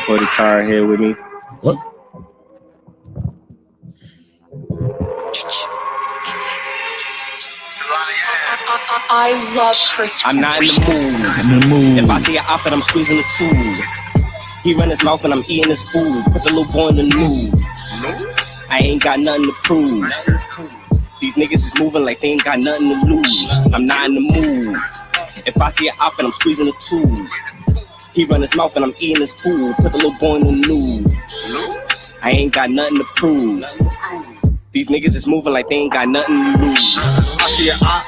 Or the tar here with me. What? I love Chris. I'm not in the mood. If I see an op and I'm squeezing the tube, he run his mouth and I'm eating his food. Put the little boy in the nude. I ain't got nothing to prove. These niggas is moving like they ain't got nothing to lose. I'm not in the mood. If I see an op and I'm squeezing the tube, he run his mouth and I'm eating his food. Put the little boy in the nude. I ain't got nothing to prove. These niggas is moving like they ain't got nothing to lose. I see an op.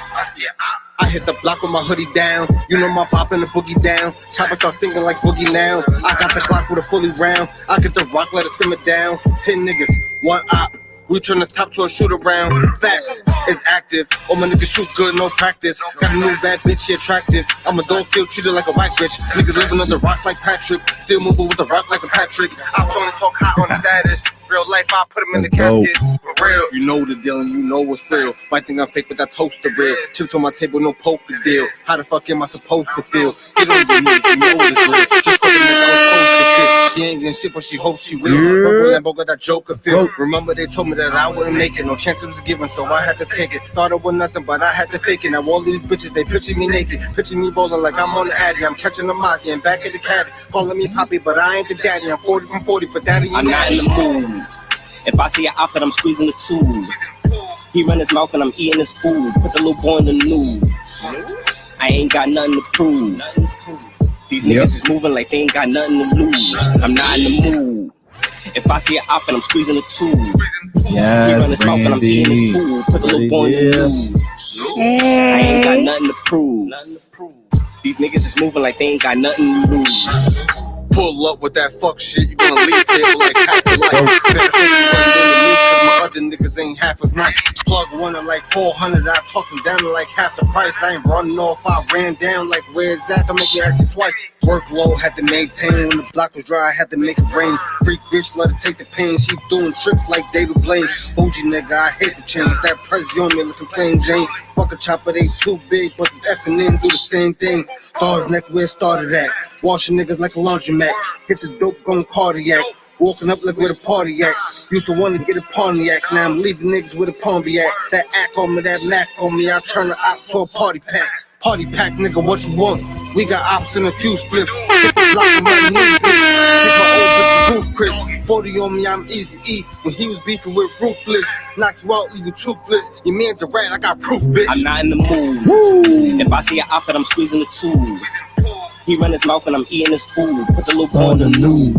I hit the block with my hoodie down. You know my pop and the boogie down. Chopper start singing like boogie now. I got the Glock with a fully round. I get the rock, let it simmer down. 10 niggas, 1 op. We turn this top to a shoot around. Facts is active. All my niggas shoot good, no practice. Got a new bad bitch, she attractive. I'm a dog, still treated like a white bitch. Niggas living on the rocks like Patrick. Still moving with the rock like a Patrick. I only talk hot on the status. Real life, I put him in the casket. For real. You know the deal and you know what's real. Might think I'm fake, but that toaster real. Chips on my table, no poker deal. How the fuck am I supposed to feel? Get on your knees, you know it's real. Just cause the nigga I was supposed to kill. She ain't getting shit, but she hopes she will. Purple Lambo got that Joker feel. Remember they told me that I wouldn't make it. No chance it was given, so I had to take it. Thought it was nothing, but I had to fake it. Now all these bitches, they picture me naked. Picture me rolling like I'm on the Addy. I'm catching the Mozzie and back at the caddy. Calling me Poppy, but I ain't the daddy. I'm 40 from 40, but daddy ain't I'm not in the mood. If I see an op and I'm squeezing the tube, he run his mouth and I'm eating his food. Put the little boy in the nude. I ain't got nothing to prove. These niggas is moving like they ain't got nothing to lose. I'm not in the mood. If I see an op and I'm squeezing the tube, he run his mouth and I'm eating his food. Put the little boy in the nude. I ain't got nothing to prove. These niggas is moving like they ain't got nothing to lose. Pull up with that fuck shit, you gonna leave here like half a life. Better think you running in the loop, cause my other niggas ain't half as nice. Plug one at like 400, I talk them down to like half the price. I ain't running off, I ran down like where's that? Don't make me ask you twice. Workload, had to maintain. When the block was dry, I had to make it rain. Freak bitch, let her take the pain. She doing tricks like David Blaine. Bougie nigga, I hate the change. That press on me looking plain Jane. Fuck a chopper, they too big, but it's effing in, do the same thing. Stars neck where it started at. Washing niggas like a laundromat. Hit the dope, going cardiac. Walking up like where the party at. Used to want to get a Pontiac. Now I'm leaving niggas with a Pontiac. That act on me, that knack on me. I turn the op to a party pack. Party pack, nigga, what you want? We got ops in a few spliffs. Hit the block with my new bitch. Take my old bitch to Roof Chris. 40 on me, I'm Easy E. When he was beefing with Ruthless, knock you out, leave you toothless. Your man's a rat, I got proof, bitch. I'm not in the mood. If I see an op and I'm squeezing the tube, he run his mouth and I'm eating his food. Put the little boy in the nude.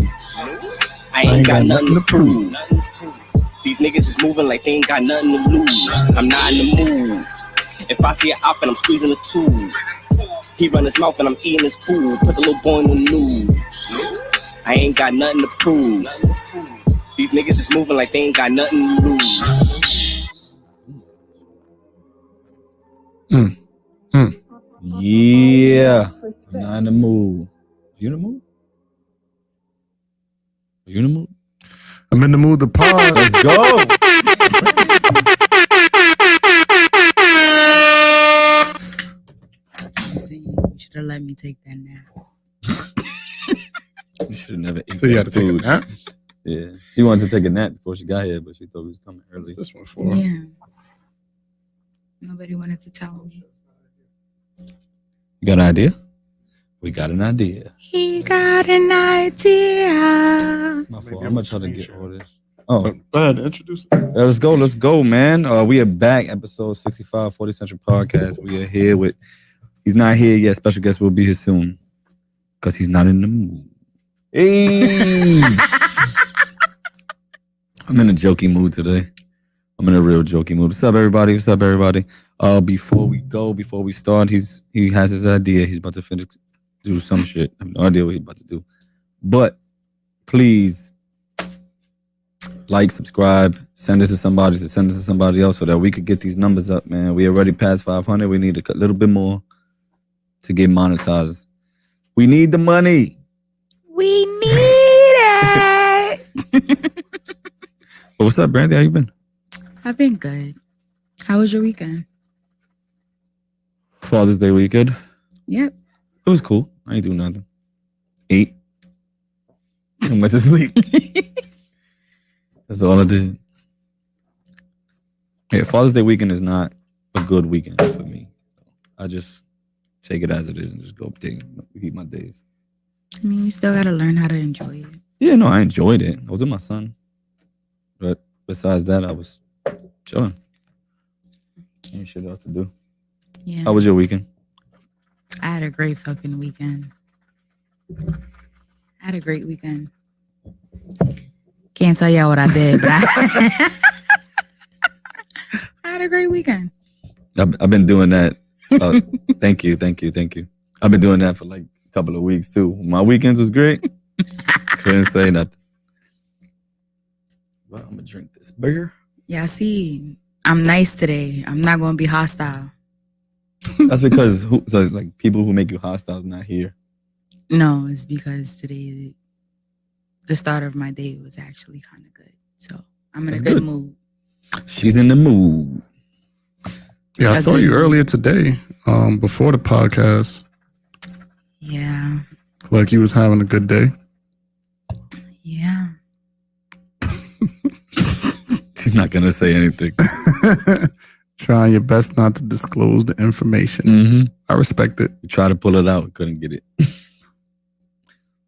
I ain't got nothing to prove. These niggas is moving like they ain't got nothing to lose. I'm not in the mood. If I see an op and I'm squeezing the tube, he run his mouth and I'm eating his food. Put the little boy in the nude. I ain't got nothing to prove. These niggas is moving like they ain't got nothing to lose. Yeah. I'm not in the mood. You in the mood? Are you in the mood? I'm in the mood to pause. Let's go. You should have let me take that nap. You should have never eaten. So you had to take a nap? Yeah. She wanted to take a nap before she got here, but she thought we was coming early. What's this one for? Yeah. Nobody wanted to tell me. You got an idea? We got an idea. He got an idea. My fault. I'm gonna try to get all this. Oh, Go ahead, introduce it. Let's go, man. We are back, episode 65, 40 Central Podcast. We are here with, he's not here yet. Special guest will be here soon. Because he's not in the mood. Hey! I'm in a jokey mood today. I'm in a real jokey mood. What's up, everybody? Before we start, he has his idea. He's about to do some shit. I have no idea what he's about to do. But please like, subscribe, send it to somebody else so that we could get these numbers up, man. We already passed 500. We need a little bit more to get monetized. We need the money. We need it. But what's up, Brandi? How you been? I've been good. How was your weekend? Father's Day weekend. Yep. It was cool. I ain't do nothing. Ate. I went to sleep. That's all I did. Yeah, Father's Day weekend is not a good weekend for me. I just take it as it is and just go keep my days. I mean, you still gotta learn how to enjoy it. Yeah, no, I enjoyed it. I was with my son. But besides that, I was chilling. Ain't shit else to do. Yeah. How was your weekend? I had a great fucking weekend. I had a great weekend. Can't tell y'all what I did, but I had a great weekend. I've been doing that. Thank you. I've been doing that for like a couple of weeks too. My weekends was great. Couldn't say nothing. Well, I'm gonna drink this beer. Yeah, see, I'm nice today. I'm not gonna be hostile. That's because like people who make you hostile is not here. No, it's because today, the start of my day was actually kind of good. So I'm in a good mood. She's in the mood. Yeah, I saw you earlier today, before the podcast. Yeah. Like you was having a good day. Yeah. She's not gonna say anything. Trying your best not to disclose the information. Mm-hmm. I respect it. You tried to pull it out, couldn't get it.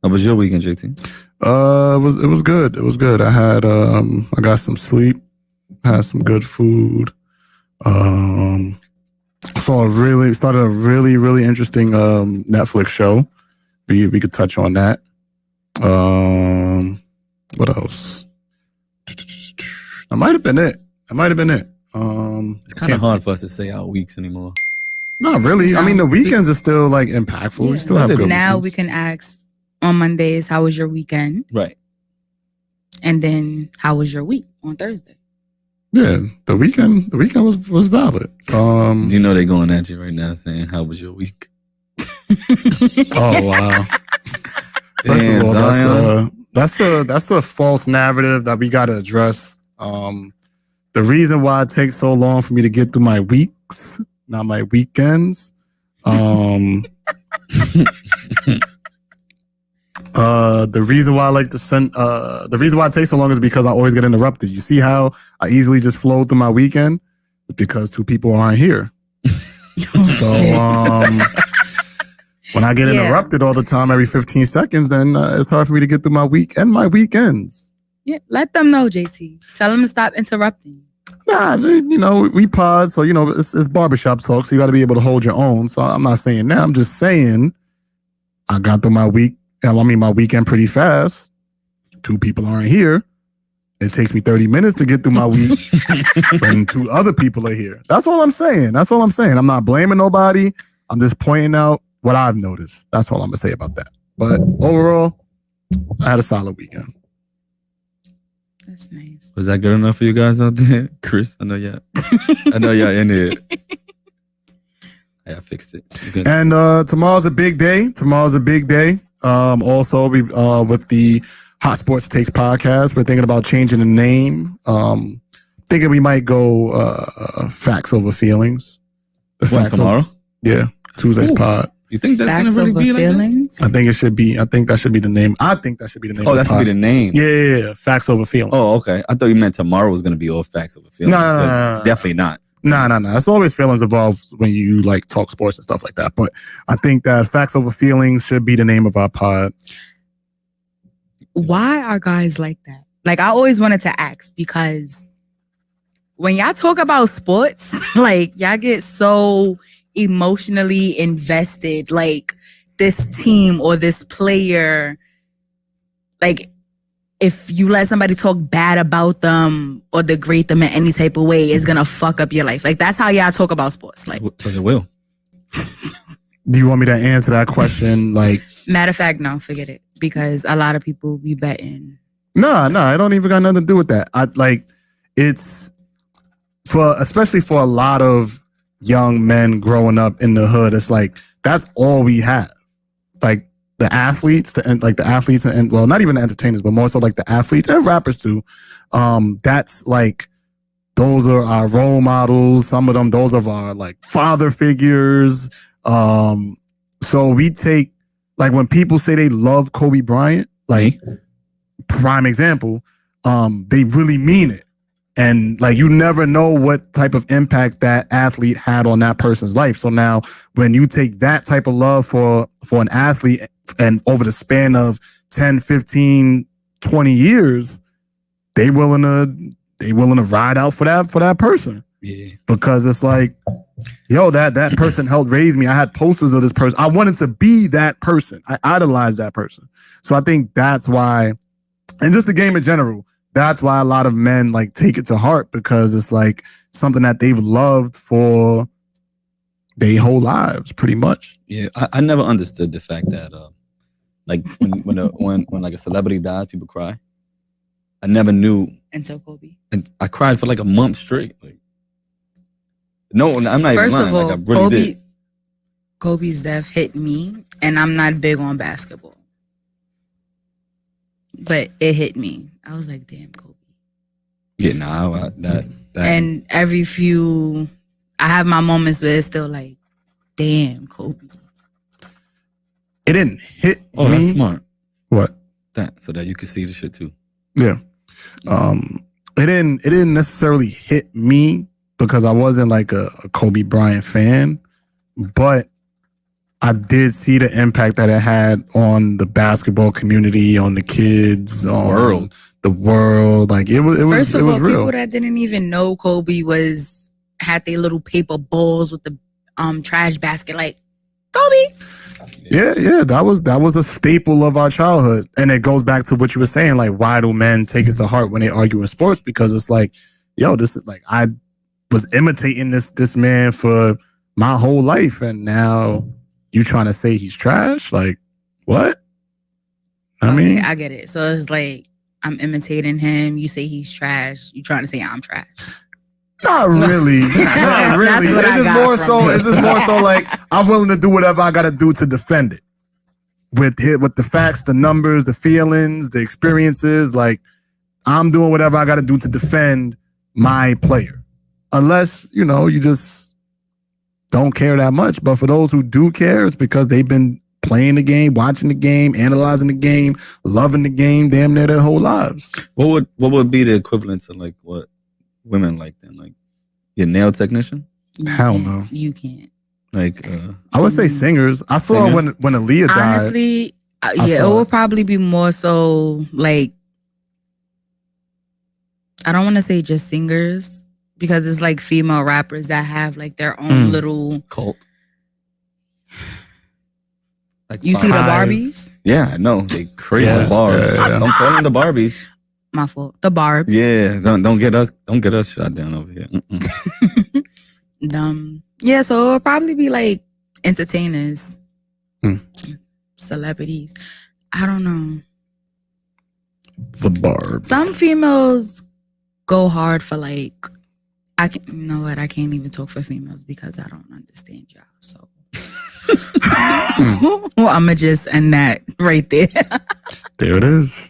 How was your weekend, JT? It was good. It was good. I had I got some sleep, had some good food. Started a really interesting Netflix show. We could touch on that. What else? That might have been it. It's kind of hard for us to say our weeks anymore. Not really. No. I mean, the weekends are still like impactful. We still have good Now weekends. we can ask on Mondays, how was your weekend? Right. And then how was your week on Thursday? Yeah, the weekend was valid. You know they're going at you right now saying, how was your week? Oh wow. First of all, that's a false narrative that we got to address. The reason why it takes so long for me to get through my weeks, not my weekends, the reason why I like to send, the reason why it takes so long is because I always get interrupted. You see how I easily just flow through my weekend? It's because two people aren't here. So when I get interrupted all the time, every 15 seconds, then it's hard for me to get through my week and my weekends. Yeah, let them know, JT. Tell them to stop interrupting. Nah, we pod, so it's barbershop talk, so you got to be able to hold your own. So I'm not saying that. I'm just saying I got through my weekend pretty fast. Two people aren't here. It takes me 30 minutes to get through my week when two other people are here. That's all I'm saying. I'm not blaming nobody. I'm just pointing out what I've noticed. That's all I'm gonna say about that. But overall, I had a solid weekend. That's nice. Was that good enough for you guys out there? Chris, I know y'all in here. I fixed it. Okay. And tomorrow's a big day. Also, we with the Hot Sports Takes podcast, we're thinking about changing the name. Thinking we might go facts over feelings. What, tomorrow? Tuesday's pod. You think that's Facts gonna really over be like feelings? I think that should be the name. Oh, that should be the name. Yeah. Facts over feelings. Oh, okay. I thought you meant tomorrow was gonna be all facts over feelings. No. Definitely not. No. It's always feelings involved when you like talk sports and stuff like that. But I think that facts over feelings should be the name of our pod. Why are guys like that? Like, I always wanted to ask, because when y'all talk about sports, like, y'all get so emotionally invested, like this team or this player, like if you let somebody talk bad about them or degrade them in any type of way, it's gonna fuck up your life. Like, that's how y'all talk about sports. Like, Because it will. Do you want me to answer that question? Like, matter of fact, no, forget it, because a lot of people be betting. No, I don't even got nothing to do with that. It's especially for a lot of young men growing up in the hood. It's like that's all we have. Like the athletes, and well, not even the entertainers, but more so like the athletes and rappers too. That's like those are our role models. Some of them, those are our like father figures. So we take, like, when people say they love Kobe Bryant, like prime example. They really mean it. And like, you never know what type of impact that athlete had on that person's life. So now when you take that type of love for an athlete and over the span of 10, 15, 20 years, they willing to ride out for that person. Yeah. Because it's like, yo, that person helped raise me. I had posters of this person. I wanted to be that person. I idolized that person. So I think that's why, and just the game in general, that's why a lot of men like take it to heart, because it's like something that they've loved for their whole lives, pretty much. Yeah, I never understood the fact that like when like a celebrity dies, people cry. I never knew Until Kobe. and I cried for like a month straight. Like, no, I'm not even First lying. of all, Like, I really did. Kobe's death hit me, and I'm not big on basketball. But it hit me. I was like, damn, Kobe. Yeah, nah, that. And I have my moments where it's still like, damn, Kobe. It didn't hit Oh, me. that's smart. What? That so that you can see the shit too. Yeah. It didn't necessarily hit me because I wasn't like a Kobe Bryant fan, but I did see the impact that it had on the basketball community, on the kids, on the world. Like it was First of all, real. people that didn't even know Kobe had their little paper balls with the trash basket, like Kobe. Yeah, that was a staple of our childhood. And it goes back to what you were saying, like, why do men take it to heart when they argue in sports? Because it's like, yo, this is like, I was imitating this man for my whole life, and now you trying to say he's trash? Like, what? I mean, I get it. So it's like, I'm imitating him. You say he's trash. You trying to say I'm trash. not really. Not really. That's what I got from It's just more so like, I'm willing to do whatever I got to do to defend it. With the facts, the numbers, the feelings, the experiences, like, I'm doing whatever I got to do to defend my player. Unless, you just don't care that much. But for those who do care, it's because they've been playing the game, watching the game, analyzing the game, loving the game, damn near their whole lives. What would be the equivalent to like what women like then? Like your nail technician? Hell no. You can't. Like I would say singers. I saw when Aaliyah died. Honestly, it would probably be more so like, I don't want to say just singers, because it's like female rappers that have like their own little cult. Like you see the Barbies? Yeah, I know. They crazy barbs. Yeah. Don't call them the Barbies. My fault. The Barbs. Yeah, don't get us shot down over here. Yeah, so it would probably be like entertainers, celebrities. I don't know. The Barbs. Some females go hard for like, you know what? I can't even talk for females because I don't understand y'all. So well, I'm gonna just end that right there. There it is.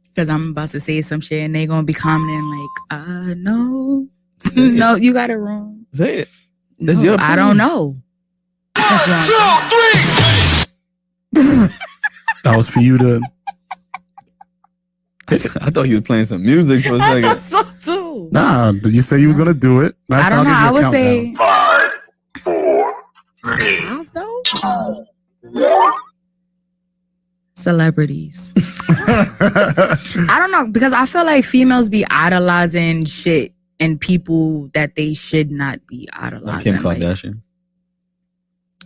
Because I'm about to say some shit and they gonna be commenting like, no, no, you got it wrong. Say it. No, That's your I don't know. 1, 2, 3. That was for you to. I thought you was playing some music for a I second. thought so too. Nah, but you said you was gonna do it. I don't know. I would say 5, 4, 3. Celebrities. I don't know, because I feel like females be idolizing shit and people that they should not be Like idolizing. Kim Kardashian.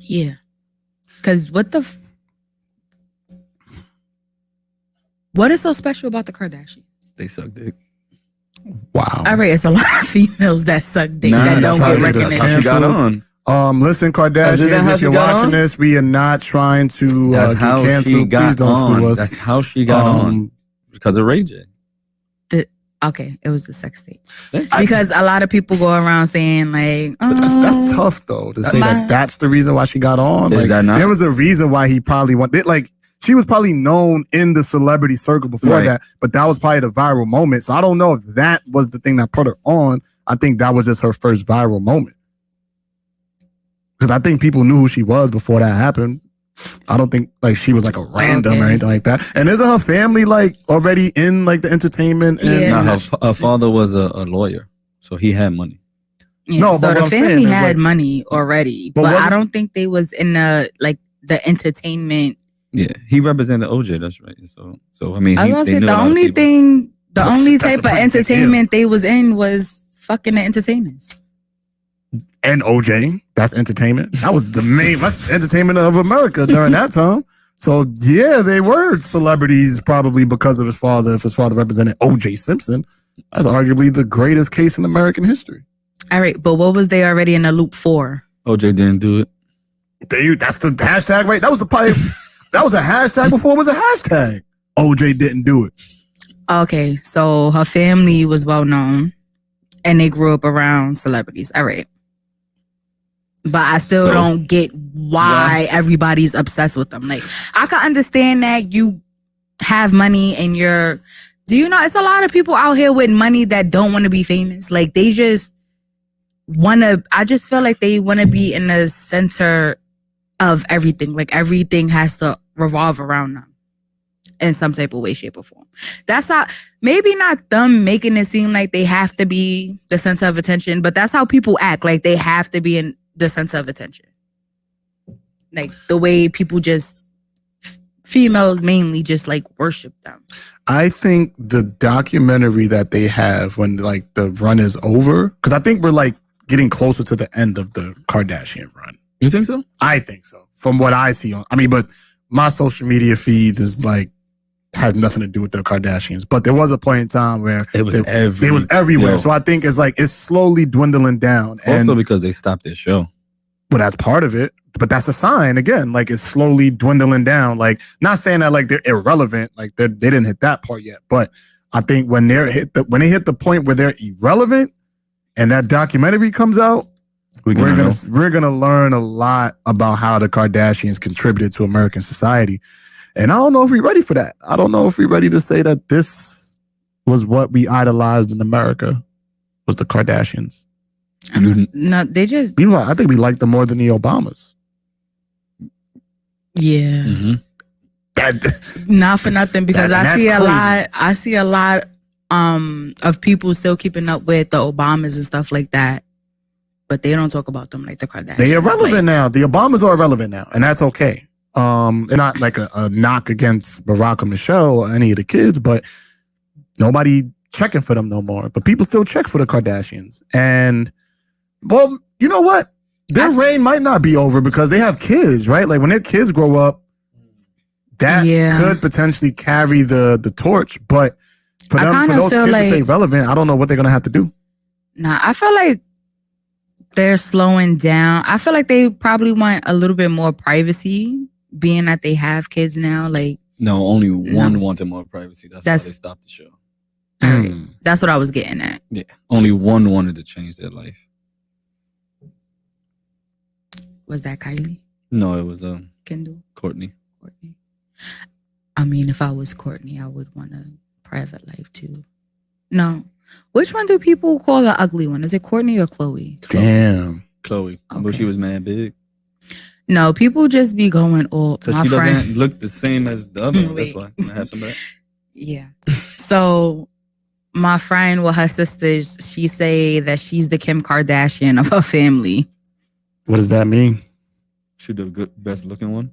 Yeah. Because what is so special about the Kardashians? They suck dick. Wow. All right, it's a lot of females that suck dick Nah, that that's don't how get that's how recognition. she got on. Listen, Is that Kardashians, how if she you're got watching on? this, we are not trying to That's get how canceled. she Please got don't sue on. us. That's how she got on. Because of Ray J. Okay, it was the sex tape. Because a lot of people go around saying like, But that's tough though to say that that's the reason why she got on. Is Like, that not? there was a reason why he probably wanted. Like, she was probably known in the celebrity circle before Right. that, but that was probably the viral moment. So I don't know if that was the thing that put her on. I think that was just her first viral moment. Because I think people knew who she was before that happened. I don't think like she was like a random or anything like that. And isn't her family like already in like the entertainment? And Yeah. Nah, her father was a lawyer, so he had money. Yeah, No, so but what the I'm family saying is, had like- money already, But but I wasn't- don't think they was in the entertainment. Yeah, he represented OJ. That's right. So I mean, I was gonna they say knew a the lot of only people. thing, the That's- only that's a type of pretty big deal. entertainment they was in was fucking the entertainers. and OJ, that's entertainment. That was the main that's entertainment of America during that time. So yeah, they were celebrities probably because of his father. If his father represented OJ Simpson, that's arguably the greatest case in American history. All right, but what was they already in the loop for? OJ didn't do it. That's the hashtag, right? That was that was a hashtag before it was a hashtag. OJ didn't do it. Okay, so her family was well known, and they grew up around celebrities. All right, but I still So- don't get why everybody's obsessed with them. Like, I can understand that you have money and you're. Do you know it's a lot of people out here with money that don't want to be famous? Like, they just want to. I just feel like they want to be in the center of everything. Like, everything has to revolve around them in some type of way, shape, or form. That's how, maybe not them making it seem like they have to be the center of attention, but that's how people act. Like, they have to be in the center of attention. Like, the way people just, females mainly just like worship them. I think the documentary that they have when like the run is over, because I think we're like getting closer to the end of the Kardashian run. You think so? I think so. From what I see on, I mean, but my social media feeds is like has nothing to do with the Kardashians. But there was a point in time where It was it was everywhere. Yo. So I think it's like it's slowly dwindling down. Also And because they stopped their show. but that's part of it. But that's a sign again, like it's slowly dwindling down. Like not saying that like they're irrelevant, like they didn't hit that part yet. But I think when they hit the point where they're irrelevant and that documentary comes out, we're gonna learn a lot about how the Kardashians contributed to American society. And I don't know if we're ready for that. I don't know if we're ready to say that this was what we idolized in America, was the Kardashians. No, they just, Meanwhile, I think we like them more than the Obamas. yeah. Mm-hmm. That, Not for nothing, because And I that's see a crazy. lot. I see a lot of people still keeping up with the Obamas and stuff like that, but they don't talk about them like the Kardashians. they irrelevant Like, now. The Obamas are irrelevant now, and that's okay. They're not like a knock against Barack or Michelle or any of the kids, but nobody checking for them no more. But people still check for the Kardashians, and well, you know what? Their reign might not be over because they have kids, right? Like when their kids grow up, that Yeah. could potentially carry the torch. But for I them, for kinda those feel kids to like- stay relevant, I don't know what they're gonna have to do. Nah, I feel like they're slowing down. I feel like they probably want a little bit more privacy, being that they have kids now. Like, No, only one wanted more privacy. That's why they stopped the show. alright, that's what I was getting at. Yeah, only one wanted to change their life. Was that Kylie No, it was Kendall? Courtney. Courtney? I mean, if I was Courtney, I would want a private life too. No. Which one do people call the ugly one? Is it Courtney or Chloe? Damn. Chloe. But Okay. she was mad big. No, people just be going, oh, Because my she friend. doesn't look the same as the other one. That's Wait. why. I had to back. Yeah. So my friend with her sisters, she say that she's the Kim Kardashian of her family. What does that mean? She the best looking one.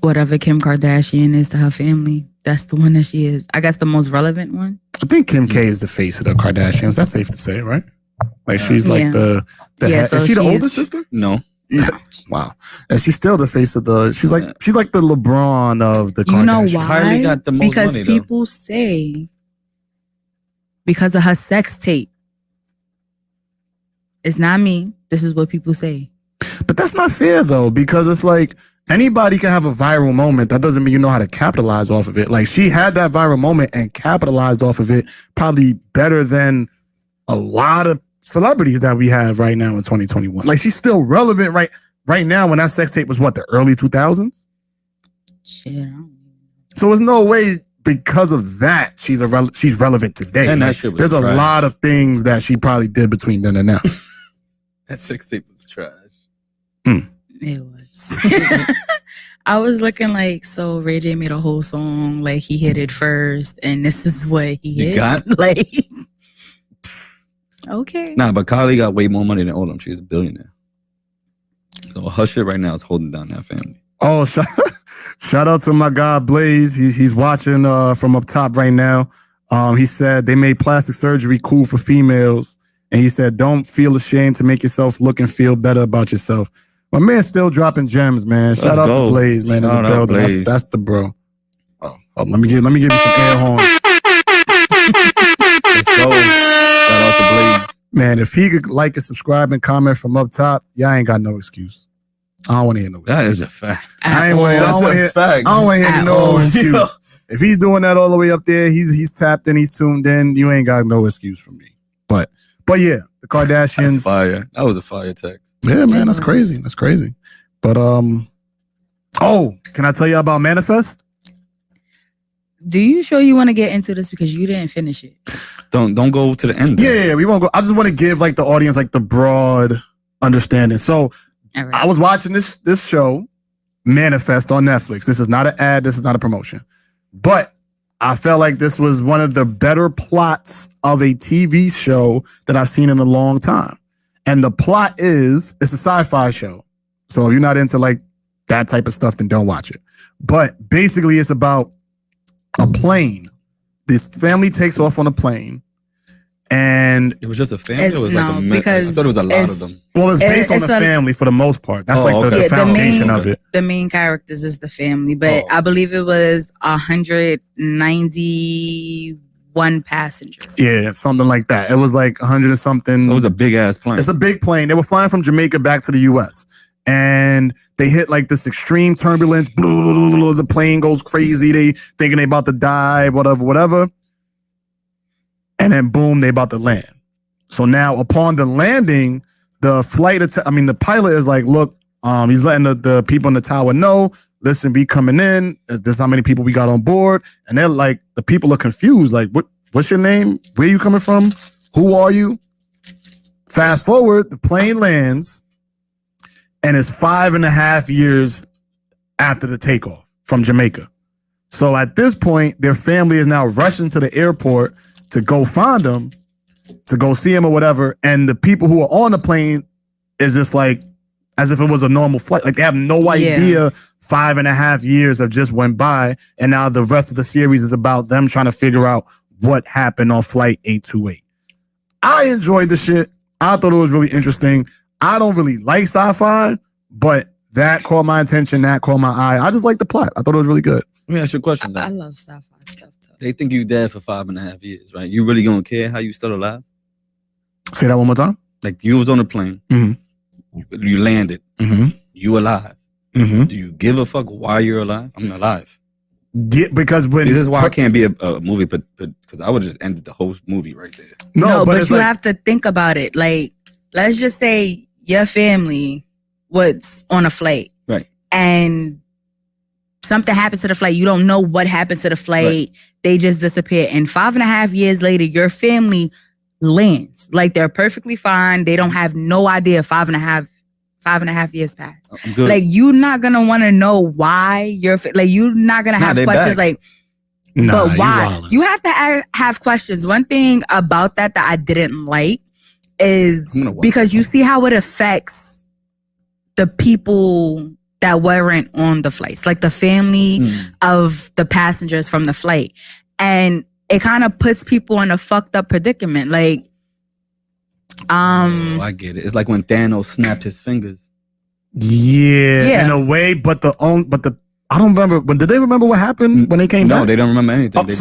Whatever Kim Kardashian is to her family, that's the one that she is. I guess the most relevant one. I think Kim K is the face of the Kardashians. That's safe to say, right? Like she's like Yeah. the Yeah, head. so Is she the she's- older sister? No. No. Wow. And she's still the face of the. She's like the LeBron of the Kardashians. You know why? Kylie got the most because money, though. people say because of her sex tape. It's not me. This is what people say. But that's not fair though, because it's like anybody can have a viral moment. That doesn't mean you know how to capitalize off of it. Like she had that viral moment and capitalized off of it probably better than a lot of celebrities that we have right now in 2021. Like she's still relevant right now when that sex tape was what, the early 2000s? Shit. I don't- So there's no way because of that she's relevant today. And that Like, shit was there's a trash. lot of things that she probably did between then and now. That sex tape was trash. It was. I was looking like, so Ray J made a whole song, like he hit it first, and this is what he hit. got? Like, okay. Nah, but Kylie got way more money than all of them. She's a billionaire. So her shit right now is holding down that family. Oh, shout out to my guy Blaze. He's watching from up top right now. He said they made plastic surgery cool for females. And he said, don't feel ashamed to make yourself look and feel better about yourself. My man's still dropping gems, man. Shout out to Blaze, man. Shout out Blaze. That's the bro. Oh, let me give you some air horns. Let's go. Shout out to Blaze. Man, if he could like and subscribe and comment from up top, y'all ain't got no excuse. I don't want to hear no excuse. That is a fact. I don't want to hear no excuse. If he's doing that all the way up there, he's tapped in, he's tuned in, you ain't got no excuse from me. But yeah, the Kardashians. That's fire. That was a fire text. Yeah, man, that's crazy. That's crazy. But can I tell you about Manifest? Do you sure you want to get into this because you didn't finish it? Don't go to the end. Yeah, we won't go. I just want to give like the audience like the broad understanding. So Right. I was watching this show, Manifest, on Netflix. This is not an ad. This is not a promotion. But I felt like this was one of the better plots of a TV show that I've seen in a long time. And the plot it's a sci-fi show. So if you're not into like that type of stuff, then don't watch it. But basically it's about a plane. This family takes off on a plane. And it was just a family. It was no, like because I thought it was a lot of them. Well, it's based on the family for the most part. That's the foundation of it. The main characters is the family, but I believe it was 191 passengers. Yeah, something like that. It was like 100 and something. So it was a big ass plane. It's a big plane. They were flying from Jamaica back to the U.S. And they hit like this extreme turbulence. The plane goes crazy. They thinking they about to die, whatever. And then boom, they about to land. So now upon the landing, the the pilot is like, look, he's letting the people in the tower know, listen, we coming in. This is how many people we got on board. And they're like, the people are confused. Like, what's your name? Where you coming from? Who are you? Fast forward, the plane lands, and it's 5.5 years after the takeoff from Jamaica. So at this point, their family is now rushing to the airport to go find them, to go see him or whatever. And the people who are on the plane is just like, as if it was a normal flight. Like they have no idea 5.5 years have just went by. And now the rest of the series is about them trying to figure out what happened on flight 828. I enjoyed the shit. I thought it was really interesting. I don't really like sci-fi, but that caught my attention. That caught my eye. I just like the plot. I thought it was really good. Let me ask you a question, though. I love sci-fi stuff. They think you dead for 5.5 years, right? You really gonna care how you still alive? Say that one more time. Like you was on a plane, you landed, you alive. Do you give a fuck why you're alive? I'm alive. Yeah, because this is why I can't be a movie, but because I would just ended the whole movie right there. No, but you have to think about it. Like, let's just say your family was on a flight, right? And something happened to the flight. You don't know what happened to the flight. Right. They just disappeared. And 5.5 years later, your family lands. Like they're perfectly fine. They don't have no idea 5.5 years passed. Like you're not gonna want to know why like you're not gonna have questions back. But why? You have to have questions. One thing about that I didn't like is because you see how it affects the people that weren't on the flights, like the family of the passengers from the flight. And it kind of puts people in a fucked up predicament. Like, I get it. It's like when Thanos snapped his fingers. Yeah, in a way, but I don't remember. Did they remember what happened when they came back? No, they don't remember anything. That's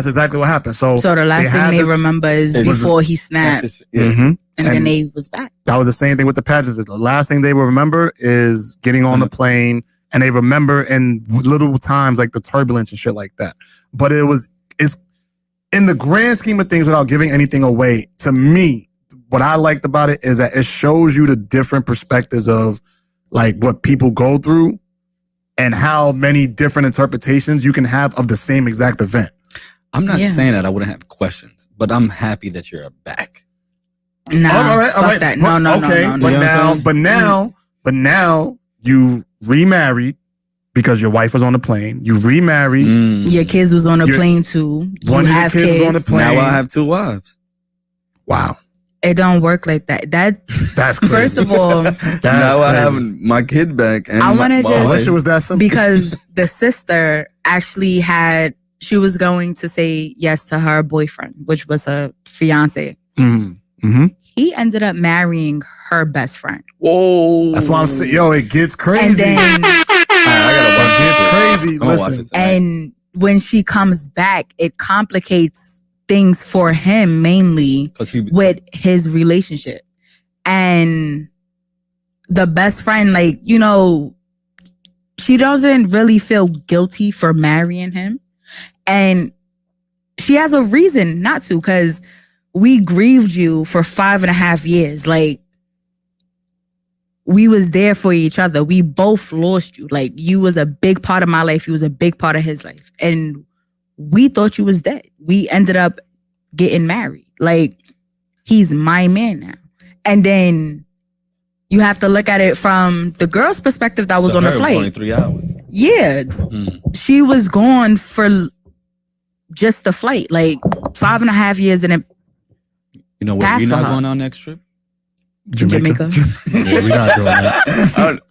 exactly what happened. So the last thing they remember is before he snapped. And then they was back. That was the same thing with the passengers. The last thing they will remember is getting on the plane, and they remember in little times like the turbulence and shit like that. But it's in the grand scheme of things, without giving anything away, to me, what I liked about it is that it shows you the different perspectives of like what people go through and how many different interpretations you can have of the same exact event. I'm not saying that I wouldn't have questions, but I'm happy that you're back. Nah, all right. That. No. But now you remarried because your wife was on the plane. You remarried. Your kids was on a plane too. One of your kids was on the plane. Now I have 2 wives. Wow. It don't work like that. That's crazy. First of all, Now I have my kid back. And I want to I wish it was that simple. because the sister actually she was going to say yes to her boyfriend, which was a fiance. Mm-hmm. He ended up marrying her best friend. Whoa. That's why I'm saying, yo, it gets crazy. And then, I gotta watch It gets this. crazy. I'm gonna watch Listen. it tonight. and when she comes back, it complicates things for him mainly 'Cause he- with his relationship. And the best friend, like, you know, she doesn't really feel guilty for marrying him. And she has a reason not to, because we grieved you for 5.5 years. Like, we was there for each other. We both lost you. Like, you was a big part of my life. You was a big part of his life. And we thought you was dead. We ended up getting married. Like, he's my man now. And then you have to look at it from the girl's perspective that was So on the her, it was flight. only 3 hours. Yeah. She was gone for just the flight. Like 5.5 years and it You know where Pass we're for not her. going on next trip? Jamaica. Yeah, we're not doing that.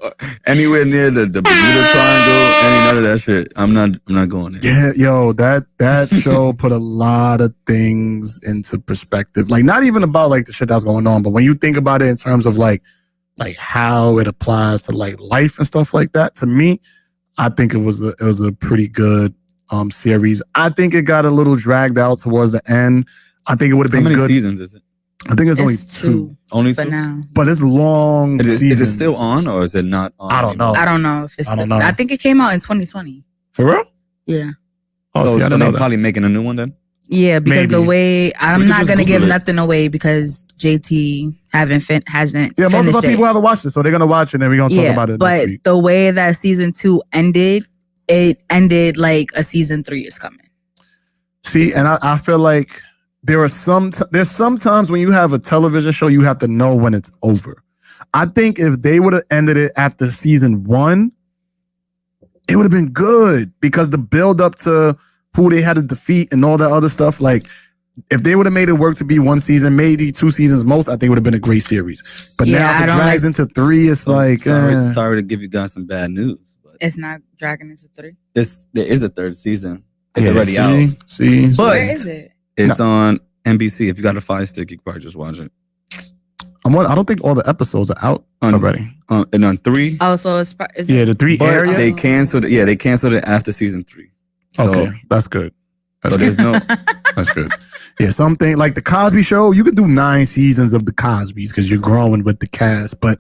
Anywhere near the Bermuda Triangle, none of that shit. I'm not going there. Yeah, yo, that show put a lot of things into perspective. Like, not even about like the shit that's going on, but when you think about it in terms of like how it applies to like life and stuff like that, to me, I think it was a pretty good series. I think it got a little dragged out towards the end. I think it would have How been many good. seasons is it? I think it's only It's 2. Only for 2? now. But it's long Is seasons. it still on or is it not on? I don't know. I don't know if it's I don't know. I think it came out in 2020. For real? Yeah. Oh, So, see, I so didn't know they're that. probably making a new one then? Yeah, because Maybe. the way I'm We could not just gonna give Google it. nothing away because JT hasn't Yeah, most of finished our people it. haven't watched it, so they're gonna watch it and then we're gonna talk about it next but week. the way that season 2 ended, it ended like a season 3 is coming. See, and I feel like there's sometimes when you have a television show, you have to know when it's over. I think if they would have ended it after season 1, it would have been good because the build up to who they had to defeat and all that other stuff. Like, if they would have made it work to be 1 season, maybe 2 seasons most, I think it would have been a great series. But Yeah, now I if it don't drags into 3, it's like sorry to give you guys some bad news, but It's not dragging into 3. there is a 3rd season. It's yeah, already see, out. See, But Where is it? it's on NBC. If you got a Fire Stick, you can probably just watch it. I don't think all the episodes are out already. And on 3, Oh, so is Yeah, it? the 3 but area. they canceled it. Yeah, they canceled it after season 3. So, Okay, that's good. That's so good. there's no. That's good. Yeah, something like the Cosby Show, you could do 9 seasons of the Cosbys because you're growing with the cast. But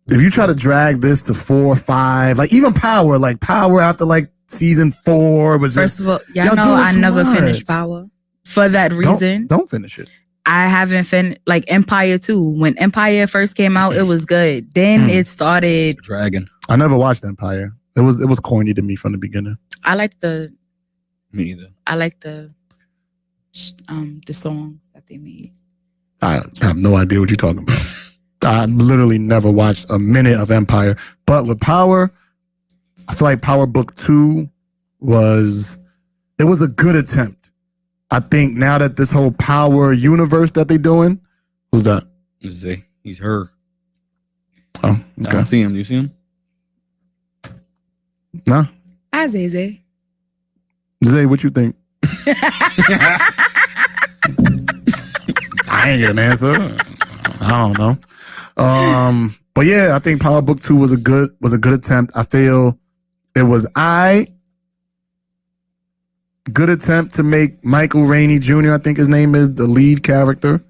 if you try to drag this to 4 or 5, like even Power after like season 4 was First just, of all, y'all y'all know doing I too never much. finished Power. For that reason, don't finish it. I haven't finished like Empire 2. When Empire first came out, it was good. Then it started. Dragon. I never watched Empire. It was corny to me from the beginning. I like the Me either. the songs that they made. I have no idea what you're talking about. I literally never watched a minute of Empire. But with Power, I feel like Power Book 2 was a good attempt. I think now that this whole Power universe that they're doing, who's that? Zay. He's her. Oh, I okay. don't see him. You see him? Nah. Hi, Zay. Zay, what you think? I ain't get an answer. I don't know. But yeah, I think Power Book 2 was a good attempt. I feel it was good attempt to make Michael Rainey Jr., I think his name is, the lead character.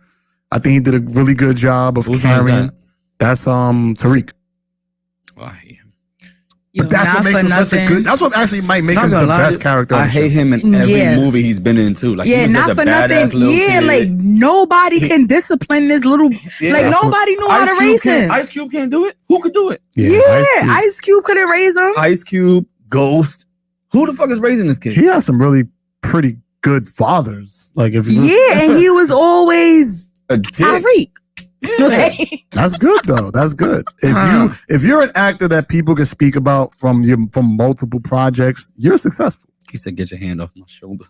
I think he did a really good job of Whose carrying. name is that? That's Tariq. Oh, I hate him. Yo, But that's not what makes for him such a nothing. good. That's what actually might make Not him the gonna lie, best character. I on the hate show. him in every Yeah. movie he's been in too. Like, he Yeah, was not such for a badass nothing. little Yeah, kid. like nobody can discipline this little. Yeah. Like That's what- nobody knew how to raise him. Ice Cube can't do it. Who could do it? Yeah, Cube. Ice Cube couldn't raise him. Ice Cube, Ghost. Who the fuck is raising this kid? He has some really pretty good fathers. Like if you Yeah, and he was always A dick. Tyreek. Like, That's good though. That's good. If you're an actor that people can speak about from multiple projects, you're successful. He said, "Get your hand off my shoulder."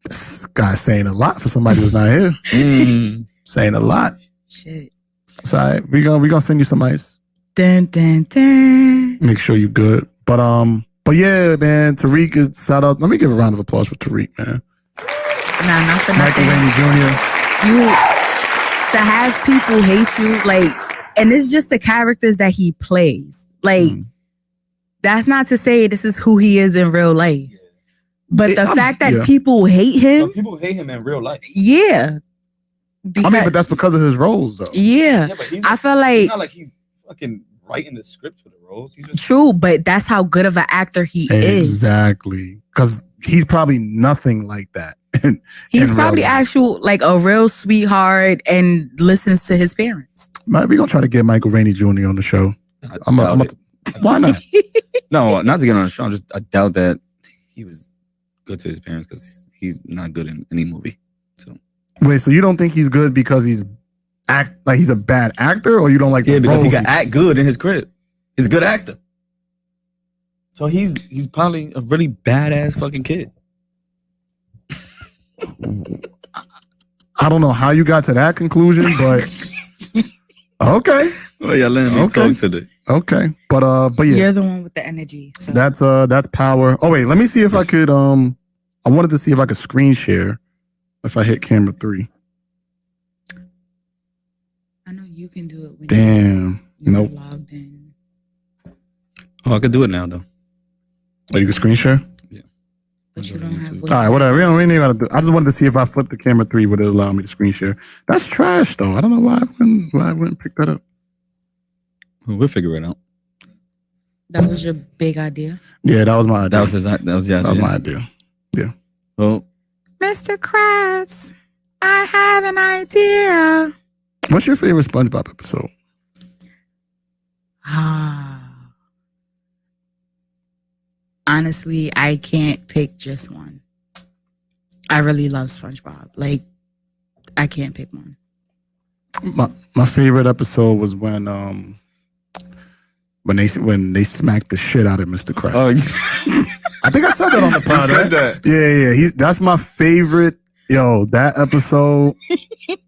This guy's saying a lot for somebody who's not here. Saying a lot. shit. It's all right. We gonna send you some ice. Dun, dun, dun. Make sure you good. But yeah, man. Tariq is shout out. Let me give a round of applause for Tariq, man. Nah, not for Michael nothing. Rainey Jr. You to have people hate you, like, and it's just the characters that he plays. Like, that's not to say this is who he is in real life. But the fact that people hate him. People hate him in real life. Yeah. I mean, but that's because of his roles, though. Yeah. But I feel like it's not like he's fucking writing the script for the roles. He's just true, but that's how good of an actor he is. Exactly. Because he's probably nothing like that. He's probably actual like a real sweetheart and listens to his parents. We're gonna try to get Michael Rainey Jr. on the show. Why not? No, not to get on the show. I doubt that he was good to his parents because he's not good in any movie. So wait, so you don't think he's good because he's he's a bad actor, or you don't like? Yeah, because roles he can act good in his crib. He's a good actor. So he's probably a really badass fucking kid. I don't know how you got to that conclusion, but okay. Well, yeah, let me talk today. Okay, but yeah, You're the one with the energy. So. that's power. Oh wait, let me see if I could. I wanted to see if I could screen share if I hit camera 3. I know you can do it. When Damn. you're Nope. logged in. Oh, I could do it now though. Oh, you can screen share? But you don't have. All right, whatever. We don't gotta do. I just wanted to see if I flipped the camera 3, would it allow me to screen share? That's trash, though. I don't know why I wouldn't pick that up. Well, we'll figure it out. That was your big idea. Yeah, that was my idea. That was That was my idea. Yeah. Well, Mr. Krabs, I have an idea. What's your favorite SpongeBob episode? Honestly, I can't pick just one. I really love SpongeBob. Like, I can't pick one. My favorite episode was when they smacked the shit out of Mr. Krabs. oh, I think I said that on the pod. said Right? that. Yeah. That's my favorite. Yo, that episode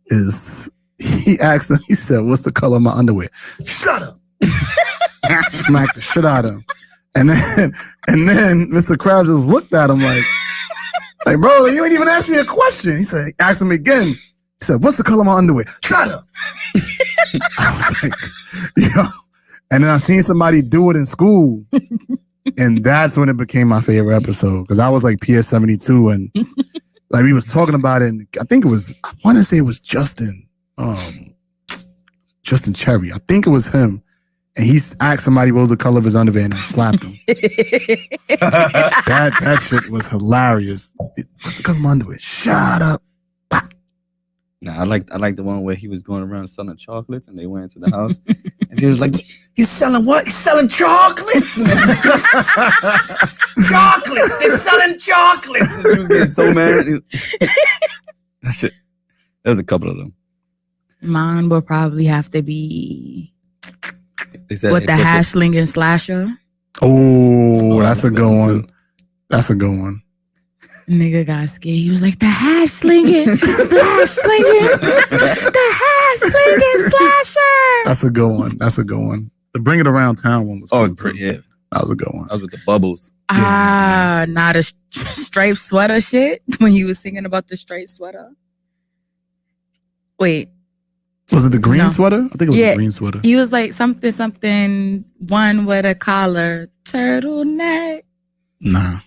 is. He asked him. He said, "What's the color of my underwear?" Shut up. Smacked the shit out of him, and then Mr. Krabs just looked at him like, bro, you ain't even asked me a question. He said, ask him again. He said, "What's the color of my underwear?" Shut up. I was like, yo. And then I seen somebody do it in school. And that's when it became my favorite episode. Because I was like PS72 and like we was talking about it. And I want to say it was Justin Cherry. I think it was him. And he asked somebody what was the color of his underwear and slapped him. that shit was hilarious. What's the color of my underwear? Shut up. Nah, I like the one where he was going around selling chocolates and they went into the house and he was like, "He's selling what? He's selling chocolates." Chocolates! They're selling chocolates! And he was getting so mad. That shit. There's a couple of them. Mine will probably have to be They said with the hashling and slasher. Oh, that's a good one. That's a good one. Nigga got scared. He was like, the hash slinging, slash slinging, the hash slinging slasher. That's a good one. That's a good one. The Bring It Around Town one was cool too. Yeah. That was a good one. That was with the bubbles. Not a striped sweater shit when he was singing about the striped sweater. Wait. Was it the green No. sweater? I think it was the green sweater. He was like something, one with a collar, turtleneck. Nah.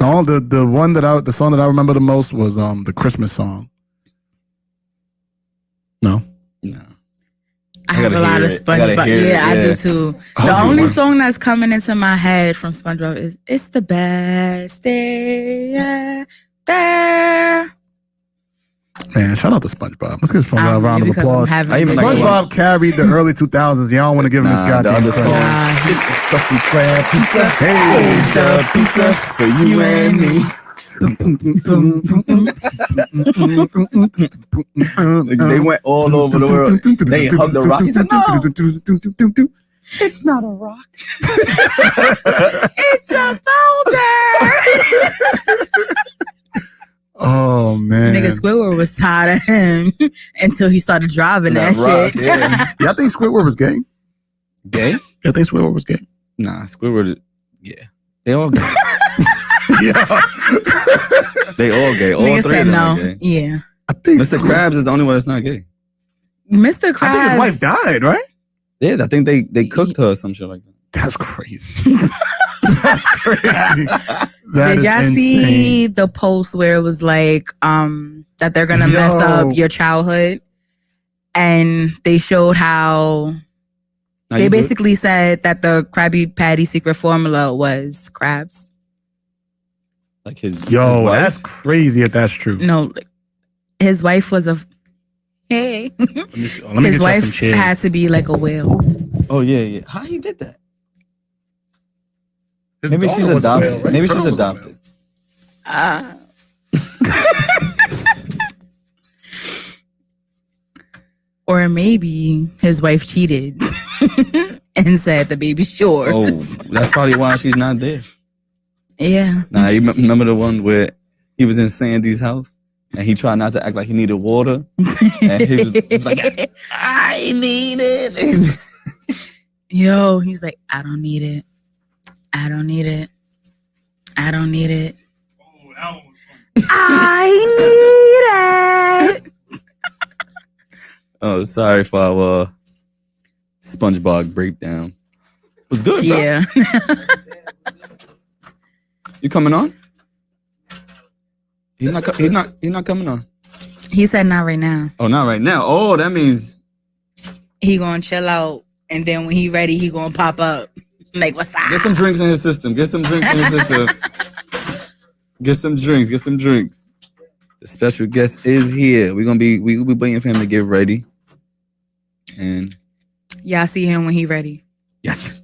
No, the song that I remember the most was the Christmas song. No. I have a lot of SpongeBob. Yeah, I do too. The only song that's coming into my head from SpongeBob is "It's the best day there." Man, shout out to SpongeBob. Let's give SpongeBob a round of applause. SpongeBob carried the early 2000s. Y'all want to give him this goddamn song. It's the Krusty Krab pizza. Hey, it's the pizza for you and me. They went all over the world. They hugged the rock. He said, no. It's not a rock. It's a boulder. Oh man, Nigga Squidward was tired of him until he started driving that rock, shit. yeah. yeah, I think Squidward was gay. Gay? I think Squidward was gay. Nah, Squidward. Yeah, they all gay. Yeah, They all gay. All Nigga three said of them no. are gay. Yeah. I think Mr. Krabs is the only one that's not gay. Mr. I Krabs. think his wife died, right? Yeah, I think they cooked her or some shit like that. That's crazy. That's crazy. That Did is y'all insane. see the post where it was like that they're gonna mess up your childhood? And they showed how Now they you good? basically said that the Krabby Patty secret formula was crabs. Like his Yo, his wife? that's crazy if that's true. No, like, his wife was a hey. Let me His get you some wife chairs. had to be like a whale. Oh yeah. How he did that? His Maybe daughter she's was a adopted. whale, right? Maybe Pearl she's was a adopted. Or maybe his wife cheated and said the baby's yours. Oh, that's probably why she's not there. Yeah. Nah, you remember the one where he was in Sandy's house and he tried not to act like he needed water, and he was like, "I need it." Yo, he's like, I don't need it. I don't need it. I don't need it. I need it. Oh, sorry for our SpongeBob breakdown. It was good, bro. Yeah. You coming on? He's not coming on. He said not right now. Oh, not right now. Oh, that means He gonna chill out, and then when he ready, he gonna pop up. Like, what's up? get some drinks in his system. Get some drinks in his system. Get some drinks. Get some drinks. The special guest is here. We'll be waiting for him to get ready. And Y'all see him when he ready. yes.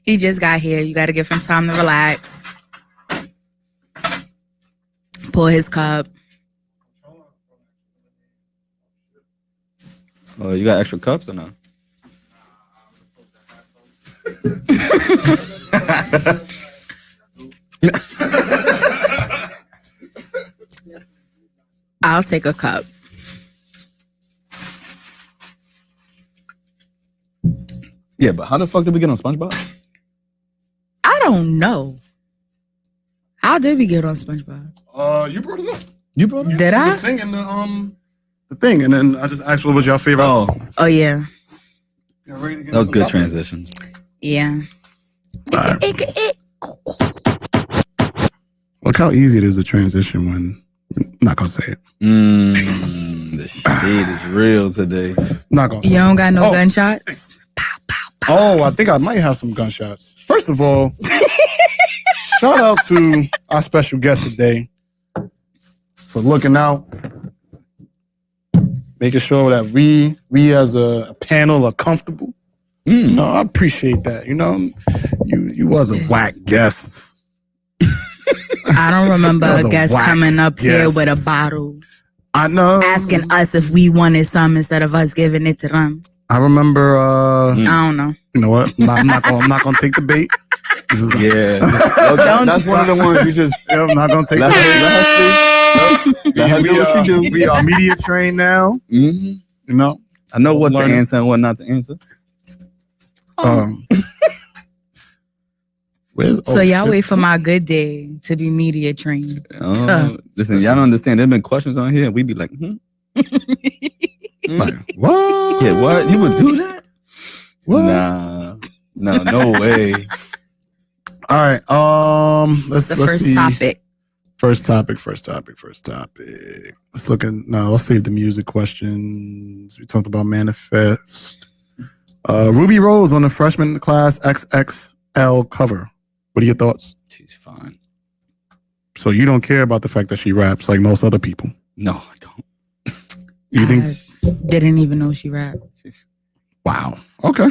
He just got here. You gotta give him time to relax. Pour his cup. Oh, you got extra cups or no? I'll take a cup. Yeah, but how the fuck did we get on SpongeBob? I don't know. How did we get on SpongeBob? You brought it up. You brought it? Did You I? was singing the thing, and then I just asked what was your favorite. Oh, Oh yeah. that was good transitions. Yeah. Look how easy it is to transition when I'm not gonna say it. The shit is real today. Not gonna say You it. don't got no Oh. gunshots? Oh, I think I might have some gunshots. First of all, shout out to our special guest today for looking out, making sure that we as a panel are comfortable. No, I appreciate that. You know, you was a whack guest. I don't remember You're a the guest whack coming up here guest. with a bottle I know. asking us if we wanted some instead of us giving it to them. I remember. I don't know. You know what? I'm not gonna take the bait. This is, Yeah. That's one of the ones you just I'm not gonna take let the her, bait. let her speak. Let her do what she do. We are media trained now. Mm-hmm. You know. I know what to Learning. answer and what not to answer. Where's So y'all wait for my good day to be media trained. Listen, y'all don't understand. There's been questions on here, and we be like, Like, what? yeah, what? You would do that? What? Nah, no way. All right. Let's The let's first see. topic. First topic. Let's look at I'll save the music questions. We talked about manifest. Ruby Rose on the freshman class XXL cover. What are your thoughts? She's fine. So you don't care about the fact that she raps like most other people. No, I don't. You think? I didn't even know she rapped. Wow. Okay.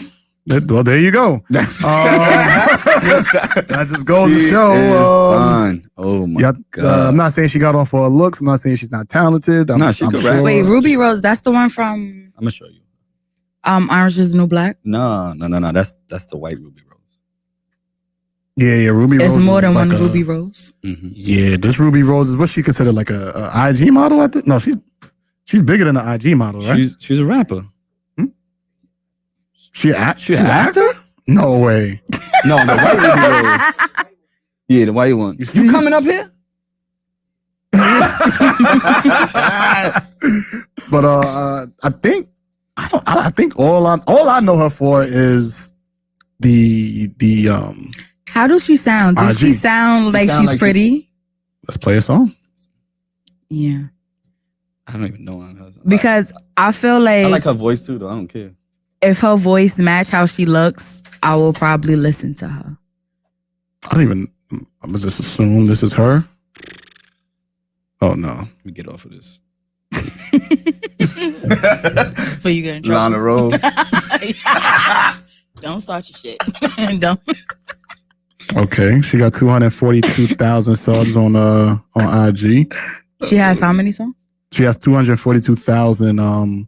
Well, there you go. That just goes to She show. is fine. Oh my god. I'm not saying she got off for her looks. I'm not saying she's not talented. Nah, she could rap. Wait, Ruby Rose, that's the one from I'm gonna show you. Orange is the New Black? No. That's the white Ruby Rose. Yeah, Ruby Rose. It's more than is one like Ruby Rose. Mm-hmm. Yeah, this Ruby Rose is what she considered like a IG model. I think. No, she's bigger than an IG model, right? She's a rapper. She's an actor? No way. No, the white Ruby Rose. Yeah, the white one. You coming up here? But I think all I know her for is the How does she sound? Does she IG. sound like sound she's like pretty? Let's play a song. Yeah. I don't even know her. Because I feel like, I like her voice too, though. I don't care. if her voice match how she looks, I will probably listen to her. I'm gonna just assume this is her. Oh no. Let me get off of this. For you getting Lana Rose. Don't start your shit. Don't. Okay, she got 242,000 subs on IG. She has how many songs? She has 242,000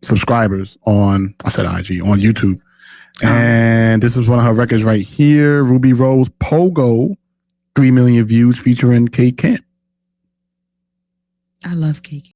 subscribers on IG on YouTube. And this is one of her records right here. Ruby Rose Pogo, 3 million views featuring K Camp. I love cake.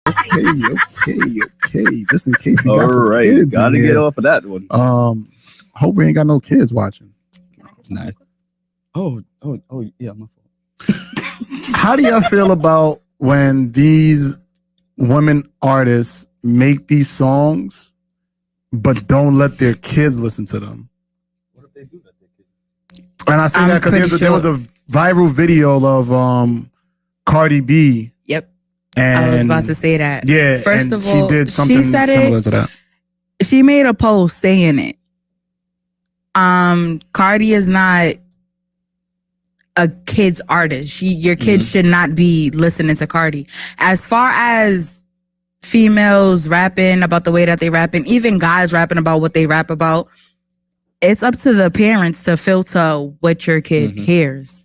Okay. Just in case we got All some right. kids in Gotta here. get off of that one. Hope we ain't got no kids watching. It's nice. Oh, yeah, my fault. How do y'all feel about when these women artists make these songs but don't let their kids listen to them? What if they do let their kids? And I say I'm that because pretty there was a viral video of Cardi B. Yep. And I was about to say that. Yeah. First and of all, she did something she said similar it. to that. She made a post saying it. Cardi is not a kid's artist. Your kids should not be listening to Cardi. As far as females rapping about the way that they rap, and even guys rapping about what they rap about, it's up to the parents to filter what your kid hears.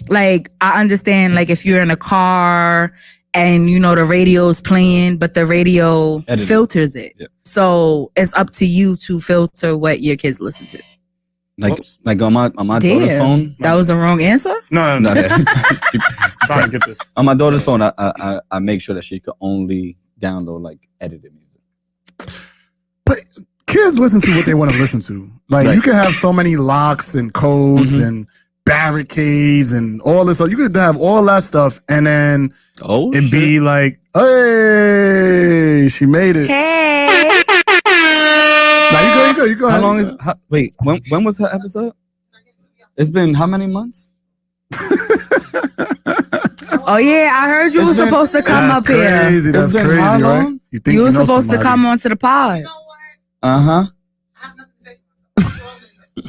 Like, I understand, like, if you're in a car and you know the radio's playing, but the radio filters it. Yep. So it's up to you to filter what your kids listen to. Like on my daughter's phone. That was the wrong answer? No. Trying to get this. On my daughter's phone, I make sure that she could only download like edited music. But kids listen to what they want to listen to. Like, Right. you can have so many locks and codes and barricades and all this. So you could have all that stuff and then it'd be like, hey, she made it. Hey. Now you go. How long is? Wait, when was her episode? It's been how many months? Oh yeah, I heard you were supposed to come up here. Crazy. That's It's been crazy, how right? long? You think You were know supposed to somebody. come onto the pod.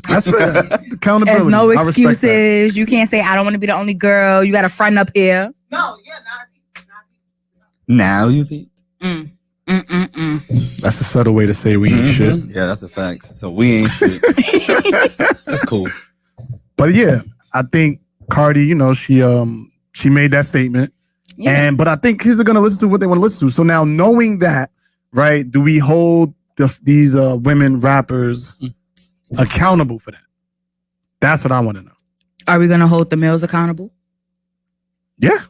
That's fair. Accountability. There's no I respect that. excuses. You can't say I don't want to be the only girl. You got a friend up here. Now you peep. That's a subtle way to say we ain't shit. Yeah, that's a fact. So we ain't shit. That's cool. But yeah, I think Cardi, she made that statement. Yeah. But I think kids are gonna listen to what they want to listen to. So now, knowing that, right, do we hold these women rappers accountable for that? That's what I want to know. Are we gonna hold the males accountable? Yeah,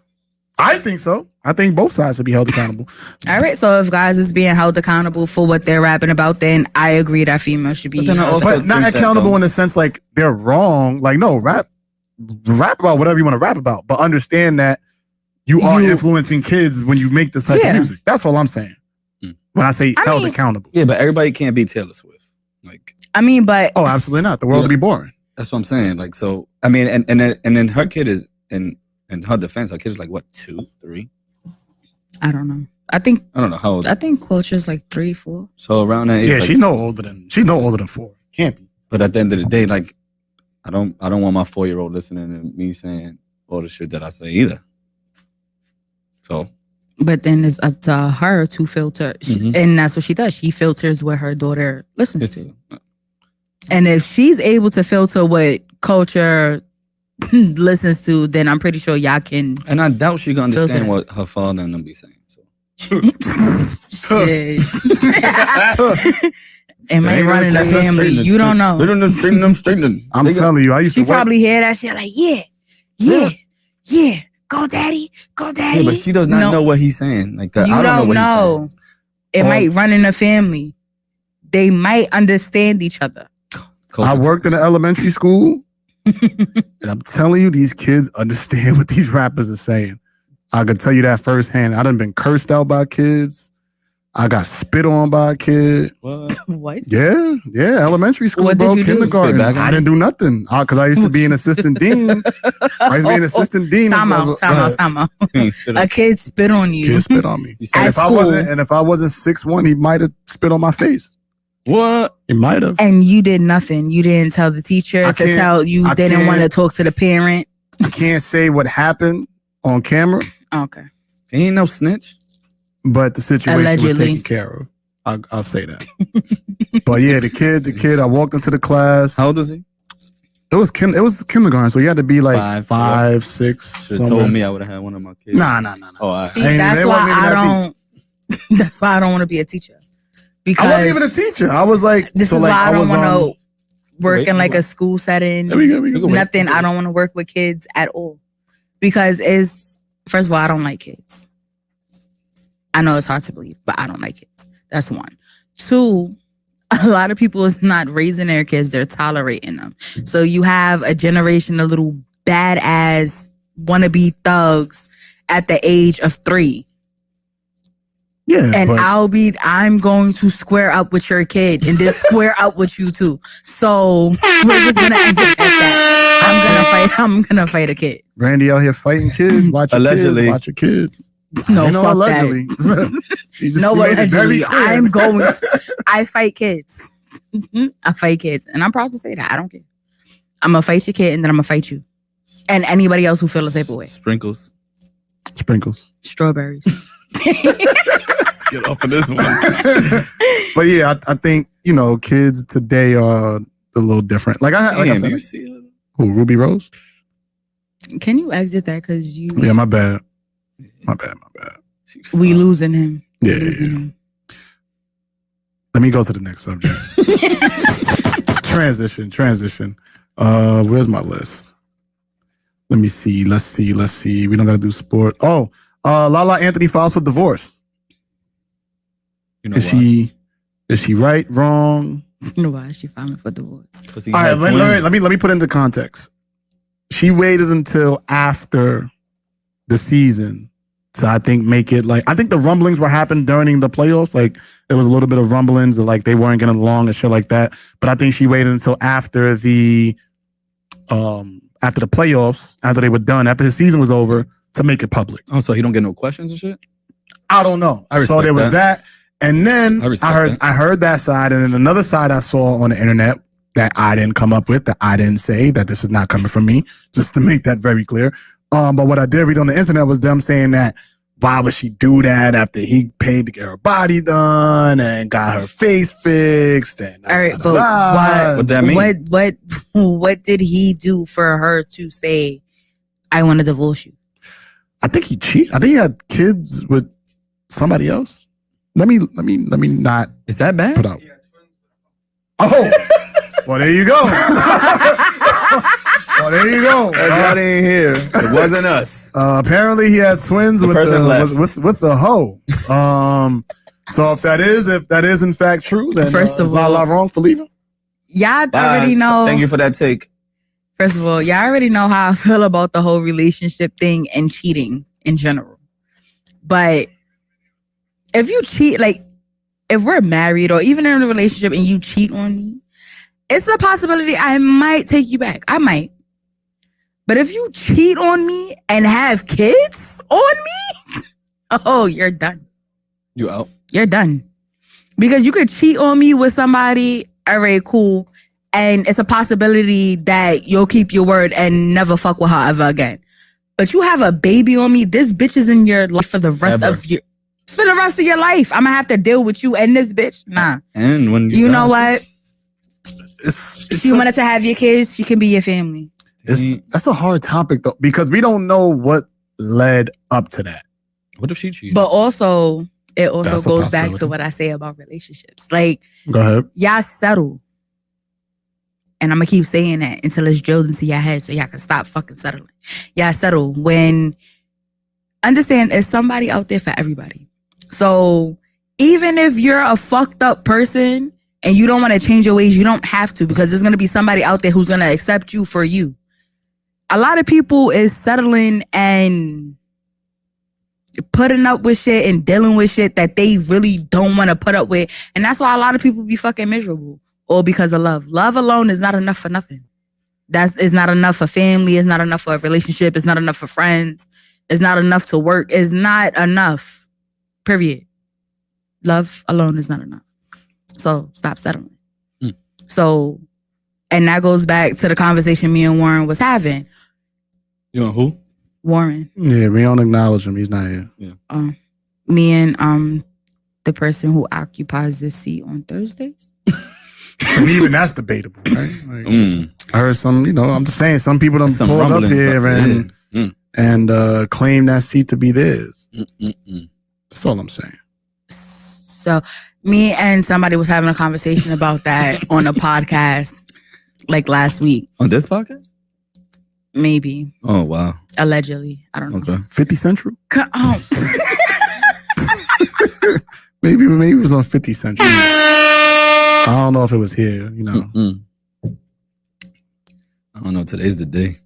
I think so. I think both sides should be held accountable. All right, so if guys is being held accountable for what they're rapping about, then I agree that females should be. But then I also But not think that, accountable though, in the sense like they're wrong. Like, no, rap about whatever you want to rap about, but understand that you are influencing kids when you make this type of music. That's all I'm saying. When I say held accountable. Yeah, but everybody can't be Taylor Swift. Like, I mean, but oh, absolutely not. The world would be boring. that's what I'm saying. Like, so I mean, and then her kid is in her defense, her kid is like what, 2, 3? I don't know. I don't know how old. I think Culture's like 3, 4. So around that age, Yeah, like, she's no older than 4. Can't be. But at the end of the day, like, I don't want my 4-year-old listening to me saying all the shit that I say either. So, but then it's up to her to filter, and that's what she does. She filters what her daughter listens to, and if she's able to filter what Culture listens to, then I'm pretty sure y'all can. And I doubt she can understand what her father and them be saying. So, shit. Am I running a family? You don't know. They don't straighten them. I'm telling you, I used to. She probably hear that shit like, yeah. Go daddy. Yeah, but she does not know what he's saying. Like, You I don't know what he's saying. It might run in a family. They might understand each other. I worked in an elementary school, and I'm telling you, these kids understand what these rappers are saying. I could tell you that firsthand. I done been cursed out by kids. I got spit on by a kid. What? Yeah, elementary school, What bro, did you do? kindergarten. Spit back on I didn't do nothing because I used to be an assistant dean. I used to be an assistant dean. Time out. A kid spit on you. Kid spit on me. And if I wasn't 6'1", he might have spit on my face. What? He might have. And you did nothing. You didn't tell the teacher to tell you. Didn't want to talk to the parent. I can't say what happened on camera. Okay. He ain't no snitch. But the situation was Allegedly. taken care of. I'll say that. But yeah, the kid. I walked into the class. How old is he? It was kindergarten, so he had to be like 5, 6. Should have told me I would have had one of my kids. Nah. Oh, all right. See, that's why I don't. That's why I don't want to be a teacher. Because I wasn't even a teacher. I was like, this is why I don't want to work in like a school setting. There we go. Nothing. I don't want to work with kids at all because first of all, I don't like kids. I know it's hard to believe, but I don't like kids. That's one. 2, a lot of people is not raising their kids; they're tolerating them. So you have a generation of little badass wannabe thugs at the age of 3. Yeah, and I'm going to square up with your kid and then square up with you too. So we're just gonna end it at that. I'm gonna fight a kid. Brandi out here fighting kids. Watch your Allegedly. kids. Watch your kids. No, fuck allegedly. No, allegedly. I'm going to. I fight kids. I fight kids, and I'm proud to say that. I don't care. I'm gonna fight your kid, and then I'm gonna fight you, and anybody else who feels the same way. Sprinkles. Strawberries. Let's get off of this one. But yeah, I think kids today are a little different. Like I said, you see her? Who, Ruby Rose? Can you exit that? Because you. Yeah, my bad. We losing him. Yeah. Him. Let me go to the next subject. Transition. Where's my list? Let me see. Let's see. We don't gotta do sport. Oh, Lala Anthony files for divorce. Is she right? Wrong? You know why is she filing for divorce? All right, let me put into context. She waited until after the season to, I think, make it like, I think the rumblings were happening during the playoffs. Like there was a little bit of rumblings that like they weren't getting along and shit like that. But I think she waited until after the playoffs, after they were done, after the season was over, to make it public. Oh, so he don't get no questions and shit? I don't know. So there was that. And then I heard that side, and then another side I saw on the internet that I didn't come up with, that I didn't say, that this is not coming from me, just to make that very clear. But what I did read on the internet was them saying that why would she do that after he paid to get her body done and got her face fixed? And all right, but what that mean? What did he do for her to say, I want to divorce you? I think he cheated. I think he had kids with somebody else. Let me not. Is that bad? Put out. Oh, well, there you go. Oh, there you go. Everybody in here. It wasn't us. Apparently, he had twins The with person left. with the hoe. So if that is in fact true, then First of is Lala all- wrong for leaving? Y'all already know. Thank you for that take. First of all, y'all already know how I feel about the whole relationship thing and cheating in general. But if you cheat, like if we're married or even in a relationship and you cheat on me, it's a possibility I might take you back. I might. But if you cheat on me and have kids on me, oh, you're done. You out. You're done. Because you could cheat on me with somebody, all right, cool. And it's a possibility that you'll keep your word and never fuck with her ever again. But you have a baby on me, this bitch is in your life for the rest of your life. I'm gonna have to deal with you and this bitch. Nah. And when You know what? It's If you wanted to have your kids, she can be your family. that's a hard topic though, because we don't know what led up to that. What if she cheated? But also, it also That's a goes back possibility. to what I say about relationships. Like, Go ahead. y'all settle. And I'm gonna keep saying that until it's drilled into your head so y'all can stop fucking settling. Y'all settle when understand there's somebody out there for everybody. So even if you're a fucked up person and you don't want to change your ways, you don't have to, because there's gonna be somebody out there who's gonna accept you for you. A lot of people is settling and putting up with shit and dealing with shit that they really don't want to put up with. And that's why a lot of people be fucking miserable. All because of love. Love alone is not enough for nothing. Is not enough for family. It's not enough for a relationship. It's not enough for friends. It's not enough to work. It's not enough. Period. Love alone is not enough. So stop settling. So, and that goes back to the conversation me and Warren was having. You and who? Warren. Yeah, we don't acknowledge him. He's not here. Me and the person who occupies this seat on Thursdays. I mean, even that's debatable, right? Like, I heard some, I'm just saying, some people done Some pulled up rumblings here up there. and claim that seat to be theirs. That's all I'm saying. So me and somebody was having a conversation about that on a podcast like last week. On this podcast? Maybe. Oh, wow. Allegedly. I don't know. Okay. 50 Central? Oh. Maybe it was on 50 Central. I don't know if it was here, I don't know. Today's the day.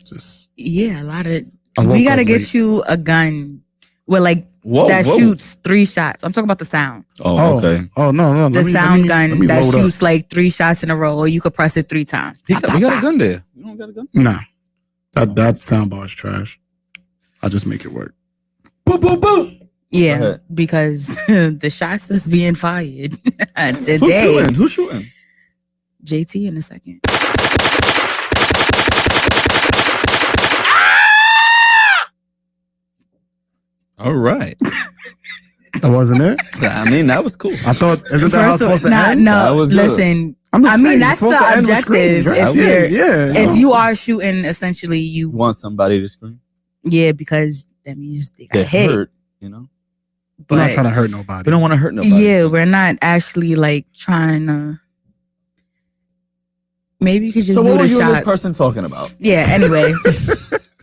Just Yeah, a lot of... I woke We got to up get late. you a gun with like Whoa, that whoa. shoots 3 shots. I'm talking about the sound. Oh, okay. Oh, no. The Let me- sound let gun me that load up. shoots like 3 shots in a row, or you could press it 3 times. We Pop, got pop, a pop. gun there. You don't got a gun? Nah. That soundbar is trash. I'll just make it work. Boom, boom, boom. Yeah, ahead. because the shots that's being fired today. Who's shooting? Who's shooting? JT in a second. All right. That wasn't it? I mean, that was cool. I thought, isn't that how it's supposed to end? No, That was good. listen. I'm just I mean, saying, that's it's supposed the to end with objective. screams, right? If Yeah. if you are shooting, essentially, You you want somebody to scream? because that means they got Get hit. hurt, I'm not But trying to hurt nobody. We don't want to hurt nobody. yeah, we're not actually like trying to. Maybe you could just So do what were the you and this shots. person talking about? Yeah. Anyway,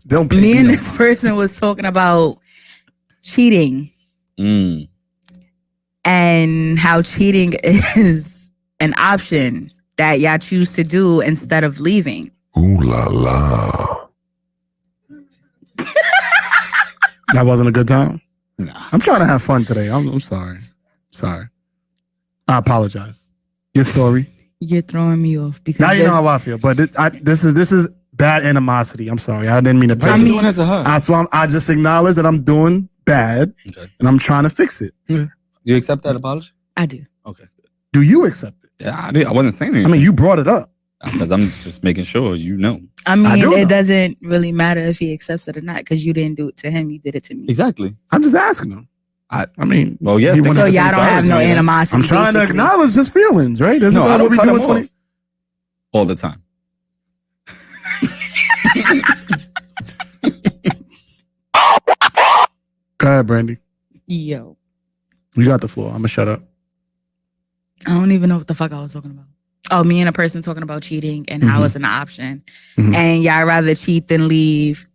Don't pay me me and no this mind. person was talking about cheating and how cheating is an option that y'all choose to do instead of leaving. Ooh la la. That wasn't a good time? Nah. I'm trying to have fun today. I'm sorry. Sorry. I apologize. Your story. You're throwing me off because Now you know just- how I feel, but this is bad animosity. I'm sorry. I didn't mean to. Why are take you this. doing that to her? So I just acknowledge that I'm doing bad, Okay. and I'm trying to fix it. You accept that apology? I do. Okay. Do you accept it? Yeah, I wasn't saying anything. I mean, you brought it up. because I'm just making sure you know. I mean, do know. it doesn't really matter if he accepts it or not because you didn't do it to him. You did it to me. Exactly. I'm just asking him. I mean, Well, yeah. he thanks wanted So for to y'all saying don't sorry, have no man. animosity. I'm trying to basically. acknowledge his feelings, right? Isn't No, that I don't what we cut do him in 20? off. All the time. Go ahead, Brandi. Yo, You got the floor. I'm gonna shut up. I don't even know what the fuck I was talking about. Oh, me and a person talking about cheating and how it's an option. Mhm. And y'all rather cheat than leave.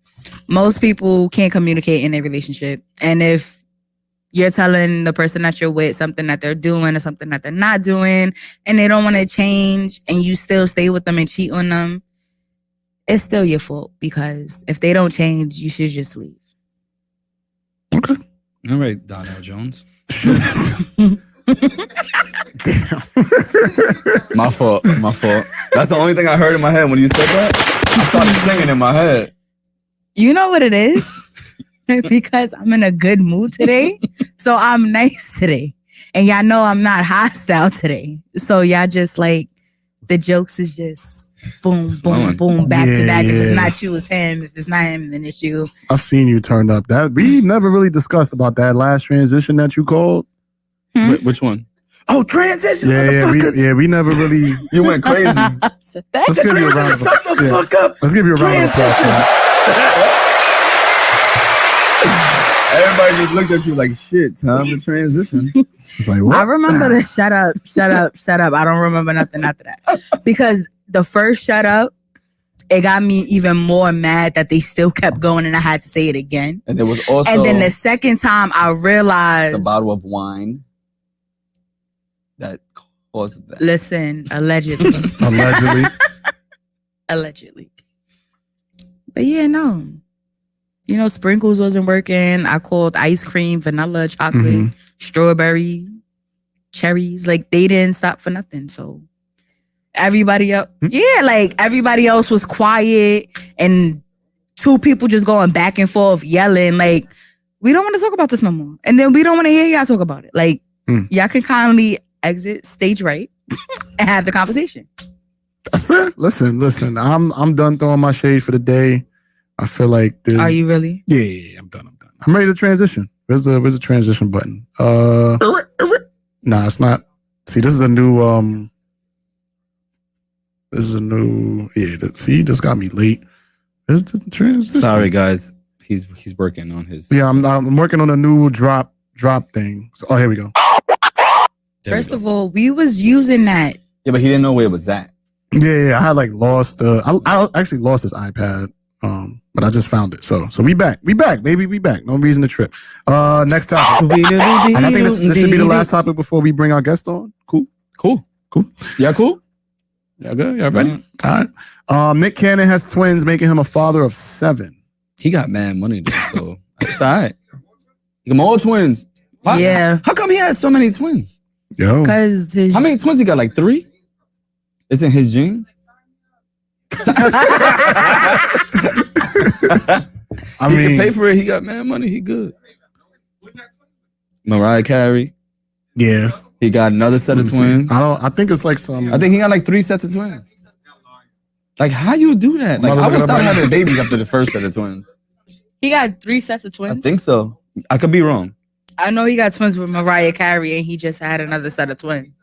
Most people can't communicate in their relationship. And if you're telling the person that you're with something that they're doing or something that they're not doing, and they don't want to change, and you still stay with them and cheat on them, it's still your fault, because if they don't change, you should just leave. Okay. All right, Donnell Jones. Damn. My fault. That's the only thing I heard in my head when you said that. I started singing in my head. You know what it is? Because I'm in a good mood today. So I'm nice today. And y'all know I'm not hostile today. So y'all just like, the jokes is just boom, boom, boom, back to back. If it's not you, it's him. If it's not him, then it's you. I've seen you turn up. That we never really discussed about that last transition that you called. Which one? Oh, transition, Yeah, motherfuckers. we never really. You went crazy. Let's give you a round of Shut the fuck up. Let's give you a round of applause for that. Everybody just looked at you like, shit, time to transition. It's like, what? I remember the shut up. I don't remember nothing after that. Because the first shut up, it got me even more mad that they still kept going and I had to say it again. And there was also And then the second time I realized the bottle of wine that caused that. Listen, allegedly. Allegedly. But yeah, no. You know, sprinkles wasn't working. I called ice cream, vanilla, chocolate, strawberry, cherries. Like, they didn't stop for nothing. So everybody else, everybody else was quiet and two people just going back and forth yelling. Like, we don't want to talk about this no more. And then we don't want to hear y'all talk about it. Like, y'all can kindly exit stage right and have the conversation. That's fair. Listen. I'm done throwing my shade for the day. I feel like this. Are you really? Yeah, I'm done. I'm ready to transition. Where's the transition button? Nah, it's not. See, this is a new see, this got me late. Is the transition? Sorry, guys. He's working on his. Yeah, I'm working on a new drop thing. So, here we go. First of all, we was using that. Yeah, but he didn't know where it was at. Yeah, I had like lost. I actually lost this iPad. But I just found it. So we back, baby, we back. No reason to trip. Next topic. And I think this should be the last topic before we bring our guest on. Cool. Yeah, cool. Yeah, good. Y'all ready? All right. Nick Cannon has twins, making him a father of 7. He got mad money though, so it's all right. He got more twins. Yeah. How come he has so many twins? Yo. Because How many twins he got? Like 3? It's in his genes. I He mean, can pay for it. He got mad money. He good. Mariah Carey. Yeah. He got another set of twins. I think it's like some. I think he got like 3 sets of twins. Like, how you do that? Like, I would stop having babies after the first set of twins. he got 3 sets of twins. I think so. I could be wrong. I know he got twins with Mariah Carey and he just had another set of twins.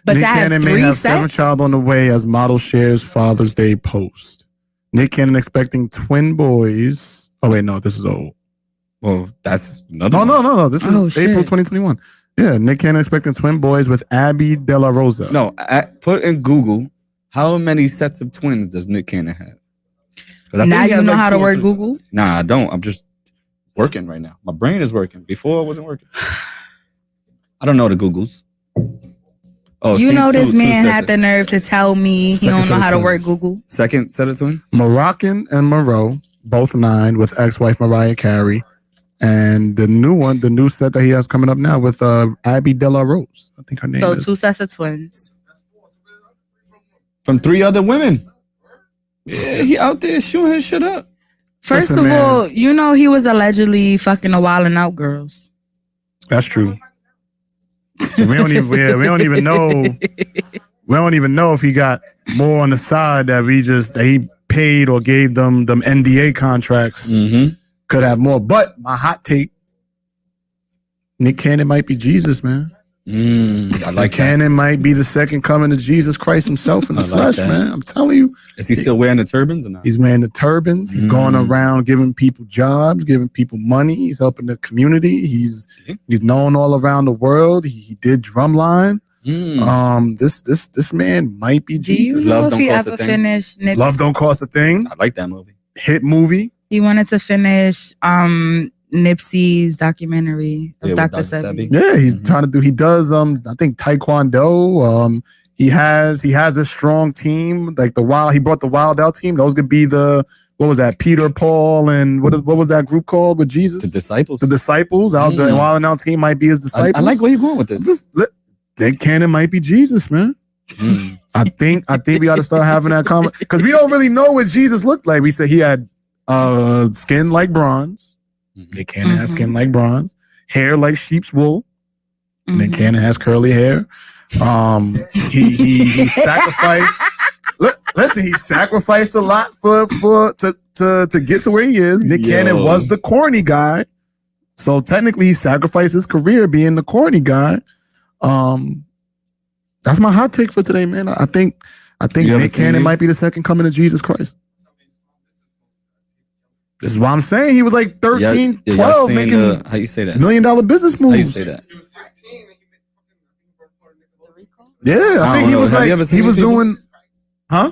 But Nick to have Cannon may 3 have sets? 7th child on the way as model shares Father's Day post. Nick Cannon expecting twin boys. Oh wait, no, this is old. Well, that's another one. No. This is shit. April 2021. Yeah, Nick Cannon expecting twin boys with Abby De La Rosa. No, put in Google, how many sets of twins does Nick Cannon have? 'Cause I think Now he you has know like how to 2 or work 3. Google? Nah, I don't. I'm just working right now. My brain is working. Before I wasn't working. I don't know the Googles. Oh, You see, know this two man sets had of- the nerve to tell me he Second don't set know of how to work twins. Google. Second set of twins? Moroccan and Moreau, both 9, with ex-wife Mariah Carey. And the new set that he has coming up now with Abby De La Rose. I think her name So is. 2 sets of twins. From 3 other women. Yeah, he out there shooting his shit up. First Listen, of man. all, you know he was allegedly fucking a Wild 'N Out girls. That's true. So we don't even know. We don't even know if he got more on the side that he paid or gave them NDA contracts. Mm-hmm. Could have more. But my hot take, Nick Cannon might be Jesus, man. I like Nick Cannon might be the second coming of Jesus Christ himself in the I like flesh, that. man. I'm telling you. that. Is he still wearing the turbans or not? He's wearing the turbans. He's going around giving people jobs, giving people money. He's helping the community. He's known all around the world. He did Drumline. This man might be Do you Jesus. know Love if he Don't Cost a ever Thing. finished Nipsey? Love Don't Cost a Thing. I like that movie. Hit movie. He wanted to finish Nipsey's documentary of Yeah, with Dr. Dr. Sebi. Sebi. Yeah, he's trying to do. He does. I think Taekwondo. He has a strong team. Like he brought the Wild Out team. Those could be what was that? Peter, Paul, and what was that group called with Jesus? The Disciples. The Disciples. Out the Wild Out team might be his disciples. I like where you're going with this. Nick Cannon might be Jesus, man. I think we got to start having that comment because we don't really know what Jesus looked like. We said he had skin like bronze. Nick Cannon has skin like bronze, hair like sheep's wool. Nick Cannon has curly hair. He sacrificed. Listen, he sacrificed a lot to get to where he is. Nick Cannon was the corny guy, so technically he sacrificed his career being the corny guy. That's my hot take for today, man. I think Nick Cannon might be the second coming of Jesus Christ. This is what I'm saying. He was like 13, 12, making how you say that? $1 million business moves. How you say that? Yeah, I think he was like he was doing, huh?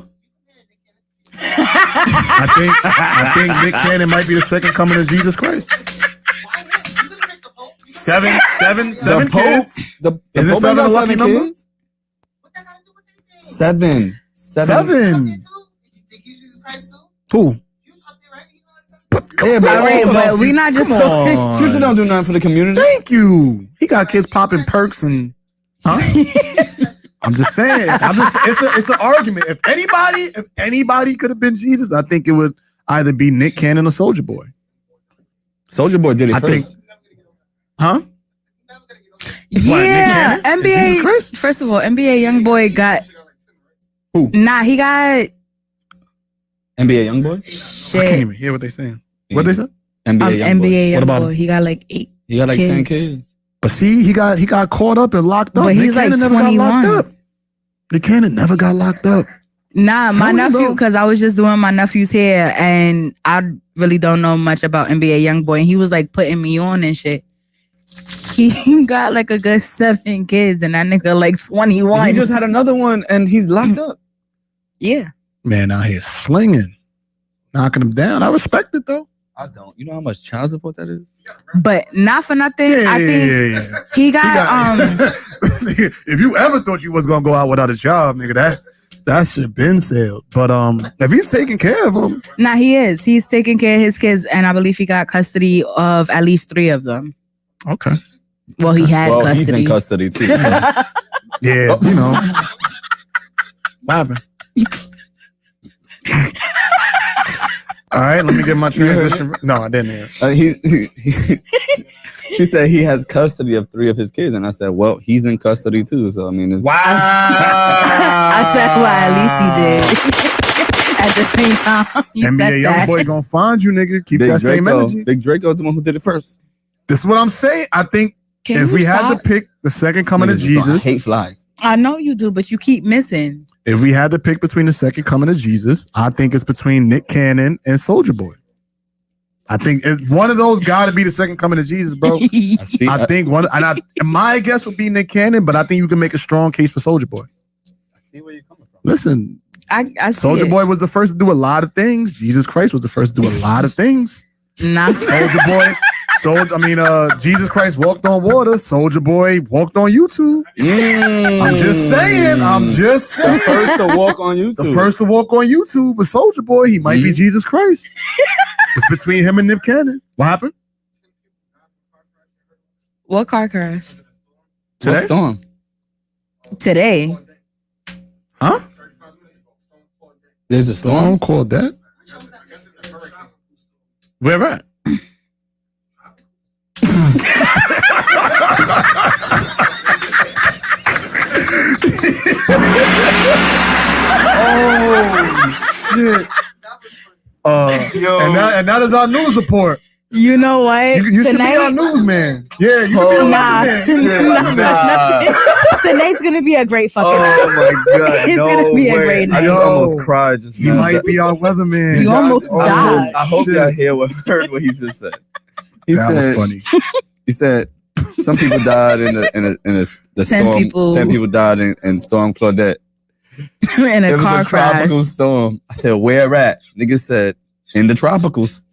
I think Nick Cannon might be the second coming of Jesus Christ. Seven kids. Is it seven a lucky number? Seven. Who? Yeah, but we not just on. Future don't do nothing for the community. Thank you. He got kids popping perks and. Huh? I'm just saying. It's an argument. If anybody could have been Jesus, I think it would either be Nick Cannon or Soulja Boy. Soulja Boy did it first. Huh? Yeah, NBA. First of all, NBA YoungBoy got. Who? Nah, he got. NBA YoungBoy? Shit. I can't even hear what they saying. What they said? NBA What about YoungBoy. him? He got like 8. He got like kids. 10 kids. But see, he got caught up and locked up. But Nick he's like Cannon never got 21. locked up. Nick Cannon never got locked up. Nah, my Tell me, nephew, bro. because I was just doing my nephew's hair and I really don't know much about NBA YoungBoy. And he was like putting me on and shit. He got like a good 7 kids and that nigga like 21. He just had another one and he's locked up. Yeah. Man out here slinging, knocking him down. I respect it though. I don't. You know how much child support that is? But not for nothing. I think he got If you ever thought you was gonna go out without a job, nigga, that shit been sailed. But if he's taking care of them, nah, he is. He's taking care of his kids, and I believe he got custody of at least 3 of them. okay. Well, he had custody. He's in custody too. So. Yeah, you know. What happened? All right, let me get my transition. No, I didn't hear. She said he has custody of 3 of his kids, and I said, "Well, he's in custody too." So I mean, it's Wow. I said, "Well, at least he did." At the same time, he NBA said that. YoungBoy gonna find you, nigga. Keep Big that same Draco. energy. Big Draco, the one who did it first. This is what I'm saying. I think Can if you we had stop? to pick the second coming of I Jesus, hate flies. I know you do, but you keep missing. if we had to pick between the second coming of Jesus, I think it's between Nick Cannon and Soulja Boy. I think one of those got to be the second coming of Jesus, bro. I see. I think one, and my guess would be Nick Cannon, but I think you can make a strong case for Soulja Boy. I see where you're coming from. Listen, I see Soulja it. Boy was the first to do a lot of things. Jesus Christ was the first to do a lot of things. Not Soulja Boy, Jesus Christ walked on water. Soulja Boy walked on YouTube. I'm just saying. The first to walk on YouTube. The first to walk on YouTube was Soulja Boy. He might be Jesus Christ. It's between him and Nick Cannon. What happened? What car crash? Today? What storm? Today. Huh? There's a storm. Don't call that. Where at? Oh shit! And that is our news report. You know what? You should be our newsman. Yeah, you can be a Nah. Tonight's gonna be a great fucking night. Oh my god! It's gonna be a great I night. just almost cried. Just He now. might be our weatherman. You almost died. I hope shit. y'all heard what he just said. He That said, was funny. He said, Some people died in the 10 storm. people. 10 people died in Storm Claudette. In It a car was a tropical crash. storm. I said, where at? Nigga said, in the tropicals.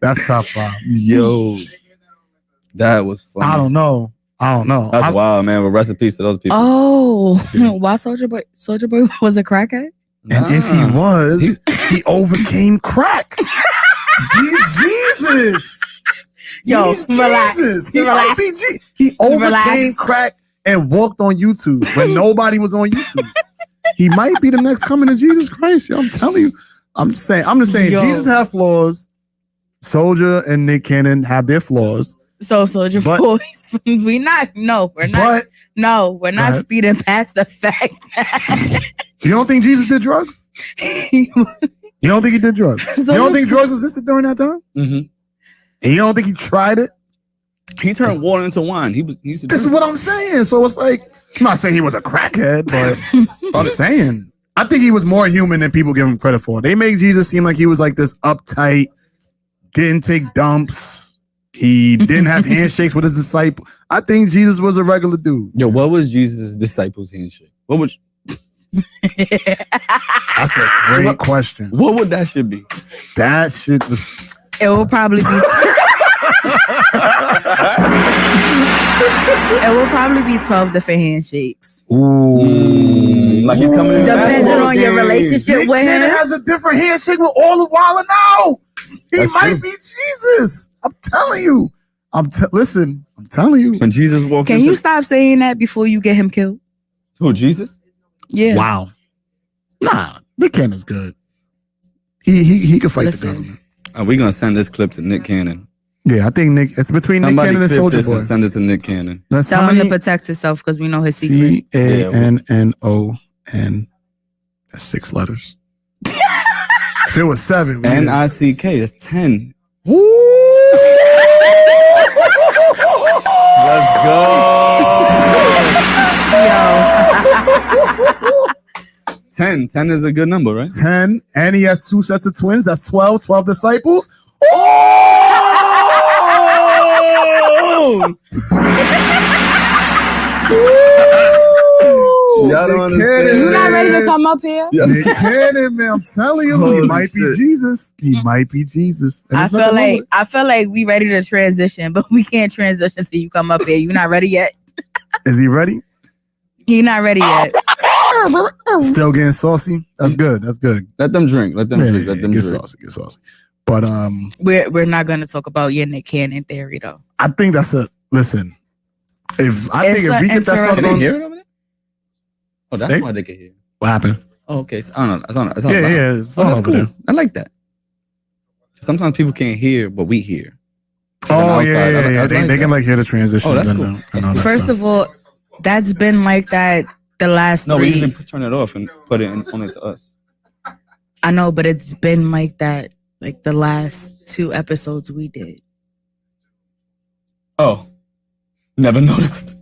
That's tough, Bob. Yo, that was funny. I don't know. That's wild, man. But rest in peace to those people. Oh, why Soldier Boy was a crackhead? And if he was, he overcame crack. He's Jesus. Yo, He's relax. Jesus. He Relax. might be He overcame Relax. crack and walked on YouTube when nobody was on YouTube. He might be the next coming of Jesus Christ. Yo, I'm telling you. I'm just saying. Yo. Jesus have flaws. Soldier and Nick Cannon have their flaws. So Soldier But- Boys, we're not ahead. speeding past the fact that You don't think Jesus did drugs? You don't think he did drugs? You don't think drugs existed during that time? Mm-hmm. And you don't think he tried it? He turned water into wine. He used to. This is what I'm saying. So it's like, I'm not saying he was a crackhead, but I'm saying I think he was more human than people give him credit for. They make Jesus seem like he was like this uptight, didn't take dumps. He didn't have handshakes with his disciple. I think Jesus was a regular dude. Yo, what was Jesus' disciples' handshake? What would That's a great question. what would that shit be? That shit was. it will probably be it will probably be 12 different handshakes. Ooh. Like he's coming in. Depending on your relationship Nick with him. Cannon has a different handshake with all of Wildin' Out. He That's might true. be Jesus. I'm telling you. Listen, I'm telling you. When Jesus walked Can into you stop saying that before you get him killed? who Jesus? Yeah. Wow. Nah, Nick Cannon's good. He could fight Listen. the government. We're gonna send this clip to Nick Cannon. Yeah, I think it's between Somebody Nick Cannon and clip Soldier this Boy. and send it to Nick Cannon. That's Tell how him to many protect himself because we know his secret. CANNON. That's 6 letters. If it was 7, we did. NICK. That's 10. Let's go. 10. 10 is a good number, right? 10, and he has 2 sets of twins. That's 12. 12 disciples. Y'all don't Nick understand. Cannon, You not ready to man. come up here? Nick Cannon, man, I'm telling you, he Holy might be shit. Jesus. He might be Jesus. And I there's nothing wrong with feel like we ready to transition, but we can't transition till you come up here. You not ready yet? it. Is he ready? He not ready yet. Still getting saucy. That's good. That's good. Let them drink. Let them drink. Let them get drink. saucy. Get saucy. But We're not gonna talk about your Nick Cannon theory though. I think that's a listen. If we get that Can stuff they on, hear it over there? Oh, that's They- why they can hear. what happened? Oh, okay. So, I don't know. It's on Yeah, loud. yeah, it's Oh, all that's over cool. there. I like that. Sometimes people can't hear what we hear. Oh outside, yeah, I yeah. like They that. can like hear the transitions. Oh, that's and, cool. and all that First stuff. of all, that's been like that the last No, we 3. usually turn it off and put it on it to us. I know, but it's been like that like the last 2 episodes we did. Oh, never noticed.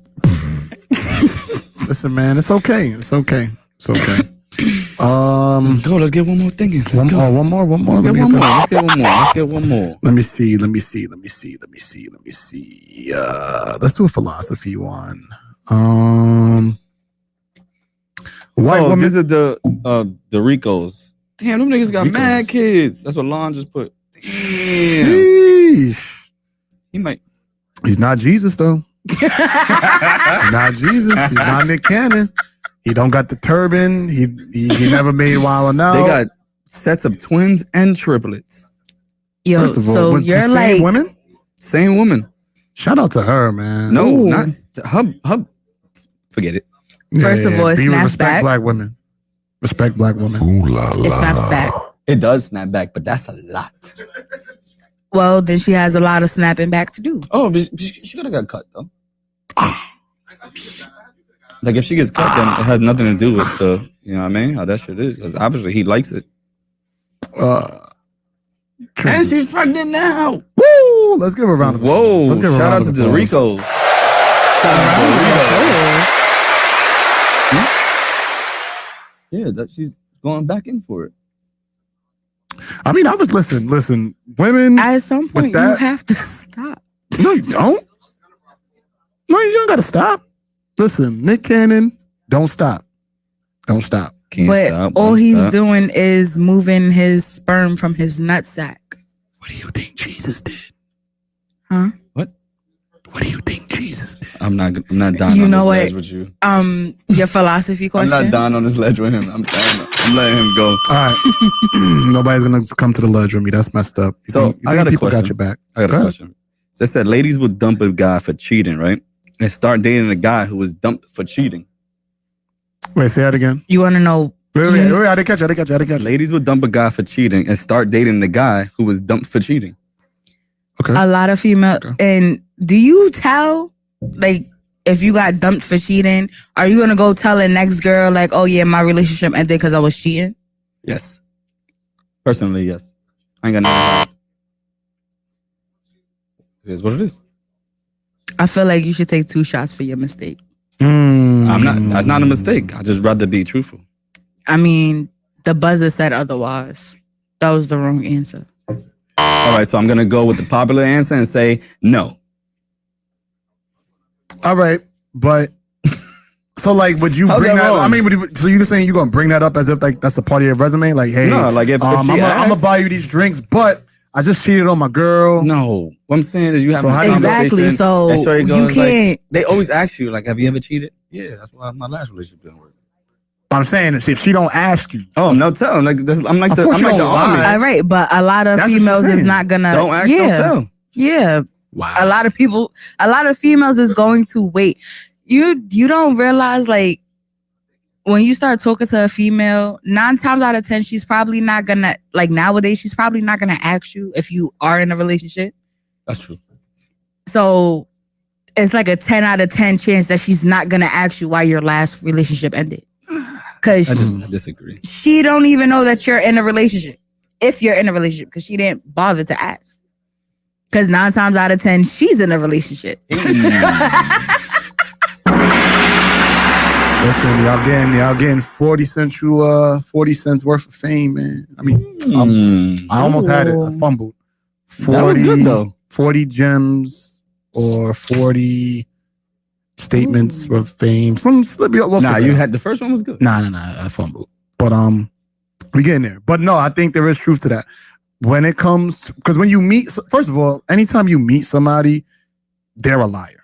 Listen, man, it's okay. It's okay. It's okay. Let's go. Let's get one more thing in. Let's one go. more, one more, one more. Let's Let get me one get more. that. Let's get one more. Let's get one more. Let me see. Let's do a philosophy one. White Oh, woman. these are the Ricos. Damn, them niggas got Ricos. mad kids. That's what Lon just put. Damn. Sheesh. He might. He's not Jesus though. He's not Jesus. He's not Nick Cannon. He don't got the turban. He never made Wild 'N Out. They got sets of twins and triplets. Yo, First of all, so with the you're same like women. Same woman. Shout out to her, man. No, Ooh. not hub. Forget it. First of all, it Be snaps respect back. black women. Respect black women. Ooh la it snaps la. back. It does snap back, but that's a lot. Well, then she has a lot of snapping back to do. Oh, but she could have got cut though. Like if she gets cut, then it has nothing to do with the, you know what I mean? How that shit is, because obviously he likes it. And she's pregnant now. Woo! Let's give her a round of applause. Whoa! Let's give her a Shout round out of to the applause. Ricos. Shout out to the Ricos. Yeah, that she's going back in for it. I mean, I was listen. Women At some point, you that- have to stop. No, you don't. No, you don't gotta stop. Listen, Nick Cannon, don't stop. Don't stop. Can't But stop. all won't he's stop. doing is moving his sperm from his nutsack. What do you think Jesus did? Huh? What do you think Jesus did? I'm not dying You on know this what? ledge with you. Your philosophy I'm question. not dying on this ledge with him. I'm letting him go. All right. Nobody's gonna come to the ledge with me. That's messed up. So, I got a people question. got your back. I got Go a ahead. question. So it said ladies will dump a guy for cheating, right? And start dating a guy who was dumped for cheating. Wait, say that again. You want to know? Wait, I didn't catch you. Ladies will dump a guy for cheating and start dating the guy who was dumped for cheating. Okay. A lot of female. Okay. And do you tell, like, if you got dumped for cheating, are you gonna go tell the next girl like, oh yeah, my relationship ended because I was cheating? Yes. Personally, yes. I ain't got nothing about it. It is what it is. I feel like you should take 2 shots for your mistake. That's not a mistake. I'd just rather be truthful. I mean, the buzzer said otherwise. That was the wrong answer. All right, so I'm gonna go with the popular answer and say no. All right, but so like, would you How's bring that that? wrong? I mean, so you're saying you're gonna bring that up as if like that's a part of your resume? Like, hey, No, like if she I'm gonna asks- buy you these drinks, but I just cheated on my girl. No, what I'm saying is you have So a how do you- conversation. Exactly. So and Shorty you goes, can't. like, they always ask you, like, have you ever cheated? Yeah, that's why my last relationship didn't work. I'm saying if she don't ask you, Oh, no, tell. Like, I'm like Of the course you army. don't lie. All right, but a lot of That's what females she's is saying. not gonna. Don't ask, yeah, don't tell. yeah. wow, A lot of females is going to wait. You don't realize, like, when you start talking to a female, 9 times out of 10, she's probably not gonna, like, nowadays, she's probably not gonna ask you if you are in a relationship. That's true. So it's like a 10 out of 10 chance that she's not gonna ask you why your last relationship ended. Cause I disagree. she don't even know that you're in a relationship. If you're in a relationship, because she didn't bother to ask. Because 9 times out of 10, she's in a relationship. listen, y'all getting 40 cents worth of fame, man. I mean, I almost had it. I fumbled. 40, That was good, though. 40 gems or 40 statements of fame. Some slip. Nah, you had the first one was good. Nah. I fumbled. But we getting there. But no, I think there is truth to that. When it comes to, because when you meet, first of all, anytime you meet somebody, they're a liar.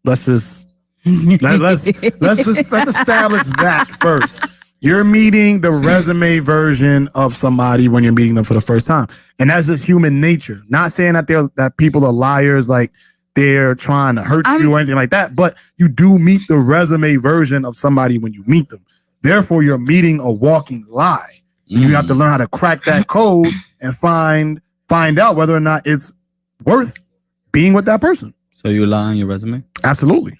Let's just let's establish that first. You're meeting the resume version of somebody when you're meeting them for the first time, and that's just human nature. Not saying that people are liars, like they're trying to hurt you or anything like that. But you do meet the resume version of somebody when you meet them. Therefore, you're meeting a walking lie. And you have to learn how to crack that code and find out whether or not it's worth being with that person. So you lie on your resume? Absolutely.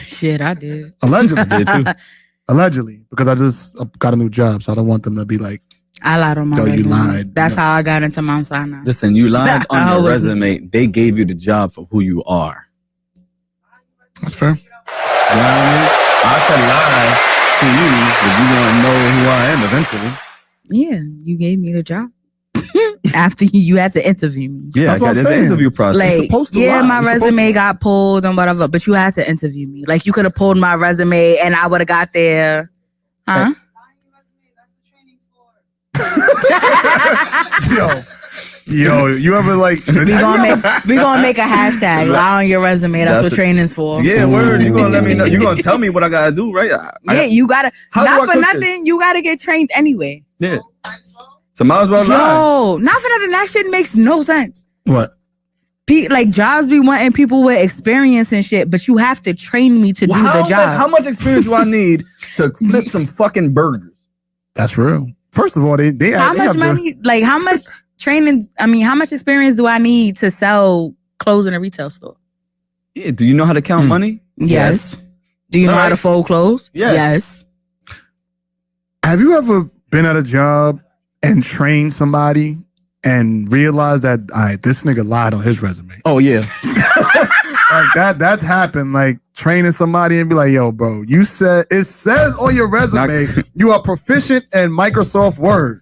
Shit, I did. Allegedly. Did too. Allegedly. Because I just got a new job, so I don't want them to be like, I lied on my yo, resume. you lied. That's No. how I got into Mount Sinai. Listen, you lied on I your was- resume. They gave you the job for who you are. That's fair. You know what I mean? I could lie to you, but you gonna know who I am eventually. Yeah, you gave me the job. After you had to interview me. Yeah, That's what I'm there's an saying. interview process. Like, supposed to yeah, lie. my You're supposed resume to lie. got pulled and whatever, but you had to interview me. Like, you could have pulled my resume and I would have got there. Huh? Yo, you ever like? we gonna make a hashtag. Lie on your resume. That's That's what a- training's for. Yeah, word. You gonna let me know? You gonna tell me what I gotta do, right? Yeah, you gotta. How do Not I for cook nothing. You gotta get trained anyway. Yeah. So might as well lie. Yo, not for nothing. That shit makes no sense. What? Like, jobs be wanting people with experience and shit, but you have to train me to do the job. How much experience do I need to flip some fucking burgers? That's real. First of all, they How they much have money? Like, how much training? I mean, how much experience do I need to sell clothes in a retail store? Yeah. Do you know how to count money? Yes. Do you know how to Right. fold clothes? Yes. Have you ever been at a job and trained somebody and realized that this nigga lied on his resume? Oh yeah. Like that's happened. Like training somebody and be like, yo, bro, it says on your resume you are proficient in Microsoft Word.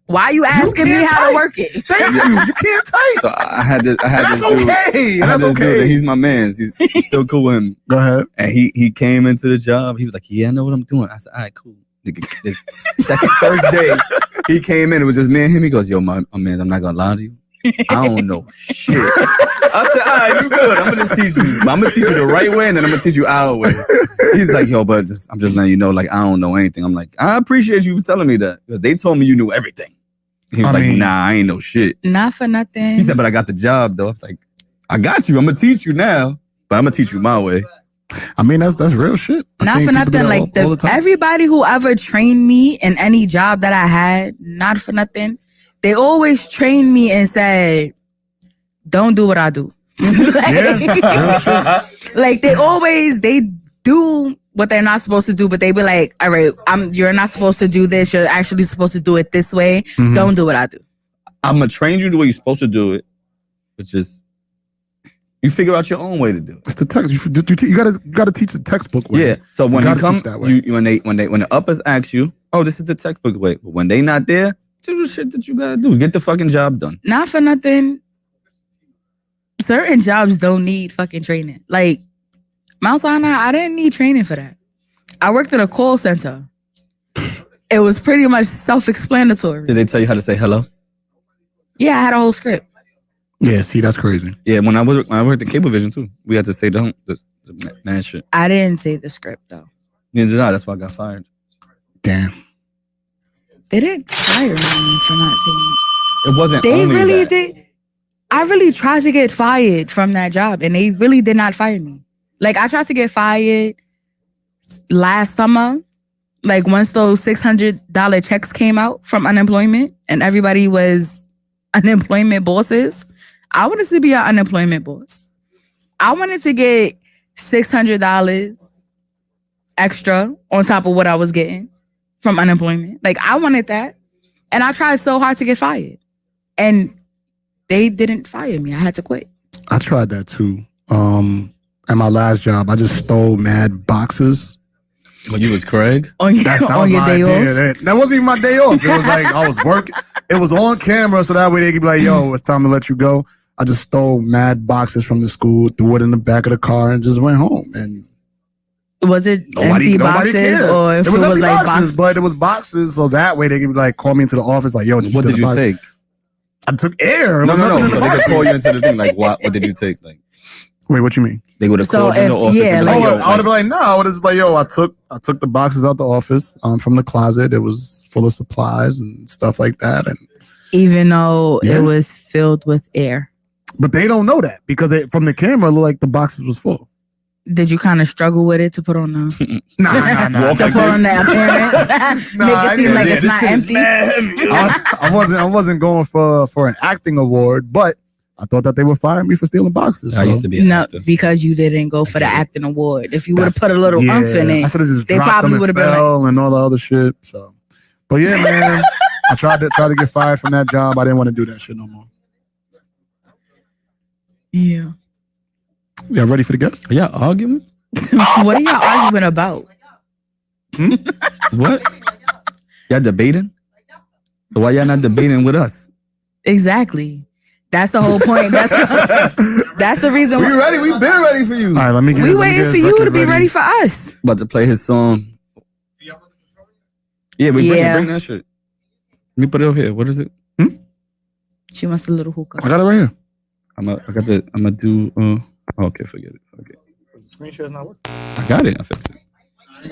Why are you asking me can't how to type. work it? Thank you. You can't type. So I had this That's dude. okay. I had That's this dude, and okay. he's my man. I'm still cool with him. Go ahead. And he came into the job. He was like, "Yeah, I know what I'm doing." I said, "All right, cool." The first day, he came in. It was just me and him. He goes, "Yo, my man, I'm not gonna lie to you. I don't know shit." I said, "All right, you good. I'm gonna teach you. I'm gonna teach you the right way, and then I'm gonna teach you our way." He's like, "Yo, but I'm just letting you know, like, I don't know anything." I'm like, "I appreciate you for telling me that, because they told me you knew everything." He was like, "Nah, I ain't know shit." Not for nothing. He said, "But I got the job, though." I was like, "I got you. I'm gonna teach you now, but I'm gonna teach you my way." I mean, that's real shit. Not for nothing. Like all the time. everybody who ever trained me in any job that I had, not for nothing, they always trained me and said, "Don't do what I do." Like they do what they're not supposed to do, but they be like, "All right, you're not supposed to do this. You're actually supposed to do it this way. Mm-hmm. Don't do what I do." I'm gonna train you the way you're supposed to do it, but just you figure out your own way to do it. It's the text. You gotta teach the textbook way. Yeah. So when you come, that way. when the uppers ask you, "Oh, this is the textbook way," but when they not there, do the shit that you gotta do. Get the fucking job done. Not for nothing. Certain jobs don't need fucking training. Like Mount Sinai, I didn't need training for that. I worked at a call center. It was pretty much self-explanatory. Did they tell you how to say hello? Yeah, I had a whole script. Yeah, see, that's crazy. Yeah, when I worked at Cablevision too, we had to say the man shit. I didn't say the script though. Neither did I. That's why I got fired. Damn. They didn't fire me for not saying it. It wasn't. They only really that. did. I really tried to get fired from that job, and they really did not fire me. Like I tried to get fired last summer. Like once those $600 checks came out from unemployment, and everybody was unemployment bosses. I wanted to be an unemployment boss. I wanted to get $600 extra on top of what I was getting from unemployment. Like I wanted that. And I tried so hard to get fired. And they didn't fire me. I had to quit. I tried that too. At my last job, I just stole mad boxes. When you was Craig? On your, That was on your my day idea. off. That wasn't even my day off. It was like I was working. It was on camera, so that way they could be like, "Yo, it's time to let you go." I just stole mad boxes from the school, threw it in the back of the car, and just went home. And Was it empty boxes cared. or if it was empty like boxes, but it was boxes, so that way they could be like, call me into the office, like, "Yo, What did you take? I took air. No. It was So nothing in they the could box. call you into the thing. Like, what did you take? Like, Wait, what you mean? they would have So called you in the if- office. yeah, and be Oh, like, yo, I would have been like, no, I would have like, yo, I took the boxes out the office from the closet. It was full of supplies and stuff like that. And even though Yeah. it was filled with air. but they don't know that because from the camera, it looked like the boxes was full. Did you kind of struggle with it to put on the Nah. to put on the appearance? Nah, Make I it seem didn't. like Yeah, it's this not shit is empty. mad. I wasn't going for an acting award, but I thought that they would fire me for stealing boxes. I so. used to be an No, actor. because you didn't go for the acting award. If you would have That's- put a little umph in I it, should have just they dropped probably them would and have been like, fell and all the other shit. So, but yeah, man, I tried to get fired from that job. I didn't want to do that shit no more. yeah. Yeah, ready for the guest? Are y'all arguing? What are y'all arguing about? What? Y'all debating? So why y'all not debating with us? Exactly. That's the whole point. That's the reason We why ready? We been ready for you. All right, let me get. we let me waiting get for his you to record be ready for us. About to play his song. Yeah, Yeah. bring that shit. Let me put it over here. What is it? She wants a little hookah. I got it right here. I'm gonna do. Okay, forget it. Okay, Screen share's not working. I got it. I fixed it.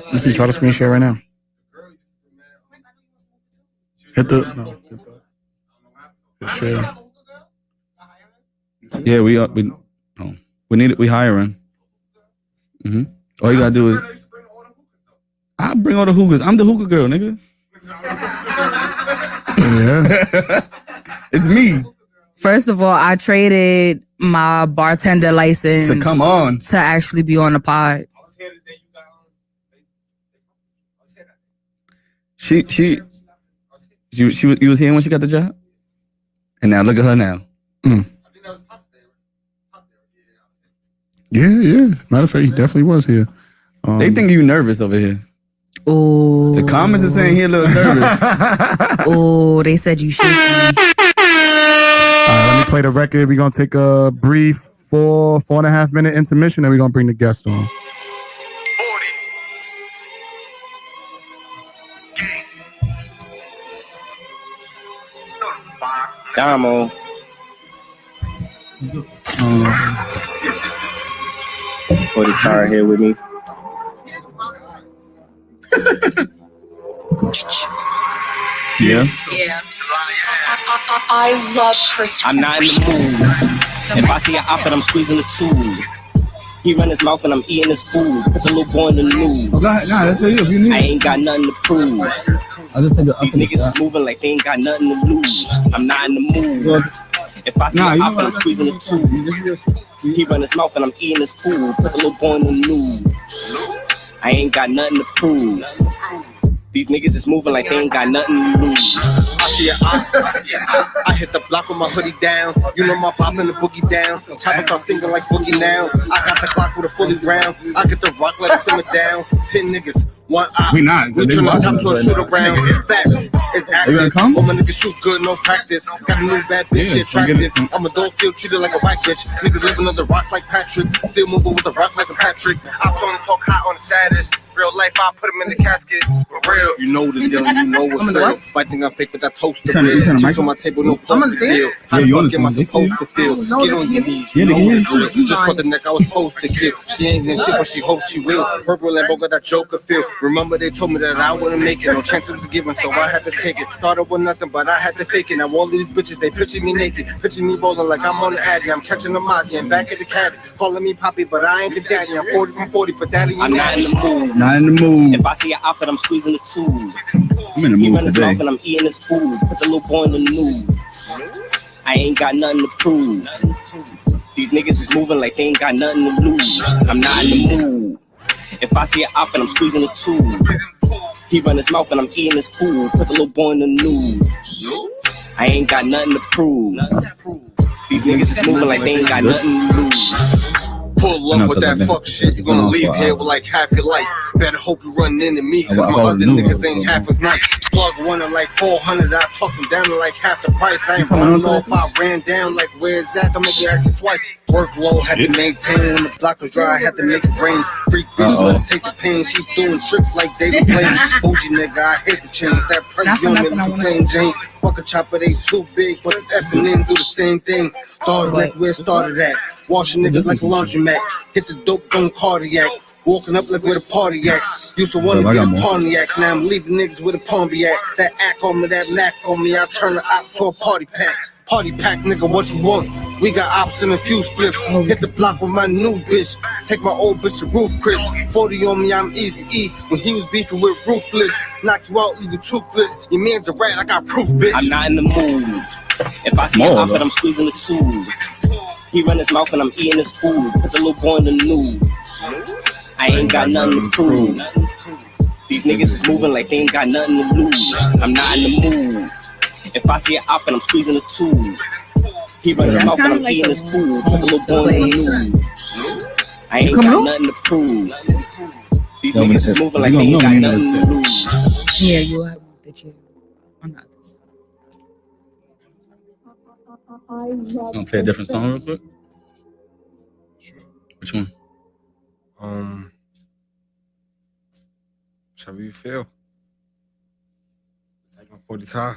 Let me see. Try to screen share right now. Hit the share. Yeah, we need it. We hiring. All you gotta do is. I bring all the hookahs. I'm the hookah girl, nigga. Yeah. It's me. First of all, I traded my bartender license So come on. to actually be on the pod. You was here when she got the job, and now look at her now. Yeah. Matter of fact, he definitely was here. They think you nervous over here. Oh. The comments are saying he a little nervous. Oh, they said you shaky. All right, let me play the record. We're going to take a brief 4.5 minute intermission, and we're going to bring the guest on. Damo. Body Tara here with me. Yeah. Yeah. I love Chris. I'm not in the mood. If I see an op and I'm squeezing the tube, he run his mouth and I'm eating his food. Put the little boy in the news. Nah, that's it. If you need I ain't got nothing to prove. I'll just take it. These niggas is moving like they ain't got nothing to lose. I'm not in the mood. If I see an op and I'm squeezing the tube, he run his mouth and I'm eating his food. Put the little boy in the news. I ain't got nothing to prove. These niggas is moving like they ain't got nothing to lose. I see a I hit the block with my hoodie down. You know my pop and the boogie down. Chopper start singing like boogie now. I got the Glock with a fully round. I get the rock, let it simmer down. 10 niggas, one eye. We not. We turn the top to a shoot around. Facts, it's active. come? All my niggas shoot good, no practice. Got a new bad bitch, she attractive. I'm a dog field treated like a white bitch. Niggas living under rocks like Patrick. Still moving with the rock like a Patrick. I'm trying to talk hot on the status. Real life, I put him in the casket. For real. You know the deal, you know what's real. Fight thing I fake with that toaster real. Chips on my table, no poker deal. How the fuck am I supposed to feel? Get on your knees, you know the drill. Just caught the neck I was supposed to kill. She ain't getting shit, but she hopes she will. Purple Lambo got that Joker feel. Remember they told me that I wouldn't make it. No chance it was given, so I had to take it. Started with nothing, but I had to fake it. Now all these bitches, they picture me naked. Picture me rolling like I'm on the Addy. I'm catching the Mozzie and back at the caddy. Calling me Poppy, but I ain't the daddy. I'm 40 from 40, but daddy ain't I'm not in the mood. Not in the mood. If I see an op and I'm squeezing the tube, I'm in the he mood run his today. mouth and I'm eating his food. Put the little boy in the news. I ain't got nothing to prove. These niggas is moving like they ain't got nothing to lose. I'm not in the mood. If I see an op and I'm squeezing the tube, he run his mouth and I'm eating his food. Put the little boy in the news. I ain't got nothing to prove. These niggas is moving like they ain't got nothing to lose. Pull up with that fuck shit, you gonna leave here with like half your life. Better hope you run into me, cause my other niggas ain't half as nice. Plug one at like 400, I talk them down to like half the price. I ain't running off, I ran down like where's that? Don't make me ask it twice. Work low, had to maintain when the block was dry, had to make it rain. Freak bitch, let her take the pain. She's doing tricks like they were playing. OG nigga, I hate the change. That price, you don't make the same Jane. Fuck a chopper, they too big. But effing in, do the same thing. Stars like where it started at. Washing niggas like a laundromat. Hit the dope, don't cardiac. Walking up like where the party at. Used to want to get a Pontiac. Now I'm leaving niggas with a Pontiac. That act on me, that knack on me. I turn the op to a party pack. Party pack, nigga, what you want? We got ops and a few spliffs. Hit the block with my new bitch. Take my old bitch to Roof Chris. 40 on me, I'm Easy E. When he was beefing with Ruthless, knock you out, leave you toothless. Your man's a rat, I got proof, bitch. I'm not in the mood. If I see an op and I'm squeezing the tube, he run his mouth and I'm eating his food. Put the little boy in the news. I ain't got nothing to prove. These niggas is moving like they ain't got nothing to lose. I'm not in the mood. If I see an op and I'm squeezing the tube, he run his mouth and I'm eating his food. Put the little boy in the news. I ain't got nothing to prove. These niggas is moving like they ain't got nothing to lose. Yeah, you have the chair on the other side. Wanna play a different song real quick? Sure. Which one? Whichever you feel. Second 40 time.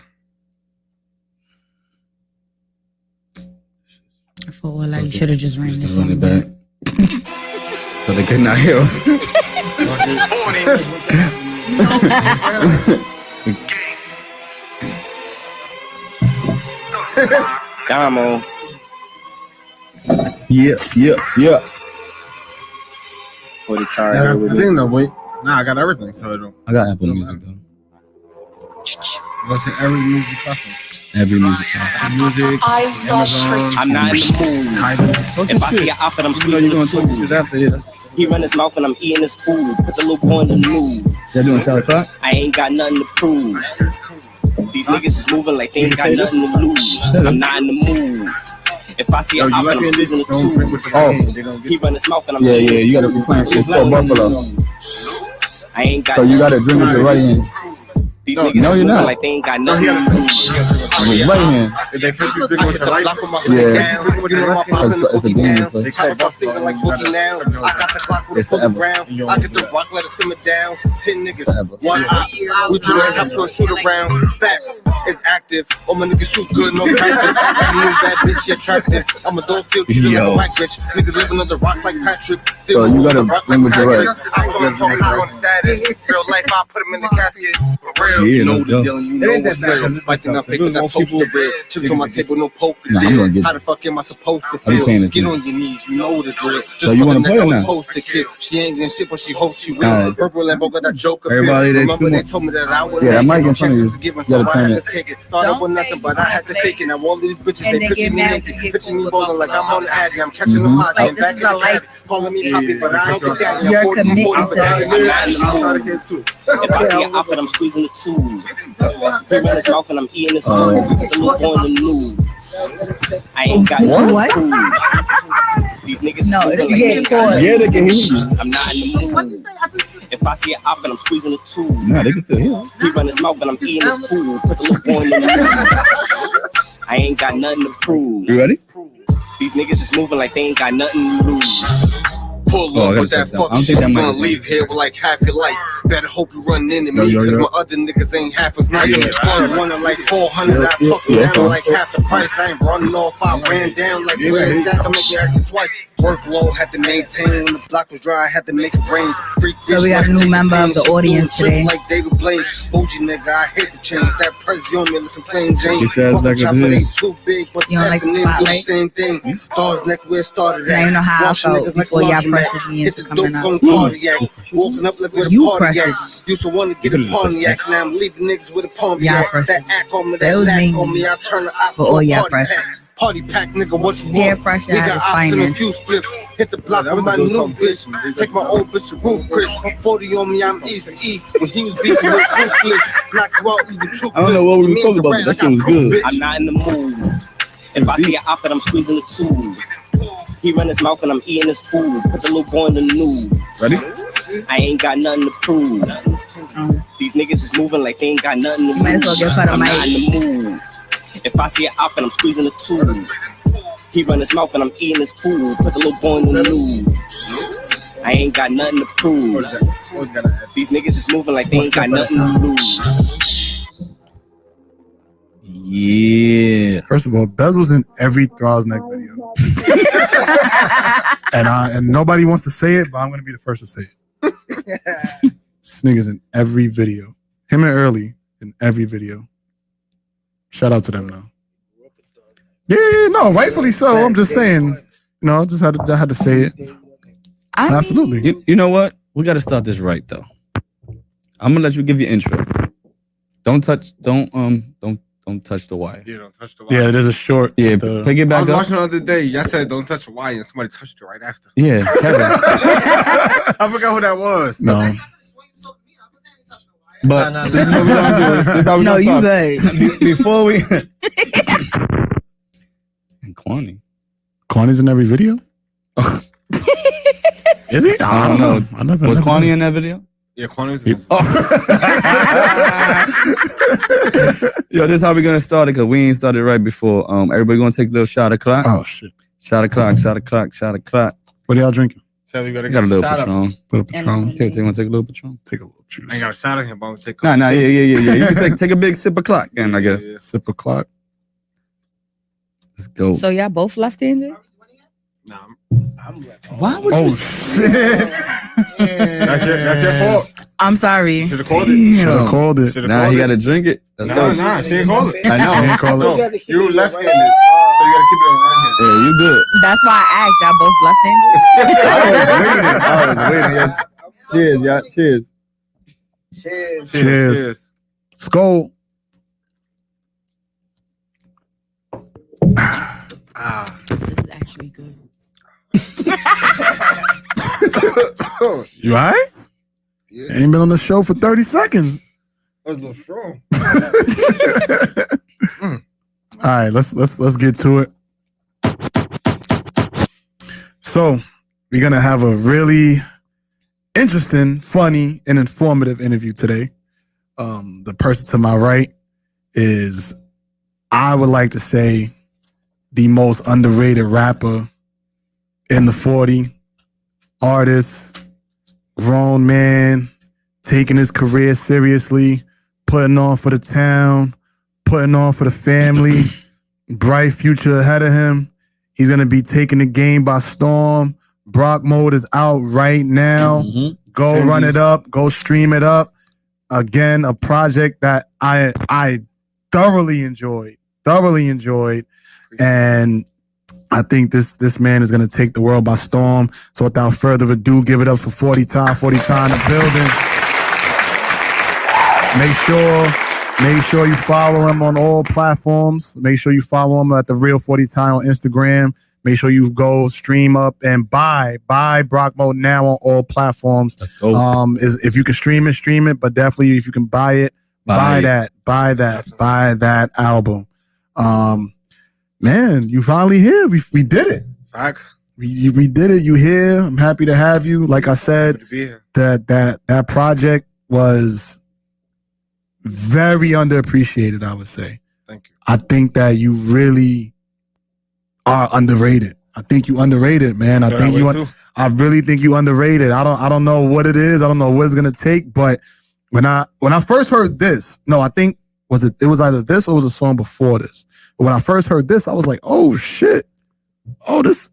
I feel like you should have just ran this song back. back. So they could not hear. Damo. Yeah. Body Tara Yeah, here that's with the me. thing though, boy. Nah, I got everything, so it'll I got Apple Music though. go to every music platform. Every music. Music, I love Chris. I'm not in the mood. If I see an op and I'm squeezing the tube, he run his mouth and I'm eating his food. Put the little boy in the news. They're doing South Park? I ain't got nothing to prove. These niggas is moving like they ain't got nothing to lose. I'm not in the mood. If I see an op and I'm squeezing the tube, he run his mouth and I'm eating his You gotta food. be playing for Buffalo. I ain't got So you nothing gotta drink with your right hand. These niggas no, is you're moving not. like they ain't got nothing to lose. With your right hand. If they catch you drinking with your right, Yeah. It's a game. But Chopper start singing like boogie now. I got the Glock with a It's fully forever. round. I get the rock, let it simmer down. 10 niggas, Forever. one eye. We drew this top to a shoot around. Facts is active. All my niggas shoot good, no practice. New bad bitch, she attractive. I'm a dog field cheater like a white bitch. Niggas living under rocks like Patrick. So you gotta drink with your right. I put him high on status. Real life, I put him in the casket. For real. Yeah, You know let's the go. deal, you know what's real. My thing I fake, but I toast the real. Chips on my table, no poker Nah, I'm gonna deal. get How you. the fuck am I supposed to I'll be feel? paying Get attention. on your knees, you know the drill. Just So you for wanna the play or neck, I'm not? supposed to kid. She ain't getting shit, but she hopes she will. Alright. Purple Lambo got that Joker feel. Everybody, they Remember they sumo. told me that I wouldn't Yeah, make I might no get in front of you. chances given, You so gotta I turn had it. to take it. Thought it was nothing, but I had to fake it. Now all these bitches, And they then picture get me mad naked. if you get Picture me cool with rolling like I'm on the Addy. I'm catching Mhm. them hot Like, and this back is in a the life. cat. Calling me poppy, but I ain't the daddy. You're I'm 40, committed 40, to but that. I'm not in the mood. If I see an op and I'm squeezing the tube, he run his mouth and I'm eating his food. Put the little boy in the news. I ain't got nothing What? to prove. These niggas No, is moving if you like get they ain't got caught. nothing Yeah, they to can lose. hear you. I'm not in the mood. If I see an op and I'm squeezing the tube, Nah, they can still hear us. he run his mouth and I'm eating his food. Put the little boy in the news. I ain't got nothing to prove. You ready? These niggas is moving like they ain't got nothing to lose. Pull Oh, I up gotta with that check that. fuck I don't shit, think that you mic gonna is leave here with like half your life. Better hope you run into me, Yo, cause yo. my other niggas ain't half as nice. I'm running like 400, I Yeah, talk you yeah, down so- like half the price. I ain't running off, I ran down like where it's at, don't make me ask it twice. Work low, had to maintain, when the block was dry, I had to make it rain. Freak So we bitch got a like new David member of Blaine, the she audience doing tricks today. like David Blaine. Bougie nigga, I hate the chain, with that prezi on me looking plain Jane. Get your ass back up Chopper here. ain't too big, but You don't like the the spotlight? same thing. Thoughts neck where it started Now at. you know how I Washing felt niggas like before y'all laundromat. pressured me Hit into the coming dope up. on cardiac. Walking up like with a You party pressured at. Used to want to get a You could've party said at. Now I'm leaving niggas with a palm Yeah, at. pressured. That act on me, That that was lack me. on me. I turn the op For to all a y'all party pressure. pack. Party pack, nigga, what you Peer want? pressure We at got its ops and a finest. few spliffs. Hit the block with my new bitch. Take my old bitch to roof, Chris. 40 on me, I'm easy E. When he was beefing with ruthless, knock you out even two. I don't know what we were talking about, but that shit was good. I'm not in the mood. If I see an op and I'm squeezing the tube, he run his mouth and I'm eating his food. Put the little boy in the news. Ready? I ain't got nothing to prove. These niggas is moving like they ain't got nothing to You might as well lose. get for the I'm not mic. in the mood. If I see an op and I'm squeezing the tube, he run his mouth and I'm eating his food. Put the little boy in the news. I ain't got nothing to prove. These niggas is moving like they ain't got nothing to lose. Yeah. First of all, Bez was in every Thrall's Neck video. and nobody wants to say it, but I'm going to be the first to say it. This nigga's in every video. Him and Early in every video. Shout out to them now. Yeah, no, rightfully so. I'm just saying, I just had to say it. I mean, Absolutely. You know what? We got to start this right though. I'm gonna let you give your intro. Don't touch the wire. Yeah, don't touch the wire. Yeah, there's a short. Yeah, pick it I back was up. watching the other day. Y'all said don't touch the wire, and somebody touched it right after. Yeah, Kevin. I forgot who that was. No. But this is what we're gonna do. This is how we're no, gonna you start. good. Before we and Kwani. Kwani's in every video? Is he? I don't know. I never, Was never Kwani knew. in that video? Yeah, Kwani was in Yo, this is how we're gonna start it because we ain't started right before. Everybody gonna take a little shot of clock. Oh, shit. Shot of clock, shot of clock, shot of clock. What are y'all drinking? Charlie, you I got a little shot Patron. Put a Patron. Okay, so you wanna take a little Patron? Take a little juice. I ain't got a shot of him, but I'm gonna take Nah, yeah. You can take a big sip of clock, then I guess. Yeah. Sip a clock. Let's go. So y'all both left-handed? Nah, Why would Oh, you? shit. that's your fault. I'm sorry. Should have called it. Should have called it. Should've Nah, called he it. gotta drink it. Let's go. Nah, she didn't call it. I know. She didn't call No, it. you left-handed, so you gotta keep it on right-handed. Yeah, you good. That's why I asked. Y'all both left-handed? I was waiting. Yeah. Cheers, y'all. Cheers. Cheers. Skull. This is actually good. You all right? Yeah. Ain't been on the show for 30 seconds. That was a little strong. All right, let's get to it. So we're gonna have a really interesting, funny, and informative interview today. The person to my right is, I would like to say, the most underrated rapper in the 40, artist, grown man, taking his career seriously, putting on for the town, putting on for the family, bright future ahead of him. He's going to be taking the game by storm. Brock Mode is out right now. Go run it up. Go stream it up. Again, a project that I thoroughly enjoyed. And I think this man is going to take the world by storm. So without further ado, give it up for 40 Time. 40 Time in the building. Make sure you follow him on all platforms. Make sure you follow him at The Real 40 Time on Instagram. Make sure you go stream up and buy Brock Mode now on all platforms. Let's go. If you can stream it, but definitely if you can buy it, buy that album. Man, you finally here. We did it. Facts. We did it. You here. I'm happy to have you. Like I said, Happy to be here. that project was very underappreciated, I would say. Thank you. I think that you really are underrated. I think you underrated, man. I really think you underrated. I don't know what it is. I don't know what it's gonna take. But when I first heard this, no, I think it was either this or it was a song before this. But when I first heard this, I was like, oh shit. Oh, this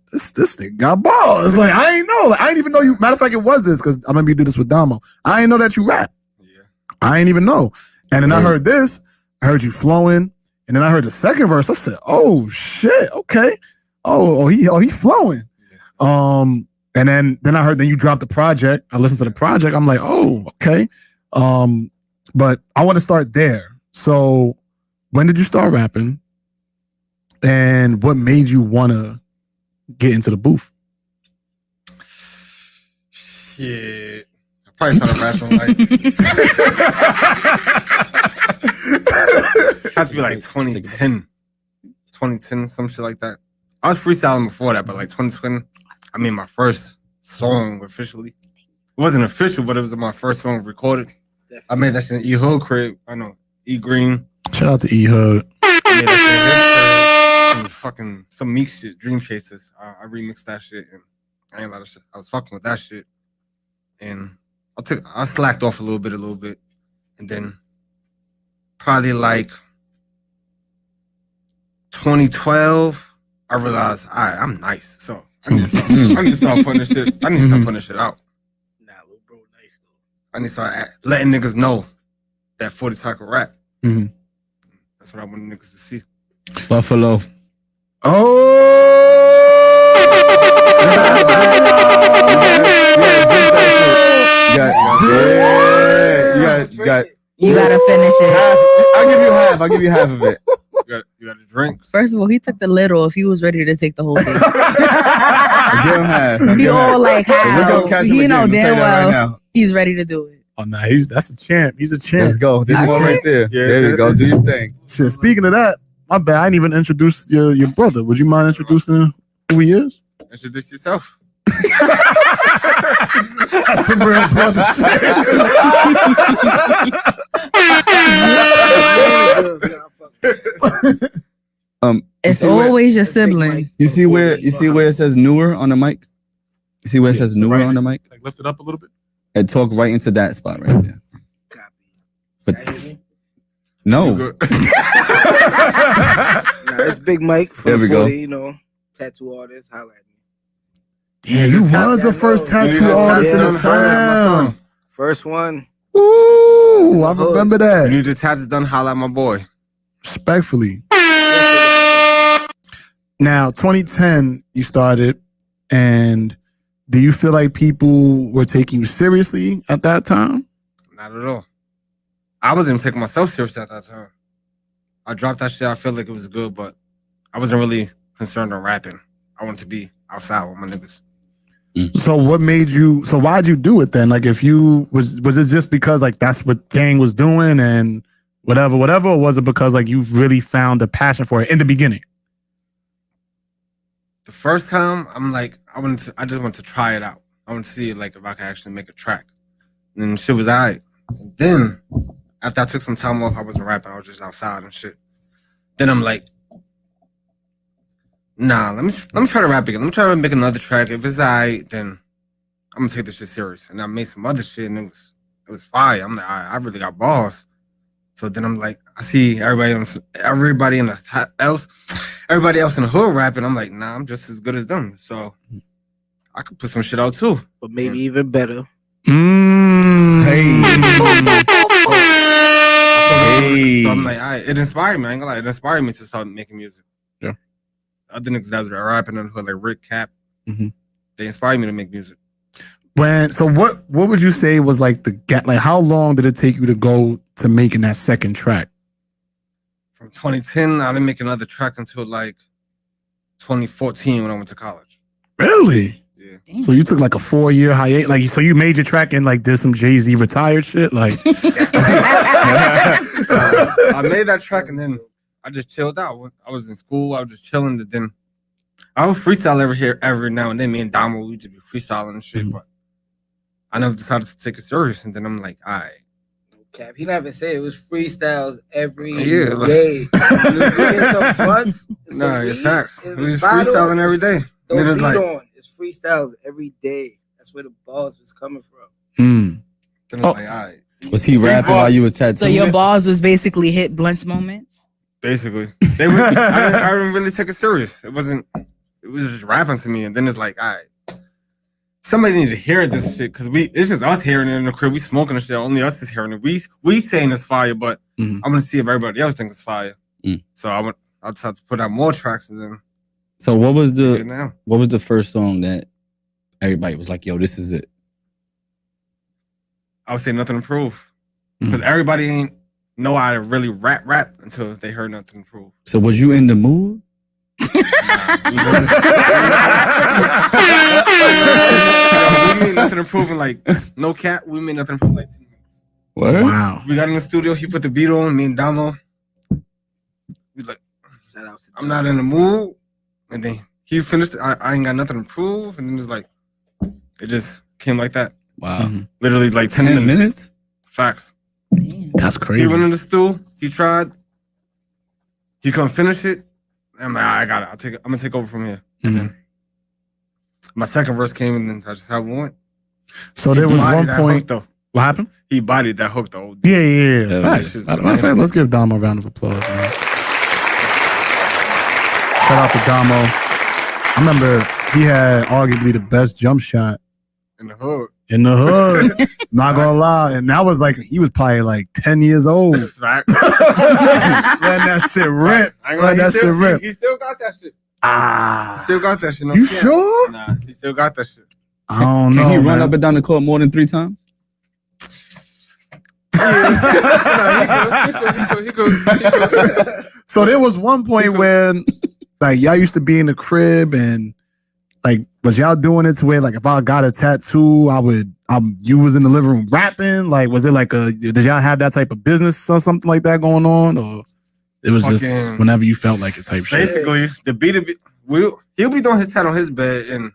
thing got balls. Like, I ain't know. Like, I didn't even know you. Matter of fact, it was this, because I remember you did this with Damo. I didn't know that you rap. Yeah. I ain't even know. And then I heard this, I heard you flowing, and then I heard the second verse. I said, "Oh shit, okay, he flowing." Yeah. And then I heard you dropped the project. I listened to the project. I'm like, "Oh, okay." But I want to start there. So, when did you start rapping, and what made you want to get into the booth? Shit. I probably started rapping like had to be like 2010, some shit like that. I was freestyling before that, but like 2020, I made my first song officially. It wasn't official, but it was my first song recorded. I made that shit in E-Hood crib. I know, E-Green. Shout out to E-Hood. I made that shit in his crib. Some Meek shit, Dream Chasers. I remixed that shit, and I ain't a lot of shit. I was fucking with that shit. And I slacked off a little bit. And then probably like 2012, I realized, all right, I'm nice. So I need to start putting this shit. I need to start putting this shit out. Nah, little bro, nice though. I need to start letting niggas know that 40 Time can rap. Mm-hmm. That's what I want niggas to see. Buffalo. You gotta finish it. I'll give you half of it. You got to drink. First of all, he took the little if he was ready to take the whole thing. I'll give him half. He all like We're how gonna catch him you again. know I'll tell you damn that right well now. he's ready to do it. Oh, nah, that's a champ. He's a champ. Let's go. This is one right there. Yeah. There you go. Do your thing. Shit, speaking of that, my bad. I didn't even introduce your brother. Would you mind introducing who he is? Introduce yourself. That's some real brother shit. It's always your sibling. You see where it says newer on the mic? You see where it says newer on the mic? Like lift it up a little bit. And talk right into that spot right there. But no. Nah, it's Big Mike from There we go. 40, you know, tattoo artist. Holla at me. Yeah, you was the first tattoo artist in the town. First one. Ooh, I remember You that. need your tattoos done, holla at my boy. Respectfully. Now, 2010, you started, and do you feel like people were taking you seriously at that time? Not at all. I wasn't even taking myself serious at that time. I dropped that shit. I feel like it was good, but I wasn't really concerned on rapping. I wanted to be outside with my niggas. So what made you, so why'd you do it then? Like if you, was it just because like that's what gang was doing and whatever, or was it because like you really found a passion for it in the beginning? The first time, I'm like, I just wanted to try it out. I want to see like if I could actually make a track. And then shit was alright. Then after I took some time off, I wasn't rapping. I was just outside and shit. Then I'm like, nah, let me try to rap again. Let me try to make another track. If it's alright, then I'm gonna take this shit serious. And I made some other shit, and it was fire. I'm like, I really got balls. So then I'm like, I see everybody else in the hood rapping. I'm like, nah, I'm just as good as them. So I could put some shit out too. But maybe even better. Hey. So I'm like, it inspired me. I ain't gonna lie, it inspired me to start making music. Yeah. Other niggas that were rapping in the hood, like Rick Cap, Mm-hmm. they inspired me to make music. What would you say was like the gap? Like, how long did it take you to go to making that second track? From 2010, I didn't make another track until like 2014 when I went to college. Really? Yeah. Damn. So you took like a 4-year hiatus. Like, so you made your track and like did some Jay-Z retired shit. Like, I made that track and then I just chilled out. I was in school. I was just chilling. And then I would freestyle every now and then. Me and Damo, we just be freestyling and shit. Mm-hmm. But I never decided to take it serious. And then I'm like, all right. Cap, he never said it was freestyles every Yeah, like- day. He was doing some blunts, some Nah, it's weed, facts. and We was bottles. freestyling every day. Don't Then it's beat like, on. It's freestyles every day. That's where the balls was coming from. then it's Oh. like, all right. Was he rapping while you was tattooing? So your balls was basically hit Blunt's moments? Basically, I didn't really take it serious. It was just rapping to me, and then it's like, all right, somebody need to hear this shit because it's just us hearing it in the crib. We smoking the shit. Only us is hearing it. We saying it's fire, but Mhm. I'm gonna see if everybody else thinks it's fire. Mm. So I decided to put out more tracks, and then So what was now. the first song that everybody was like, yo, this is it? I would say Nothing to Prove because Mhm. everybody ain't know how to really rap until they heard Nothing to Prove. So was you in the mood? We made Nothing to Prove in like no cap. We made Nothing to Prove in like 2 minutes. What? Wow. We got in the studio. He put the beat on. Me and Damo. We like, Shout out to I'm not in the mood. And then he finished it. I ain't got nothing to prove. And then it's like, it just came like that. Wow. Mhm. Literally like 10 10 minutes. minutes? Facts. Damn. That's He crazy. went in the stool. He tried. He couldn't finish it. I'm like, I got it. I'm going to take over from here. And Mhm. then my second verse came and then I just had one. So there was He bodied one that point. hook, though. What happened? He bodied that hook though. Yeah. Yeah, Facts. it's just Matter of fact, let's give Damo a round of applause, man. Shout out to Damo. I remember he had arguably the best jump shot In the hood. in the hood. Not gonna lie. And that was like, he was probably like 10 years old. Facts. Letting that shit rip. I ain't Letting gonna lie, that shit rip. He still got that shit. Ah. He still got that shit. No You cap. sure? Nah, he still got that shit. I don't know. Can he run man. up and down the court more than 3 times? He goes. So there was one point when like y'all used to be in the crib and like was y'all doing it to where like if I got a tattoo, you was in the living room rapping? Like was it like did y'all have that type of business or something like that going on? Or it was just Fucking- whenever you felt like it type shit? Basically, the beat he'll be doing his tat on his bed and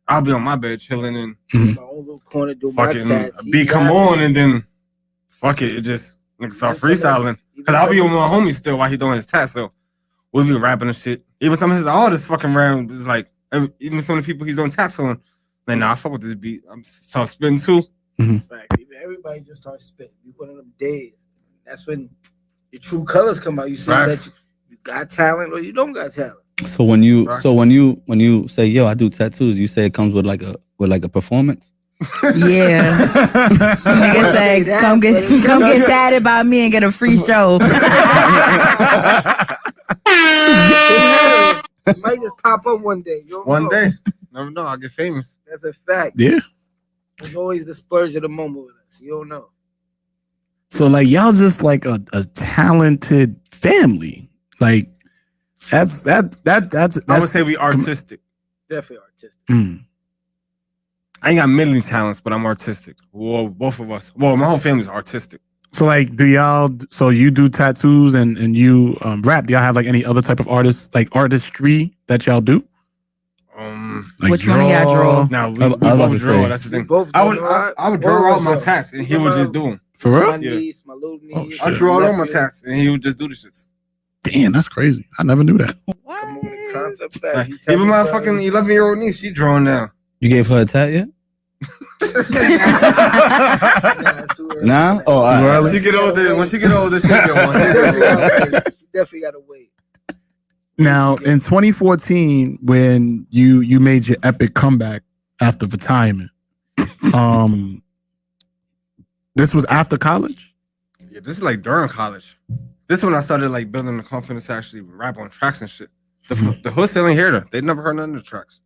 I'll be on my bed chilling and my own little corner doing my fucking tats. a He beat come rapping. on and then fuck it just niggas start freestyling. Cause I'll be with my homies still while he doing his tat, so we'll be rapping and shit. Even some of his artists fucking rap is like even some of the people he's doing tats on. Like, nah, I fuck with this beat. I'm start spitting too. Facts. Even everybody just starts spitting. You one of them days. That's when your true colors come out. You see Facts. that you got talent or you don't got talent. So when you Right. when you say, yo, I do tattoos, you say it comes with like a performance? Yeah. Nigga said, that, come but get it's- tatted by me and get a free show. It might just pop up one day. You don't One know. day. Never know, I'll get famous. That's a fact. Yeah. There's always the splurge of the moment with us. You don't know. So like y'all just like a talented family. Like that's I would say we artistic. Definitely artistic. I ain't got many talents, but I'm artistic. Well, both of us. Well, my whole family's artistic. So like so you do tattoos and you rap. Do y'all have like any other type of artistry that y'all do? Like Which one of y'all draw? Now we I was about both to draw. say. That's the We thing. both I would draw. draw out my Draw. tats and he would just do them. For My real? Yeah. niece, my little Oh, niece. shit. I draw all my nephew. tats and he would just do the shits. Damn, that's crazy. I never knew that. Come with the concept Like, back. He tell even me my something. fucking 11-year-old niece, she drawing now. You gave her a tat yet? Nah, it's too early. Nah? Oh, all right. early? She get older. When she get older, she get one. She definitely gotta wait. Now, in 2014, when you made your epic comeback after retirement, this was after college? Yeah, this is like during college. This is when I started like building the confidence to actually rap on tracks and shit. The hood still ain't hear them. They never heard none of the tracks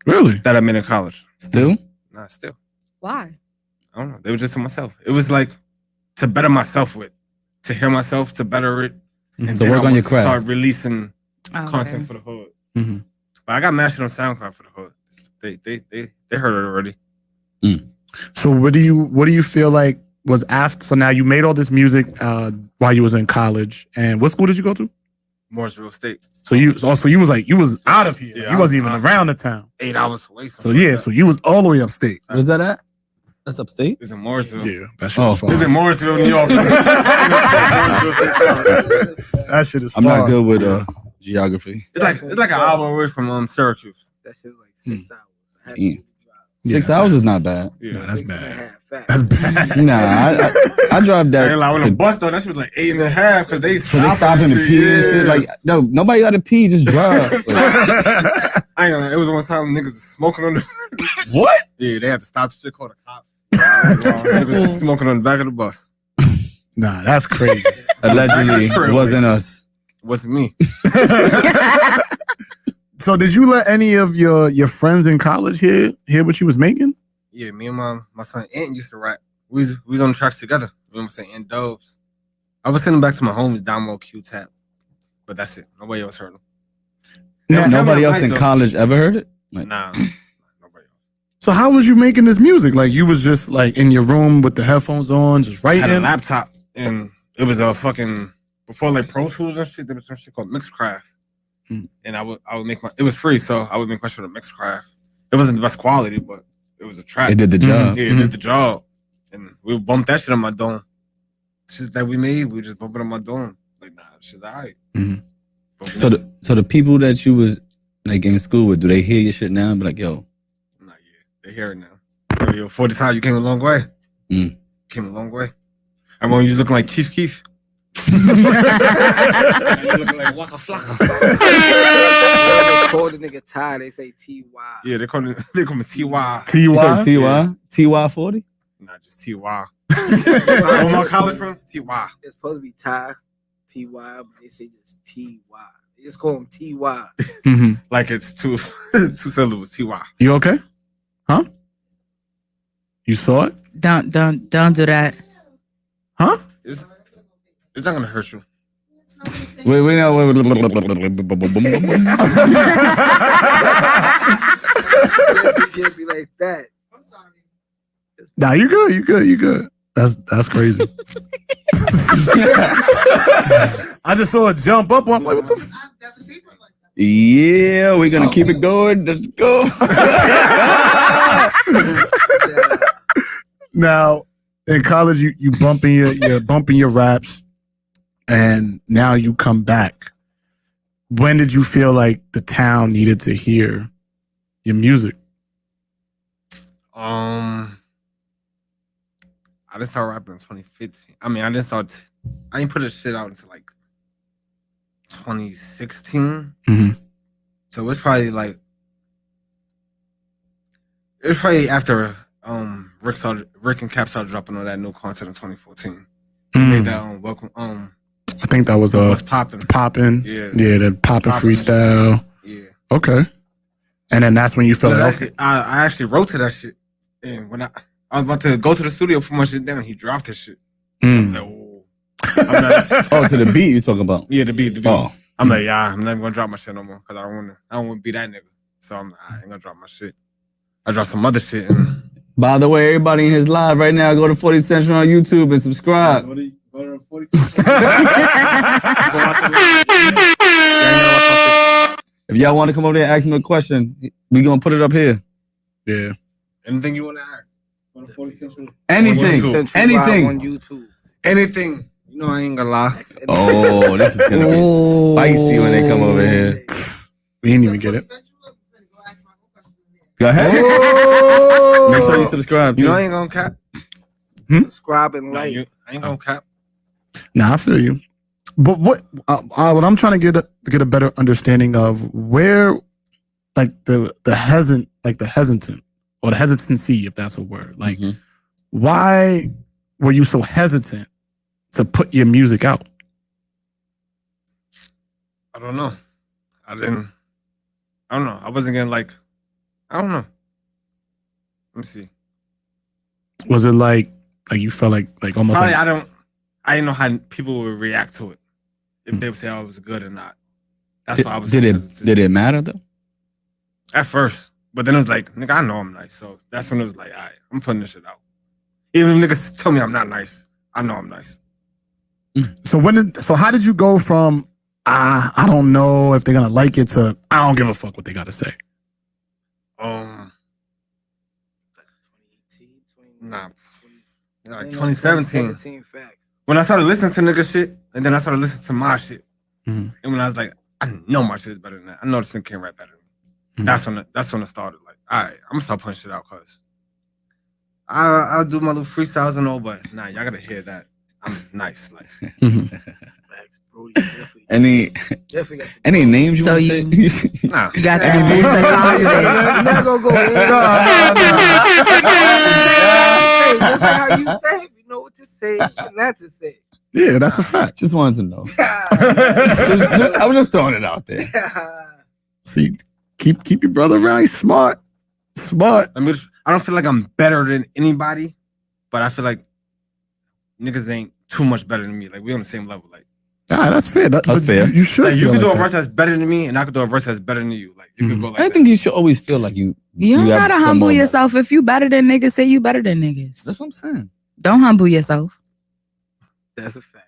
Really? that I made in college. Still? Nah, still. Why? I don't know. They were just to myself. It was like to better myself with, to hear myself, to better it. And To then work I on your wanted to craft. Start releasing Oh, content okay. for the hood. Mhm. But I got mastered on SoundCloud for the hood. They heard it already. So what do you feel like was after? So now you made all this music while you was in college, and what school did you go to? Mooresville State. So you was out of here. Yeah, you wasn't even I'm- around the town. 8 hours away. So yeah, so you was all the way upstate. Where's that at? That's upstate? It's in Mooresville. Yeah, that shit Oh. is far. It's in Mooresville, New York. That shit is I'm far. not good with geography. It's like an hour away from Syracuse. That shit was like 6 hours. I had to Damn. drive. 6 Yeah, hours is not bad. Yeah, Nah, that's 6 and a bad. half, fact. That's bad. Nah, I drive I that. ain't like on to- the bus though. That shit was like 8.5 because they So they stopping to pee and shit. Like, no, nobody got to pee. Just drive. Like, I ain't gonna lie, it was one time niggas was smoking on the. What? Yeah, they had to stop the shit, call the cops. Niggas was smoking on the back of the bus. Nah, that's crazy. allegedly, True. wasn't us. Wasn't me. So did you let any of your friends in college hear what you was making? Yeah, me and my son Ant used to rap. We was on the tracks together. You know what I'm saying? Ant Dubs. I was sending back to my homies, Damo, Q-Tap. But that's it. Nobody else heard them. Nobody else in college ever heard it? Like, Nah. Nobody else. So how was you making this music? Like you was just like in your room with the headphones on, just I had a writing? laptop and it was a fucking before like Pro Tools and shit. There was some shit called Mixcraft, and I would make my. It was free, so I would make my shit on Mixcraft. It wasn't the best quality, but it was a track. it did the job. Yeah, it did the job, and we would bump that shit on my dome. Shit that we made, we just bump it on my dome. Like nah, shit's alright. Mhm. So the people that you was like in school with, do they hear your shit now and be like, yo, Nah, yeah, they hear it now. Yo, 40 times you came a long way. Mm. Came a long way. I remember you was looking like Chief Keef. You looking like Waka Flocka. They call the nigga Ty, they say T-Y. Yeah, they call me T.Y. T.Y.? TY 40? Nah, just T.Y. All my college friends, T.Y. It's supposed to be Ty, T-Y, but they say just T-Y. They just call him T-Y. Mm-hmm. Like it's two syllables, T.Y. You okay? Huh? You saw it? Don't do that. Huh? It's not gonna hurt you. Wait, no, wait. You can't be like that. Nah, you good. That's crazy. I just saw it jump up. I'm like, what the Yeah, we're gonna keep it going. Let's go. Now, in college, you bumping your raps, and now you come back. When did you feel like the town needed to hear your music? I didn't start rapping in 2015. I mean, I didn't put this shit out until like 2016. Mhm. So it's probably after Rick and Cap started dropping all that new content in 2014. They made that welcome I think that was what's popping. popping. Yeah. The popping Poppin'. freestyle. Yeah. Okay. And then that's when you felt like, okay. I actually wrote to that shit. And when I was about to go to the studio, put my shit down, he dropped his shit. I'm like, whoa. I'm not, Oh, to the beat you talking about? yeah, the beat. Oh, I'm like, yeah, I'm not even gonna drop my shit no more because I don't want to be that nigga. So I'm like, I ain't gonna drop my shit. I dropped some other shit. And by the way, everybody in his live right now, go to 40 Central on YouTube and subscribe. If y'all want to come over there and ask me a question, we gonna put it up here. Yeah. Anything you want to ask? On the 40 Central? Anything. Central Anything. Live on YouTube. Anything. You know I ain't gonna lie. Oh, this is gonna get spicy when they come over here. We didn't even get it. Go ahead. Oh! Make sure you subscribe. You know I Too. ain't gonna cap. Subscribe and Nah, like. I ain't gonna cap. Nah, I feel you. But what I'm trying to get a better understanding of where, like the hesitant or the hesitancy, if that's a word. Like, why were you so hesitant to put your music out? I don't know. I don't know. I wasn't getting like. I don't know. Let me see. Was it like you felt like almost Probably like I didn't know how people would react to it. If they would say I was good or not. That's why I was. Did hesitant. it matter though? At first, but then it was like, nigga, I know I'm nice, so that's when it was like, all right, I'm putting this shit out. Even if niggas tell me I'm not nice, I know I'm nice. so how did you go from I don't know if they're gonna like it to I don't give a fuck what they gotta say? Nah, like 2017. When I started listening to nigga shit, and then I started listening to my shit, and when I was like, I know my shit is better than that. I know this thing can rap better than me. That's when it started. Like, all right, I'm gonna start putting shit out, cause I'll do my little freestyles and all, but nah, y'all gotta hear that I'm nice. Like, Any names you So want to you- say? nah, You got that boost of confidence. I'm not gonna go in. Just like how you say it, you know what to say and not to say. Yeah, that's a fact. Just wanted to know. I was just throwing it out there. See, keep your brother around. He's smart. Smart. I mean, I don't feel like I'm better than anybody, but I feel like niggas ain't too much better than me. Like, we on the same level. Like, That's fair. That's fair. You should. like, you feel can do a like verse that's better than me, and I can do a verse that's better than you. Like, you can go like I that. think you should always feel like you. You don't have gotta some humble more- yourself. If you better than niggas, say you better than niggas. That's what I'm saying. Don't humble yourself. That's a fact.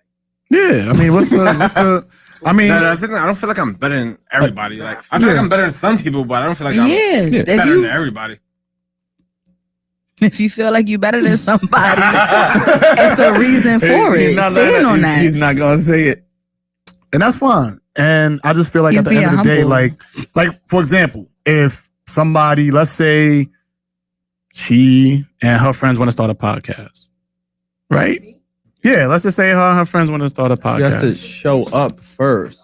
Yeah, I mean, what's the? I mean, No, that's the thing. I don't feel like I'm better than everybody. Like, I feel like I'm better than some people, but I don't feel like I'm Yes. If better you than everybody. if you feel like you better than somebody, it's a reason for it. Stand on that. He's not gonna say it. and that's fine. And I just feel like He's at the end of the being day, humble. like for example, if somebody, let's say, she and her friends want to start a podcast, right? Yeah, let's just say her and her friends want to start a You have to podcast. show up first.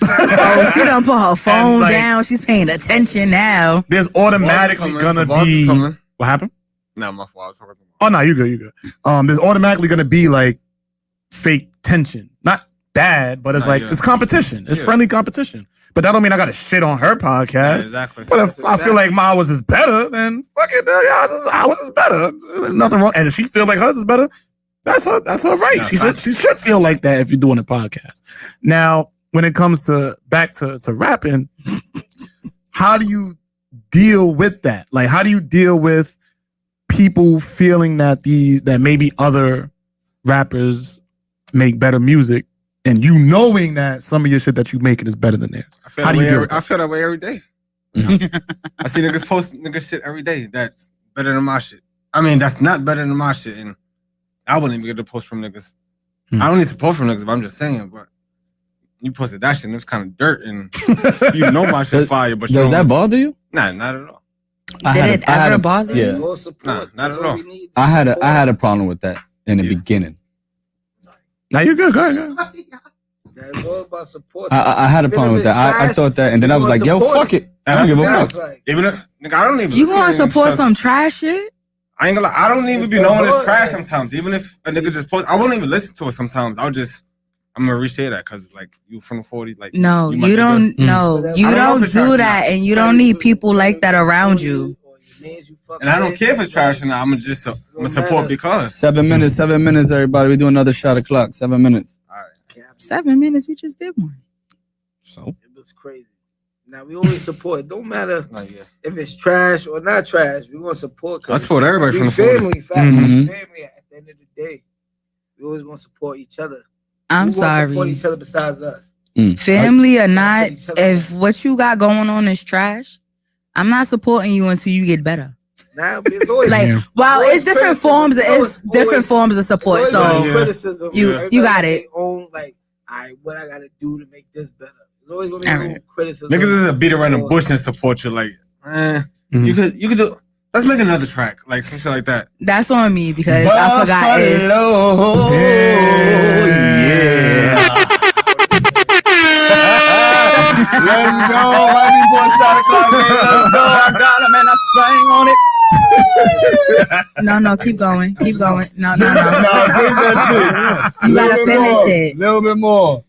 Oh, she done put her phone like- down. She's paying attention now. There's automatically gonna be what happened? No, my fault. I was talking to Oh no, you good. There's automatically gonna be like fake tension. Not bad, but it's Nah, like yeah. it's competition. It's Yeah. friendly competition. But that don't mean I gotta shit on her Yeah, podcast. exactly. But if I feel like my was is better, then fuck it, ours is better. There's nothing wrong. And if she feel like hers is better, that's her right. Yeah, She should feel like that if you're doing a podcast. Now, when it comes to back to rapping, how do you deal with that? Like, how do you deal with people feeling that that maybe other rappers make better music, and you knowing that some of your shit that you making is better than theirs? I feel How that do you way deal with I feel that way every day. I see niggas post niggas shit every day that's better than my shit. I mean, that's not better than my shit, and I wouldn't even get a post from niggas. I don't need support from niggas, but I'm just saying, but you posted that shit and it was kind of dirt, and you know my shit fire, but Does that bother you? Nah, not at all. Did it ever bother yeah. you? More support. Nah, not That's at all all. we need. I had a problem with that in the beginning. Now you're good. Go ahead. That's all about support. I had a Even problem if with that. it's I trash, thought that, and then you I was gonna like, yo, support fuck it. I don't That's- give a That's fuck. like, Even if nigga, I don't even. You listen gonna to support just- some trash shit? I ain't gonna lie. I don't even It's be the knowing it's hood, trash man. sometimes. Even if a nigga just post, I won't even listen to it sometimes. I'm gonna re-say that because like you from the 40, like No, might you be don't. good. No, But you I don't know don't if it's trash do or that, not. and you don't need people like that around you. And I don't care if it's trash or not. I'm just I'm gonna support because. 7 minutes, 7 minutes, everybody. We do another shot of clock. 7 minutes. All right. 7 minutes. We just did one. So It was crazy. Now we always support. It don't matter Like, yeah. if it's trash or not trash. We gonna support. I support everybody We from the 40. family, fact. Mhm. Family. At the end of the day, we always gonna support each other. I'm Who gonna support sorry. each other besides us? Family or not, if what you got going on is trash, I'm not supporting you until you get better. Nah, it's always Like, well, it's different forms. It's different forms of support. It's So always criticism. you got it. Own, like, what I gotta do to make this better. There's always gonna be criticism. Niggas is a beat around the bush and support you. Like, you could do. Let's make another track, like some shit like that. That's on me because I forgot it. Yeah. Let's go. Right before shot o'clock, man. Let's go. I got him and I sang on it. No, keep going. Keep going. No. No, drink that shit. You gotta finish it. A little bit more.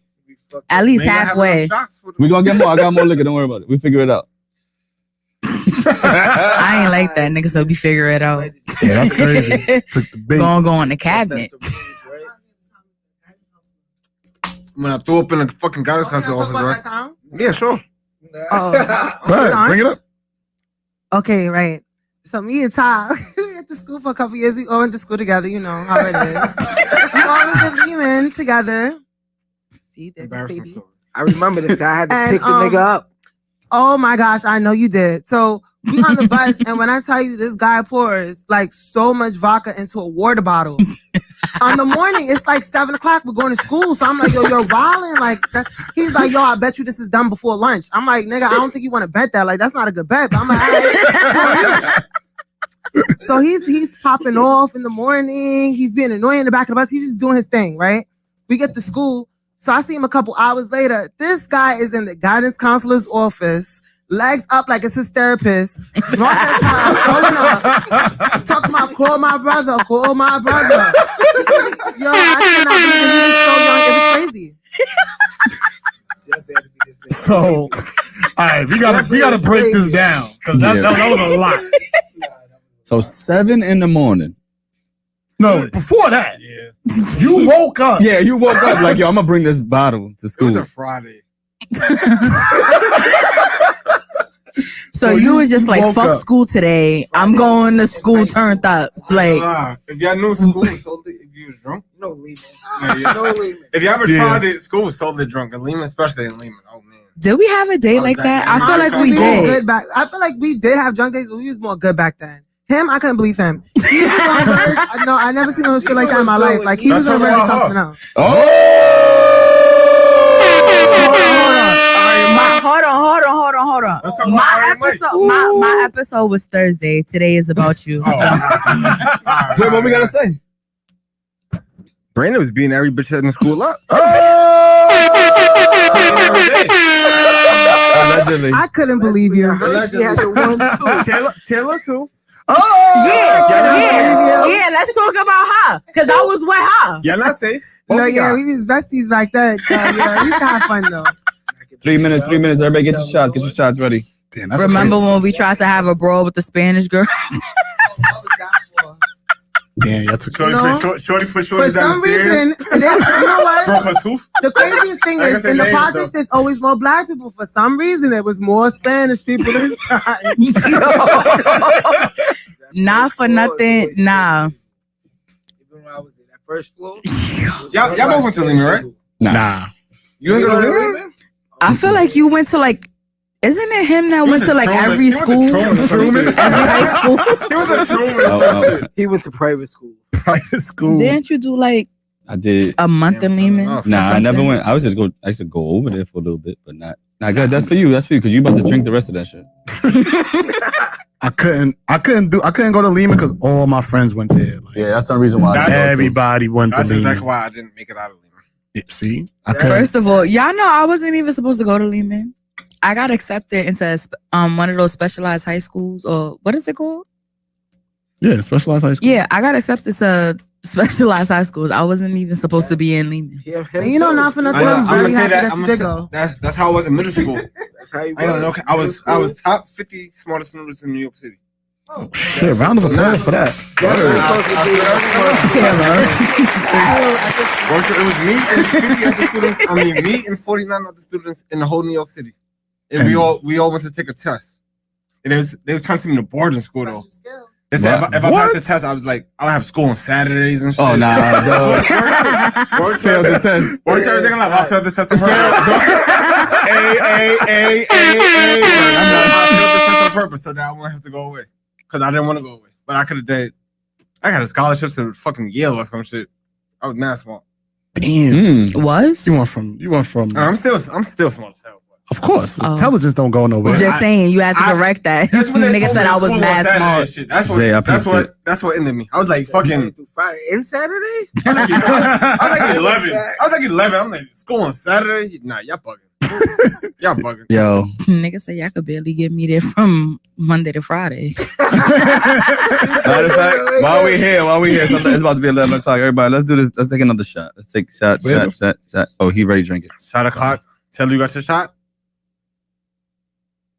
At least halfway. We gonna get more. I got more liquor. Don't worry about it. We figure it out. I ain't like that, nigga. So we figure it out. Yeah, that's crazy. Took the bait. Gonna go on the cabinet. When I threw up in the fucking guidance counselor office, right? Yeah, sure. Go ahead, bring it up. Okay, right. So me and Ty, we went to school for a couple years. We all went to school together. You know how it is. We always lived Lehman together. See, there's the baby. I remember this. I had to pick the nigga up. Oh my gosh, I know you did. So we on the bus, and when I tell you this guy pours like so much vodka into a water bottle. On the morning, it's like 7 o'clock. We're going to school. So I'm like, yo, you're wilding. Like, he's like, yo, I bet you this is done before lunch. I'm like, nigga, I don't think you want to bet that. Like, that's not a good bet. But I'm like, all right. So he's popping off in the morning. He's being annoying in the back of the bus. He's just doing his thing, right? We get to school. So I see him a couple hours later. This guy is in the guidance counselor's office, legs up like it's his therapist, drunk as hell, throwing up, talking about call my brother. Yo, I cannot believe he was so young. It was crazy. So, all right, we gotta break this down because that was a lot. So 7 in the morning. No, before that, you woke up. Yeah, you woke up like, yo, I'm gonna bring this bottle to school. It was a Friday. So you was just like, fuck school today. I'm going to school turned up. Like, if y'all knew school was so lit, if you was drunk, no Lehman. No Lehman. If you ever tried it, school was so lit drunk, and Lehman, especially in Lehman. Oh man. Did we have a day like that? I feel like we did. I feel like we did have drunk days, but we was more good back then. Him, I couldn't believe him. He was on verge. No, I never seen no shit like that in my life. Like he was on verge of something else. Hold on. My episode was Thursday. Today is about you. Wait, what we gotta say? Brandi was beating every bitch in the school up. Allegedly. I couldn't believe you. Taylor too. Yeah, let's talk about her. Because I was with her. Y'all not safe. No, yeah, we was besties back then. So, yeah, we used to have fun though. 3 minutes. Everybody get your shots. Get your shots ready. Damn, remember when we tried to have a brawl with the Spanish girl? Damn, y'all took Shorty put For some reason, you know what? Broke her tooth. The craziest thing is, in the project, there's always more black people. For some reason, it was more Spanish people this time. Not for nothing. Nah. Even when I was in that first floor. Y'all both went to Lehman, right? Nah. You didn't go to Lehman? I feel like you went to like, isn't it him that went to like every school? Every high school? He was a Truman. He went to private school. Private school. Didn't you do like I did a month in Lehman? Nah, I never went. I used to go over there for a little bit, but not good. That's for you. Because you about to drink the rest of that shit. I couldn't go to Lehman because all my friends went there. Like, Yeah, that's the reason why. everybody went to That's Lehman. exactly why I didn't make it out of Lehman. See, I couldn't. First of all, y'all know I wasn't even supposed to go to Lehman. I got accepted into one of those specialized high schools, or what is it called? Yeah, specialized high school. Yeah, I got accepted to specialized high schools. I wasn't even supposed to be in Lehman. Yeah, And you know, not for nothing. I'm very happy that you did go. That's how I was in middle school. That's how you I was top 50 smartest students in New York City. Oh, shit, round of applause for that. It was me and 50 other students. I mean, me and 49 other students in the whole New York City, and we all went to take a test. And they were trying to send me to boarding school though. They said if I pass the test, I was like, I'll have school on Saturdays and shit. Oh, nah, dog. Failed the test. Word to everything alive. I failed the test on purpose. I failed the test on purpose so that I won't have to go away. Because I didn't want to go away. But I could have did. I got a scholarship to fucking Yale or some shit. I was mad smart. Damn. Was? You went from. I'm still smart as hell. Of course, intelligence don't go nowhere. I'm just saying, you had to correct that. Nigga said I was mad smart. Shit. That's what ended me. I was like fucking Friday and Saturday. I was like 11. I'm like, school on Saturday? Nah, y'all bugging. Y'all bugging. Yo. Nigga said y'all could barely get me there from Monday to Friday. Matter of fact, while we here, it's about to be 11 o'clock. Everybody, let's do this. Let's take another shot. Let's take a shot. Oh, he ready to drink it. Shot o'clock. Tell you got your shot?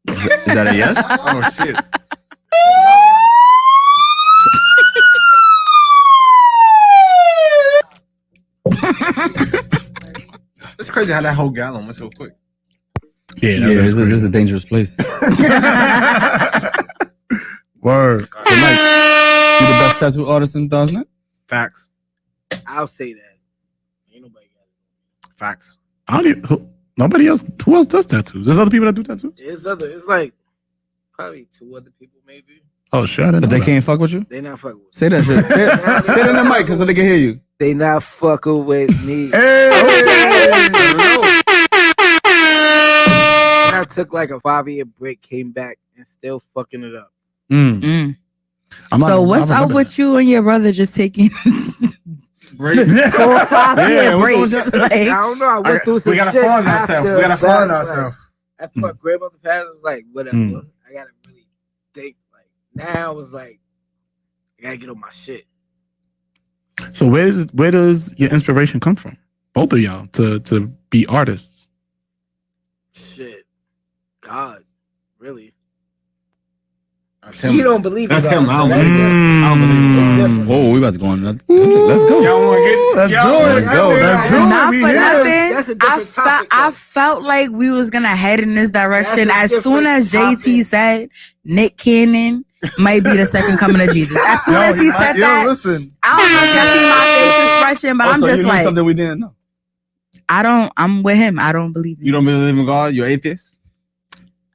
Is that a yes? Oh, shit. It's crazy how that whole gallon went so quick. Yeah, this is a dangerous place. Word. So, Mike, you the best tattoo artist in Thousand? Facts. I'll say that. Ain't nobody got it. Facts. Nobody else. Who else does tattoos? There's other people that do tattoos. It's like probably 2 other people maybe. Oh shit! But they can't fuck with you. They not fucking with me. Say that shit. Say it in the mic so they can hear you. They not fucking with me. I took like a 5-year break, came back, and still fucking it up. So what's up with you and your brother just taking breaks? 4 or 5-year breaks? Like, I don't know. I went through some We gotta shit find ourselves. We gotta find ourselves. After my grandmother passed, I was like, whatever. I gotta really think. Like now, I was like, I gotta get on my shit. So where does your inspiration come from? Both of y'all to be artists. Shit, God, really. That's him. You don't believe That's it. him. I don't That's believe it. different. I don't believe it. It's different. Whoa, we about to go on. Let's go. Y'all want to get? Let's y'all do wanna it. get Go. there? Let's do it. not We for here. nothing. That's a different topic, I though. felt like we was gonna head in this direction That's a as soon as different JT topic. said Nick Cannon might be the second coming of Jesus. As soon as he said that, listen. I don't know if y'all see my face expression, but I'm Also, just you knew like, something we didn't know. I'm with him. I don't believe in You don't believe in God? You're atheist?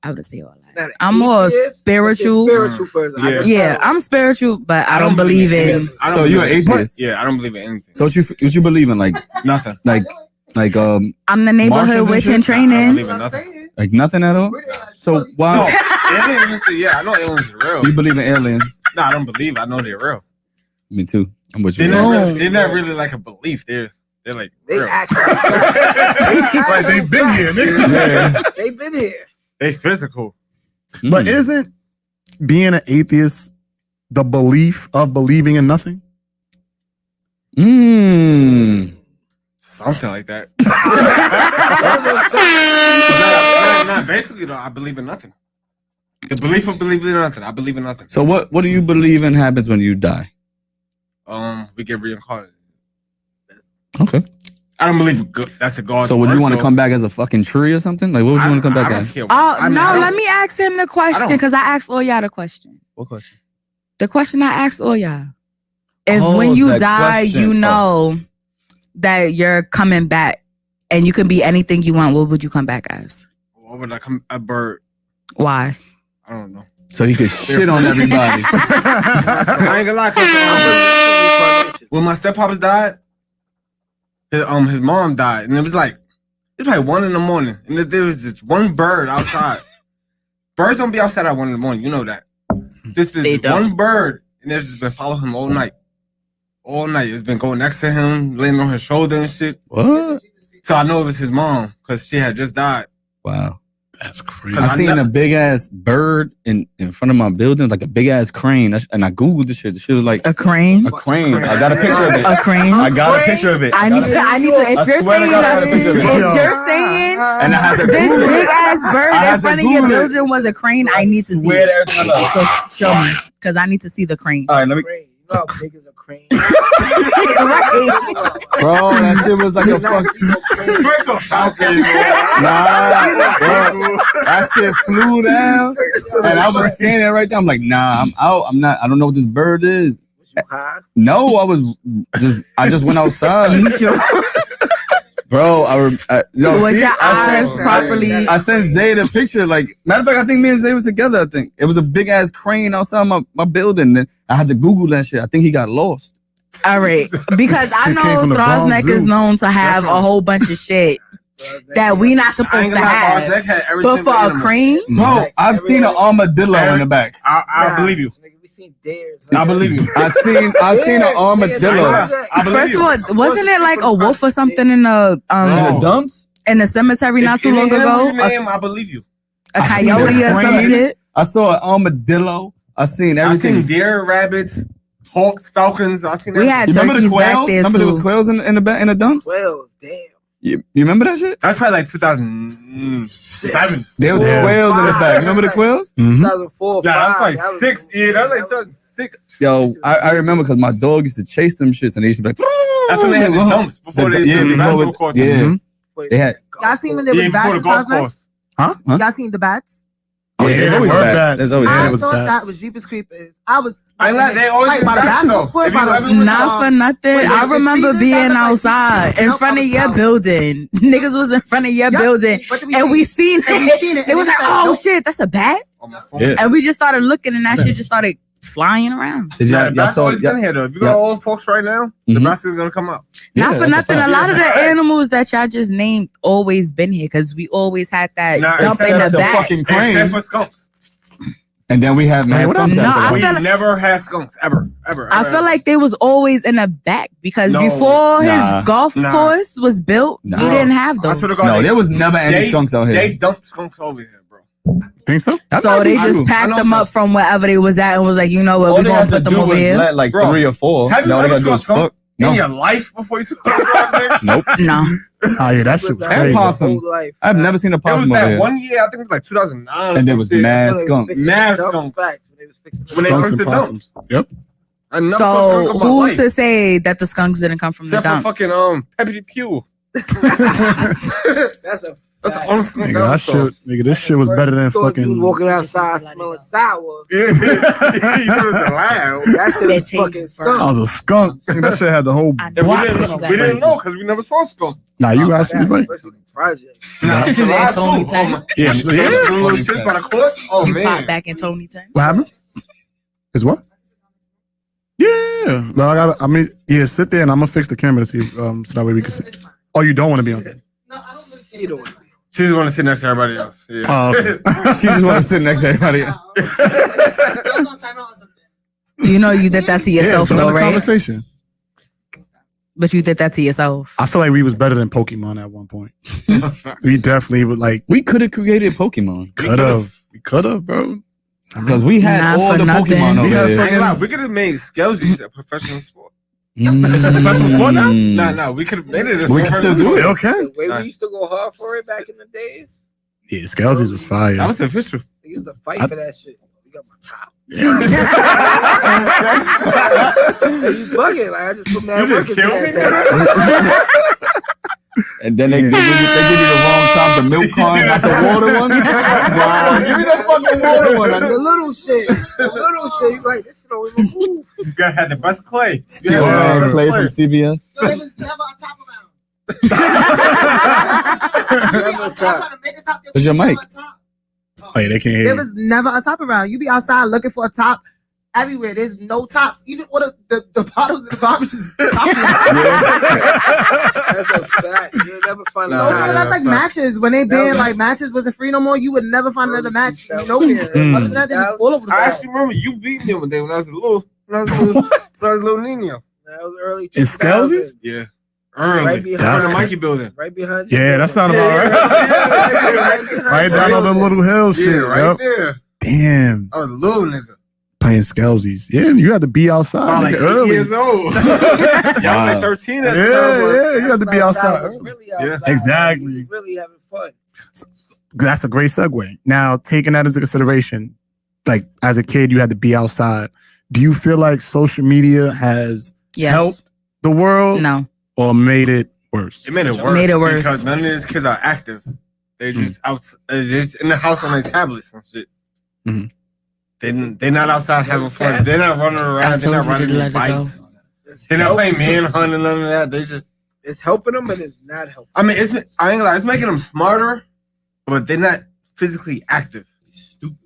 I would say all that. Not an I'm more atheist, spiritual. that's a spiritual person. Yeah. Yeah, I'm spiritual, but I don't believe in. anything. I don't So believe you're in an anything. atheist? Yeah, I don't believe in anything. So what you believe in? Like Nothing. like I'm the neighborhood Martians and witch shit? in I training. believe in nothing. like nothing at all? So No, why aliens and shit, yeah, I know aliens are real. you believe in aliens? No, I don't believe. I know they're real. Me too. I'm with They're you. not really like a belief. They're like They real. actually Like they've been here, nigga. Yeah. They've been here. They physical. But isn't being an atheist the belief of believing in nothing? Something like that. Nah, basically though, I believe in nothing. The belief of believing in nothing. I believe in nothing. So what do you believe in happens when you die? We get reincarnated. Okay. I don't believe that's a God. So would you want to come back as a fucking tree or something? Like what would you want to come back I don't as? care. Oh no, let me ask him the question because I asked all y'all the question. What question? The question I asked all y'all is Oh, when you that die, question. you know that you're coming back, and you can be anything you want. What would you come back as? What would I come? A bird. Why? I don't know. So you could shit on everybody. I ain't gonna lie. 'Cause, when my stepfather died, his mom died, and it was like 1 a.m, and there was this one bird outside. Birds don't be outside at 1 a.m. You know that. This is one bird, and it's just been following him all night. All night, it's been going next to him, laying on his shoulder and shit. What? So I know it was his mom because she had just died. Wow. That's crazy. I seen a big ass bird in front of my building, like a big ass crane, and I googled the shit. The shit was like a crane. A crane. I got a picture of it. A crane. I got a picture of it. I need to. If you're saying and I had to this Google big it. ass bird I had in to front of your Google it. building was a crane, I need to see swear it. to everything I So show me, because I need to see the crane. All right, let me. You know how big is a crane? Bro, that shit was like a fuck. Bro, that shit flew down, and I was standing right there. I'm like, nah, I'm out. I'm not. I don't know what this bird is. No, I just went outside. Bro, I sent Zay the picture. Like, matter of fact, I think me and Zay was together. I think it was a big ass crane outside my building. And I had to Google that shit. I think he got lost. All right, because I know Throsneck is known to have a whole bunch of shit that we not supposed to have. But for a crane, bro, I've seen an armadillo in the back. I believe you. I believe you. I've seen an armadillo. First of all, wasn't it like a wolf or something in the dumps in the cemetery not too long ago? I believe you. A coyote or some shit. I saw an armadillo. I seen everything. I seen deer, rabbits, hawks, falcons. I seen. We had turkeys back there Remember too. there was quails in the dumps? Quails, damn. You remember that shit? That's probably like 2007. There was quails in the back. Remember the quails? 2004. Yeah, that was like 6. Yeah, that was like 2006. Yo, I remember because my dog used to chase them shits and they used to be like, that's when they had the dumps before they basketball courts. Yeah. They had. Y'all seen when there was bats before the golf course. Huh? Y'all seen the bats? Oh, yeah, there's always bats. There's always I bats. thought that was Jeepers Creepers. I was. They always by the basketball court. Not for nothing. I remember being outside in front of your building. Niggas was in front of your building, and we seen it. It was like, oh shit, that's a bat. Yeah. And we just started looking, and that shit just started flying around. Y'all saw it been here though. If you got old folks right now, the bats is gonna come out. Not for nothing. A lot of the animals that y'all just named always been here because we always had that dump in the back. Fucking crane. Except for skunks. And then we have skunks. We never had skunks ever. I feel like they was always in the back because before his golf course was built, he didn't have those. No, there was never any skunks out here. They dumped skunks over here, bro. Think so? So they just packed them up from wherever they was at and was like, you know what, we're gonna put them over here. Let like 3 or 4. Have you ever saw a skunk in your life before you saw a Nope. No. Oh yeah, that shit was And crazy. possums. I've never seen a It was possum over that here. 1 year, I think it was like 2009. And there was mad skunks. Mad skunks. When they first did dumps. Yep. I never saw So skunk in my who's life. to say that the skunks didn't come from Except the for dumps? fucking Peppy Pew. That's an unskunk. Nigga, that shit, nigga, this shit was better than fucking. Walking outside smelling sour. Yeah, he was loud. That shit was It fucking tastes That skunk. was a skunk. Nigga, that shit had the whole. I And know. we didn't know because we never saw skunk. Nah, you actually right. Especially the project. Nah, Yeah, July Tony too. Tank. Oh, my- Yeah, Yeah, the little shit by the courts. Oh You man. pop back in Tony Tank. What happened? Is what? Yeah. No, yeah, sit there and I'm gonna fix the camera to see so that way we can see. Oh, you don't want to be on there? You know, She just want to sit next to everybody else. Yeah. Oh, okay. She just want to sit next to everybody else. You know you did that to Yeah, yourself join though, the right? conversation. But you did that to yourself. I feel like we was better than Pokemon at one point. We definitely would like. We could have created Pokemon. We could have, bro. Because we had Not all for the nothing. Pokemon We over had here. I ain't gonna lie, we could have made Skelgies a professional sport. It's a professional sport now? Nah, we could have made it. We can still do it. Still can. the way we used to go hard for it back in the days. Yeah, Scalzies was fire. That was official. We used to fight for that shit. We got my top. Yeah. Hey, you bugging? Like I just put mad You work just into killed me? that. And then they give you the wrong top, the milk carton, not the water one. Wow, give me the fucking water one. The little shit. The little shit. You like this shit don't even move. You gotta have the best clay. Still play from CBS. Yo, there was never a top around. Never top. Where's your mic? Oh, yeah, they can't hear There you. was never a top around. You be outside looking for a top everywhere. There's no tops. Even all the bottles in the garbage is topless. That's a fact. You'll never find a No, top. that's like matches. When they banned like matches wasn't free no more, you would never find another match nowhere. Other than that, they was all over the I world. actually remember you beat me one day when I was a little Nino. That was early. In Scalzies? Yeah. Early. Right behind That's That's the Mikey building. Right behind you. Yeah, that sounded about right. Right down on the little hill shit. Yeah, right Yep. there. Damn. I was a little nigga. Playing Scalzies. Yeah, you had to be outside I was like nigga, 8 early. years old. Y'all was like 13 at the time. Yeah, you had to be outside. Was really Yeah. outside. Exactly. We was really having fun. That's a great segue. Now, taking that into consideration, like as a kid, you had to be outside. Do you feel like social media has Yes. helped the world? No. or made it worse? It made it worse. Made it worse. Because none of these kids are active. They're just out. They're just in the house on their tablets and shit. Mhm. They're not outside having fun. They're not running around. They're not running their bikes. They're not playing manhunt and none of that. They just. It's helping them, but it's not helping. I mean, I ain't gonna lie, it's making them smarter, but they're not physically active. Stupid.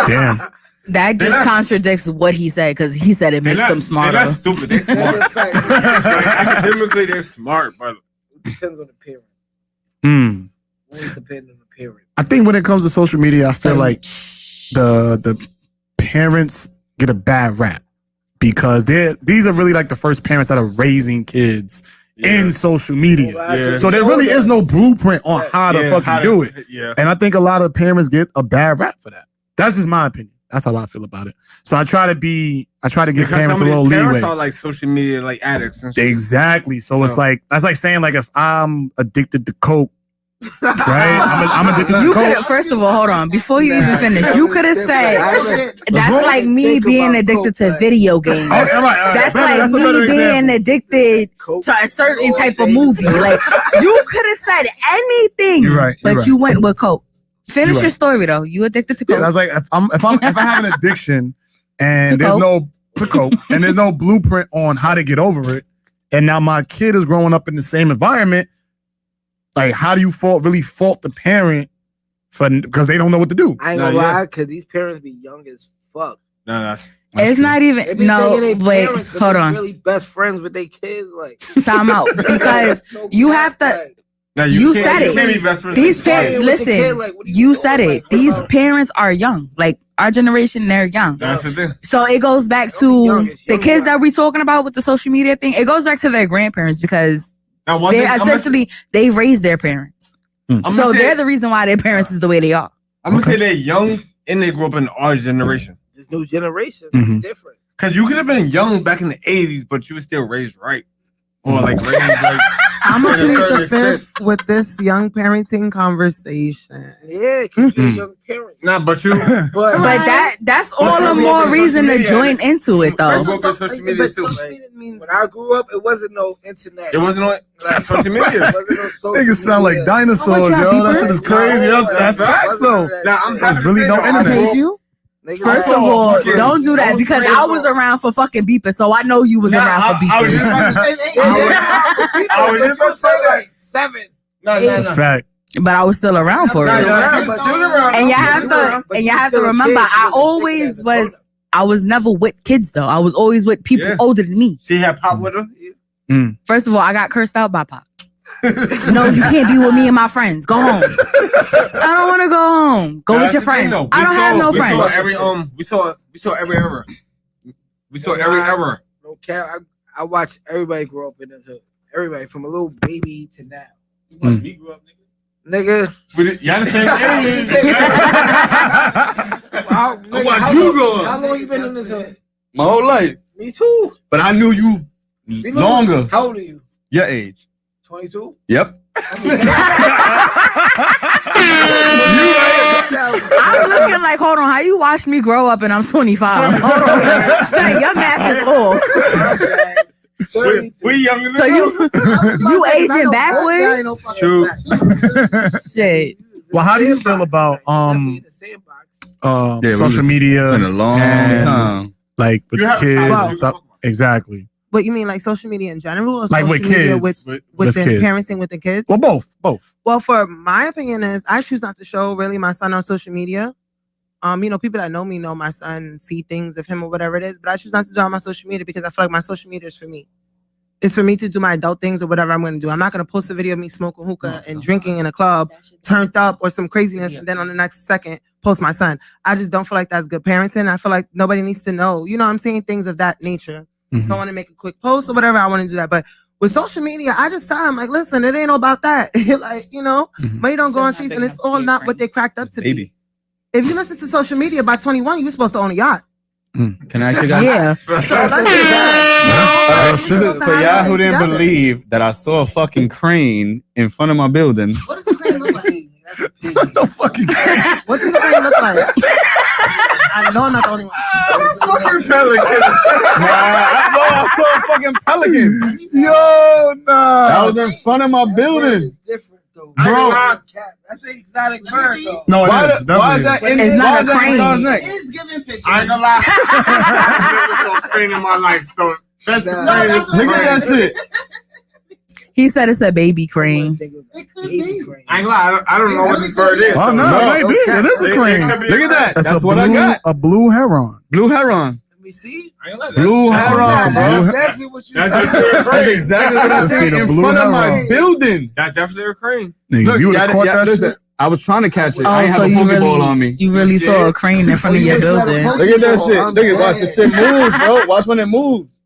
Damn. That just contradicts what he said because he said it makes them smarter. They're not stupid. They're smart. Academically, they're smart, but it depends on the parent. Always depends on the parent. I think when it comes to social media, I feel like the parents get a bad rap because these are really like the first parents that are raising kids in social media. Yeah. So there really is no blueprint on how to fucking do it. Yeah. And I think a lot of parents get a bad rap for that. That's just my opinion. That's how I feel about it. So I try to give Because parents a some of little these parents leeway. are like social media like addicts and shit. Exactly. So it's like that's like saying like if I'm addicted to coke, right? I'm addicted to You coke. could first of all, hold on. Before you even finish, you could have said that's like me being addicted to video games. That's like me being addicted to a certain type of movie. Like you could have said anything, You're right, but you're you right. went with coke. Finish You're your right. story though. You addicted to coke. Yeah, I was like, if I have an addiction and To there's coke? no to coke and there's no blueprint on how to get over it, and now my kid is growing up in the same environment, like how do you really fault the parent for because they don't know what to do? I ain't gonna lie, because these parents be young as fuck. No, that's It's not They even be no. thinking they Wait, parents, but hold they on. really best friends with their kids. Like Time out because no you cap, have to. like, now You can't- said you it. can't be best friends These with your parents, kid. with the kid, listen. like, what are You doing? said it. Like, These come on. parents are young. Like our generation, they're young. That's the thing. So it goes back Young, to it's the young kids blood. that we talking about with the social media thing. It goes back to their grandparents because Now, one they thing, essentially they raised their parents. I'm So gonna say, they're the reason why their parents is the way they are. I'm gonna say they're young and they grew up in our generation. This new generation Mhm. is different. Because you could have been young back in the 80s, but you were still raised right. Or like raised like. I'm To a gonna plead certain the extent. fifth with this young parenting conversation. Yeah, because you're a Mhm. young parent. Nah, but you. But But that's all What's the up, more man? reason to Social join media. into it though. That's what social media but too. social media means when I grew up, it wasn't no internet. It wasn't on Like, social it media. wasn't no social Niggas sound like media. dinosaurs, Oh, what you yo. have, That shit is people? crazy. No, That's facts though. Nah, I'm There's happy really to no say that. internet. paid you. Niggas First like, of all, fucking- don't do I that was because raised I was on- around for fucking beeping, so I know you was Nah, around for I was just beeping. about to say that. I was just about to say that. like 7. No, It's a fact. But I was still around for Nah, it. nah, she was around. And you She have was to around. and you have to remember I always was I was never with kids though. I was always with people Yeah. older than me. She had pop with her. First of all, I got cursed out by Pop. No, you can't be with me and my friends. Go home. I don't want to go home. Go Nah, with your that's the thing, friends. though. I don't have no we friends. Saw every we saw every era. We saw every era. No cap. I watched everybody grow up in this hood. Everybody from a little baby to now. We grew up, Nigga. Y'all the same age. Nigga, watched how you long- grow up. How long you been in this hood? My whole life. Me too. But I knew you Me longer. too. How old are you? Your age. 22? Yep. I'm looking like, hold on, how you watched me grow up and I'm 25? Hold on. Say, your math is off. We younger than So you aging backwards? True. Shit. Well, how do you feel about Yeah, social It's media been a long and, time. like with You the have a kids child. and stuff? Exactly. What you mean, like social media in general, or Like social with media kids. with with the kids. parenting with the kids? Well, both. Well, for my opinion is I choose not to show really my son on social media. People that know me know my son, see things of him or whatever it is, but I choose not to do it on my social media because I feel like my social media is for me. It's for me to do my adult things or whatever I'm going to do. I'm not going to post a video of me smoking hookah and drinking in a club, turned up or some craziness, and then on the next second post my son. I just don't feel like that's good parenting. I feel like nobody needs to know. You know what I'm saying? Things of that nature. Mhm. Don't want to make a quick post or whatever. I want to do that, but with social media, I just tell him like, listen, it ain't all about that. Money don't go on trees, and it's all not what they cracked up to be. Baby. If you listen to social media by 21, you're supposed to own a yacht. Can I ask you guys? Yeah. So let's do that. For y'all who didn't believe that I saw a fucking crane in front of my building. What does a crane look like? What the fucking What does a crane look like? I know I'm not the only one. Fucking pelican. I saw a fucking pelican. Yo, nah. That was in front of my building. It's different though. Bro. That's an exotic bird though. No, it Why is. is that in It's not a crane. God's neck? It's giving pictures. I ain't gonna lie. I've never saw a crane in my life, so that's Nah. crane that's is what Look at that shit. He said it's a baby crane. It could be. I ain't gonna lie. I don't know what this bird is. Oh, so no, it ain't big. It is a crane. Look at that. That's a what I blue- got. A blue heron. Blue heron. Let me see. I ain't gonna lie. Blue That's heron, a bro. blue- That's definitely what you That's said. That's exactly what I Let's see seen the in blue front of my heron. building. That's definitely a crane. Nigga, Look, if you would have caught that listen, shit. I was trying to catch it. Oh, I ain't have so a you Pokeball really, on me. you really saw a crane in front of your building. Look at that shit. Look at watch the shit moves, bro. Watch when it moves.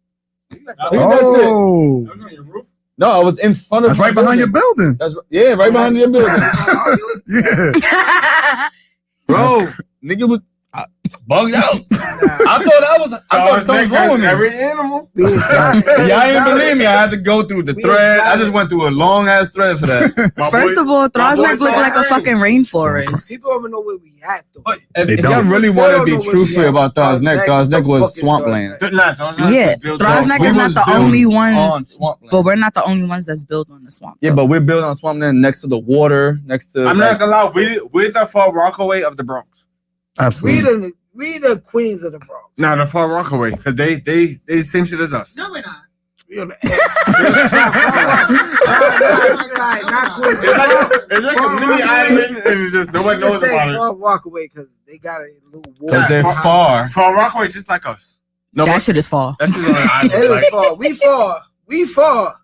Look at that shit. Oh. That was on your roof? No, I was in front of That's my right behind your building. building. That's yeah, right behind your building. Yeah. Bro, nigga was bugged out. I thought something was wrong with me. Every animal. Y'all ain't believe me. I had to go through the thread. I just went through a long ass thread for that. First of all, my boy Throsneck look saw like a a fucking rainforest. People don't even know where we at though. But They if y'all don't. really Still want to don't be know where truthful we at. about Throsneck was swampland. Yeah, Throsneck is not the only one, on swampland. but we're not the only ones that's built on the swamp. Yeah, though. but we're built on swampland next to the water, next to. I'm not gonna lie. We're the Far Rockaway of the Bronx. Absolutely. We the queens of the Bronx. Nah, the Far Rockaway, because they same shit as us. No, we're not. We on the edge. Not queens. It's like a mini island, and it's just nobody knows about it. Far Rockaway because they got a little water. Because they're far. Far Rockaway, just like us. No, that shit is far. That's just on an island. It is Like, far. We far.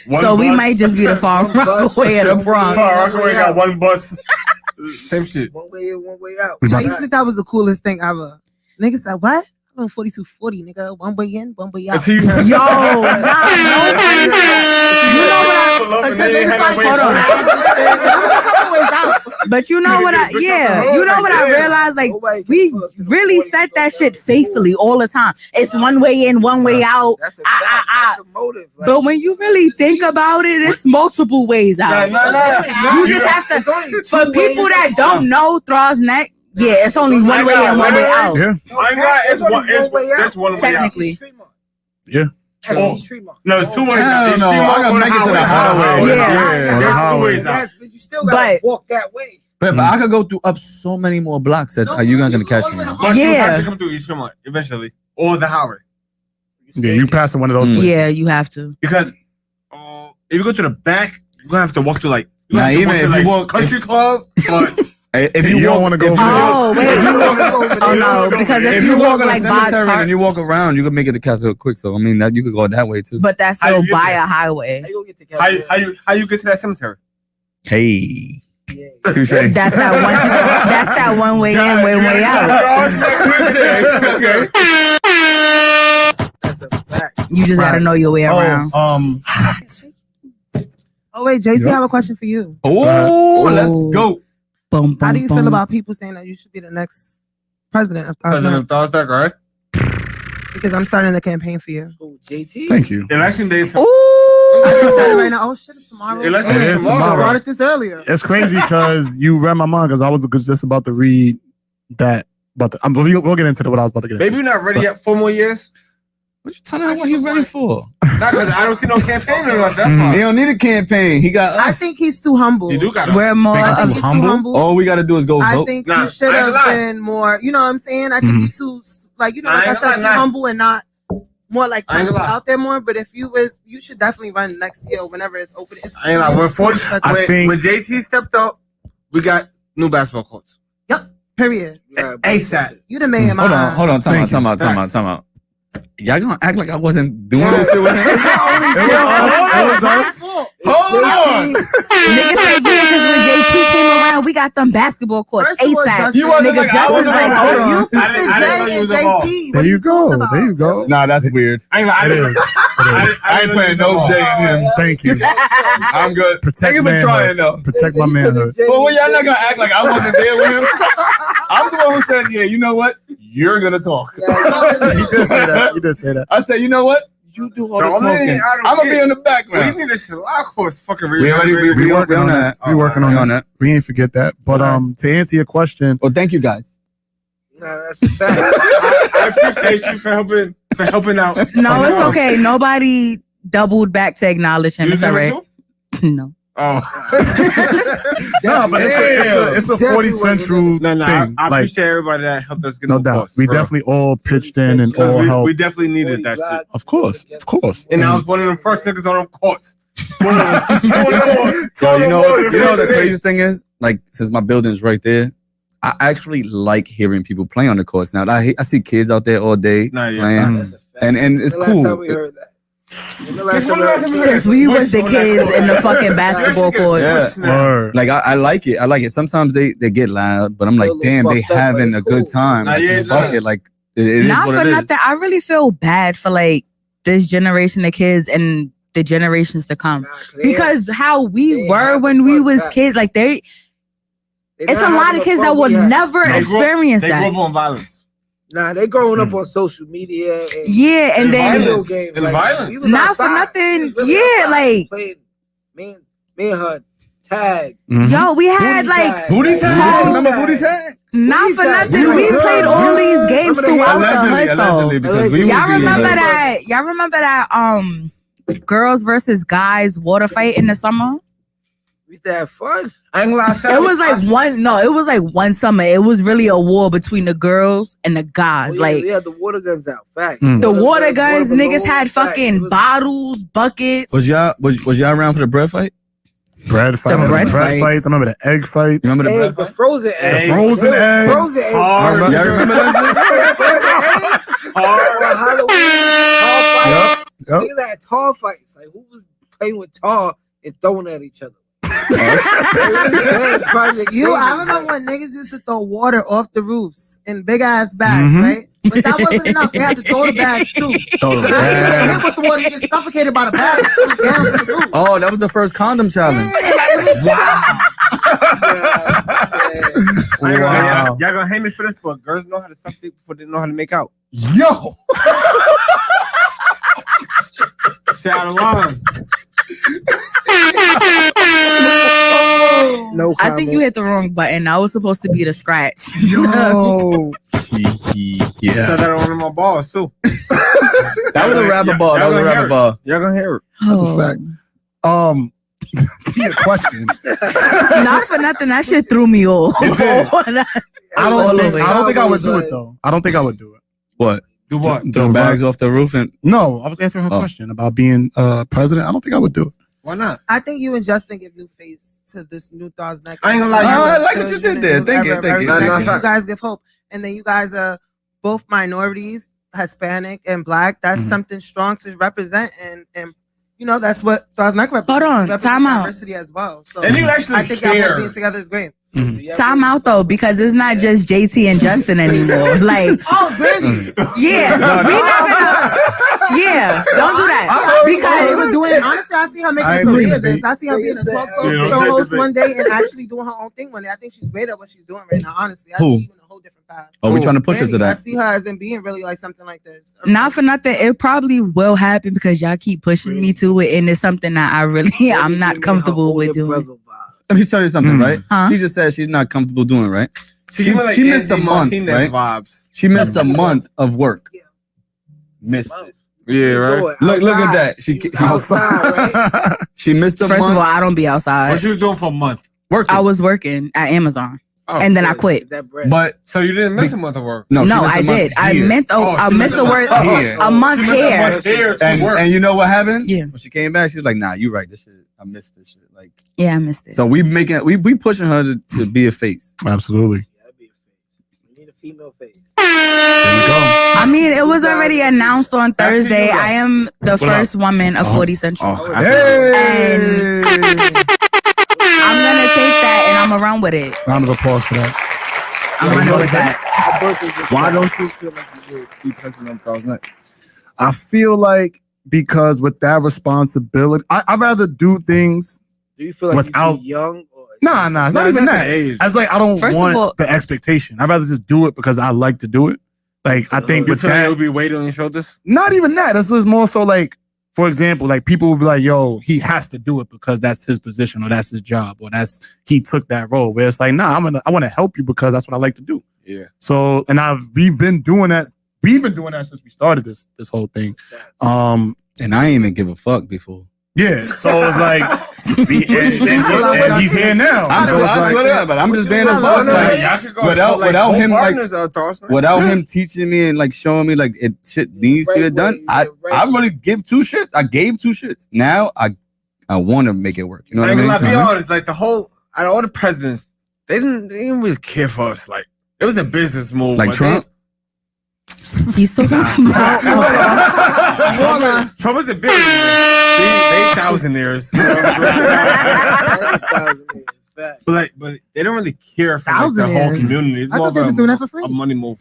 one So we bus. might just be the Far Rockaway of the Bronx. Far Rockaway got one bus. Same shit. One way in, one way out. We I about used to think that was the coolest thing ever. Niggas said, what? I'm on 4240, nigga. One way in, one way out. It's he- Yo, nah, no, you know what I, Until they started hold on. But you know what I, Bitch, yeah, you know what I realized? Like, we really said that shit faithfully all the time. It's one way in, one way out. That's a fact. That's the motive. Like, But when you really think about it, it's multiple ways out. You just have it's to, only two for people ways that out. don't know Throsneck, yeah, it's only one way in, one way out. Yeah. I ain't gonna- it's one- it's- there's one way out. Technically. Yeah. Oh, no, it's two ways out. Hell It's no, Tremont I gotta or the make it to the highway. Yeah. There's two highway. ways out. But you still gotta But- walk that way. But I could go through up so many more blocks that are you not gonna catch me? But you Yeah. have to come through East Tremont eventually, or the highway. Yeah, you passing one of those places. Yeah, you have to. Because if you go to the back, you're gonna have to walk through like you Nah, have to even walk if to, you like, walk- country club, but If You don't wanna go if you over there. walk- Oh, wait. Oh, no, because if you walk on like a by cemetery Tar- and you walk around, you can make it to Castle Hill quick. So I mean that you could go that way too. but that's How still you get by there? a highway. How you gonna get to how you get to that cemetery? Hey, Yeah. touche. That's that one way in, one way out. Okay. That's a fact. You just gotta know your way around. Oh, wait, JC, Yep. I have a question for you. Oh, let's go. Boom, How do you feel boom. about people saying that you should be the next president of President Throsneck? Thosdak, right? Because I'm starting the campaign for you. Oh, JT. Thank you. Election day. is- Ooh. I just said it right now. Oh, shit, it's tomorrow. Election It day is tomorrow. tomorrow. Started this earlier. It's crazy because you read my mind because I was just about to read that. But we'll get into what I was about to get into. Maybe you're not ready yet. 4 more years. What you telling me what he ready for? Not because I don't see no campaign or nothing. That's He why. don't need a campaign. He got us. I think he's too humble. You do got We're more Think I'm I of think too you're too humble? humble. All we gotta do is go I vote. think Nah, you should I ain't have gonna lie. been more, you know what I'm saying? I think you too, like, you know, I like I ain't said, gonna too lie. humble and not more like I ain't trying to be gonna lie. out there more. But if you should definitely run next year whenever it's open. It's I ain't like when I think- when JC stepped up, we got new basketball courts. period. ASAP. You the man in my eyes. Hold on. Time Thank you. out. Y'all gonna act like I wasn't doing this shit with him? It was us. Hold on. Niggas say yeah, because when JT came around, we got them basketball courts First of all, ASAP. Justin- You wasn't Nigga, like I Justin's wasn't like, like, hold on. You I didn't know Jay you and was involved. JT. There What you are talking go. about? There you go. Nah, that's weird. I ain't It is. I ain't playing no J in him. Thank you. I'm good. Protect Thank you for manhood. trying though. Protect my manhood. But when y'all not gonna act like I wasn't there with him, I'm the one who says, yeah, you know what? You're gonna talk. You did say that. You did say that. I said, you know what? You do all the The only talking. thing I don't I'm gonna be get- in the We background. need a Shalak course fucking We working on that. We working on on that. that. We ain't forget that. But to answer your question, Well, thank you guys. No, that's a fact. I appreciate you for helping out. No, it's okay. Nobody doubled back to acknowledge him. You It's do all it right. too? No. Oh. No, but it's a 40 Central No, thing. I Like, appreciate everybody that helped us get no the doubt. course, We bro. definitely all pitched in and all we, helped. we definitely needed that shit. Of course. And I was one of them first niggas on them courts. Yo, you know the crazy thing is, like, since my building's right there, I actually like hearing people play on the courts now. I see kids out there all day playing, and it's The cool. last time we heard that. Since we was the kids in the fucking basketball court. Yeah. Like I like it. I like it. Sometimes they get loud, but I'm like, damn, they having a good time. Like, fuck it. Like it is Not what for it is. nothing. I really feel bad for like this generation of kids and the generations to come. Because how we were when we was kids, like it's a lot of kids that will never experience They that. grew up on violence. Nah, they growing up on social media. And Yeah, and then video games. And violence. we was not for outside. nothing. We was really Yeah, outside. like Playing me and her tag. yo, we had like Booty tag? Tag. Remember booty tag? not Booty for tag. nothing. Booty We tag. played all these games throughout the hood though. Allegedly, because we Y'all would be remember in the- that? Y'all remember that? Girls versus guys water fight in the summer. We used to have fun. I ain't gonna lie. It was like one summer. It was really a war between the girls and the guys. We Like had the water guns out. Facts. the water guns, water niggas balloons, had facts. It fucking was- bottles, buckets. Was y'all around for the bread fight? Bread fight. The bread fight. fights. I remember the egg fights. You remember the bread Egg, the fight? frozen eggs. frozen eggs. Frozen eggs. Hard. Y'all remember that shit? On Halloween, tar fights. Yep. Niggas had tar fights. Like who was playing with tar and throwing at each other? I remember when niggas used to throw water off the roofs in big ass bags, right? But that wasn't enough. We had to throw the bags too. Throw the So now you get hit bags. with the water, you get suffocated by the bags coming down from the roof. Oh, that was the first condom challenge. Wow. Wow. Y'all gonna hate me for this, but girls know how to suck dick before they know how to make out. Yo. Shout out line. No, I think you hit the wrong button. I was supposed to be the scratch. Yo. Yeah. Said that on one of my balls too. That was a rubber ball. That was a rubber ball. Y'all gonna hear it. That's a fact. To your question. Not for nothing. That shit threw me off. I don't think I would do it though. I don't think I would do it. What? Do what? Throw bags off the roof and No, I was answering her question about being president. I don't think I would do it. Why not? I think you and Justin give new face to this new Thoughts necklace. I ain't gonna lie, you- I like what you did there. Thank you, thank you. No, I think fact. you guys give hope. And then you guys are both minorities, Hispanic and Black. That's something strong to represent. And you know, that's what Thoughts necklace represents. Hold on, Represents time out. diversity as well. So And you actually I think y'all care. both being together is great. Time out though, because it's not just JT and Justin anymore. Like, Oh, Brandi. yeah, we not gonna. Yeah, don't do that because Honestly, I see her making I a agree. career of this. I see her being a talk Yeah, don't show take host the one day and actually doing her own thing one day. I think she's great at what she's doing right now. Honestly, I Who? see you in a whole different path. oh, we trying to push her to Brandi, I that. see her as in being really like something like this. not for nothing. It probably will happen because y'all keep pushing me to it, and it's something that I'm not comfortable with doing. Let me tell you something, right? Huh? She just said she's not comfortable doing, right? She like missed a Angie month, Martinez right? vibes. She missed a month of work. Missed it. Yeah, right. Look at that. She Outside, right? she missed a First month. of all, I don't be outside. What she was doing for a month? working. I was working at Amazon, Oh, and then I quit. That bread. but so you didn't miss a month of work. no, she No, missed a I month did. I here. meant I she missed the word here. a month She missed a here. month here to work. And you know what happened? Yeah. When she came back, she was like, "Nah, you right. This shit, I missed this shit." Like, Yeah, I missed it. so we pushing her to be a face. Absolutely. That'd be a face. We need a female face. There you go. I mean, it was already announced on That's Thursday. you, though. I am the first woman of 40 Central. Oh, Hey! I'm gonna take that and I'm gonna run with it. Round of applause for that. I'm running with that. Why don't you feel like you would be president of Thousand Night? I feel like because with that responsibility, I'd rather do things. Do you feel like Without- you're too young? Or Nah, it's not even that. Age. I was like, I don't First of want all- the expectation. I'd rather just do it because I like to do it. Like, I think You with feel like it that, would be weight on your shoulders? not even that. This was more so like, for example, like people will be like, yo, he has to do it because that's his position or that's his job or he took that role. Where it's like, nah, I want to help you because that's what I like to do. Yeah. So, and we've been doing that. We've been doing that since we started this whole thing. And I ain't even give a fuck before. Yeah. So it's like, and he's here now. I swear to God, but I'm just being a buck. Without him teaching me and like showing me like shit needs to get done, I really give 2 shits. I gave 2 shits. Now I want to make it work. You know what I mean? I'll be honest, like out of all the presidents, they didn't really care for us. Like it was a business move. Like Trump. He's talking about Trump was a big they thousandaires. But they don't really care for like, the whole community. It's I more thought they of was doing that for free. a money move.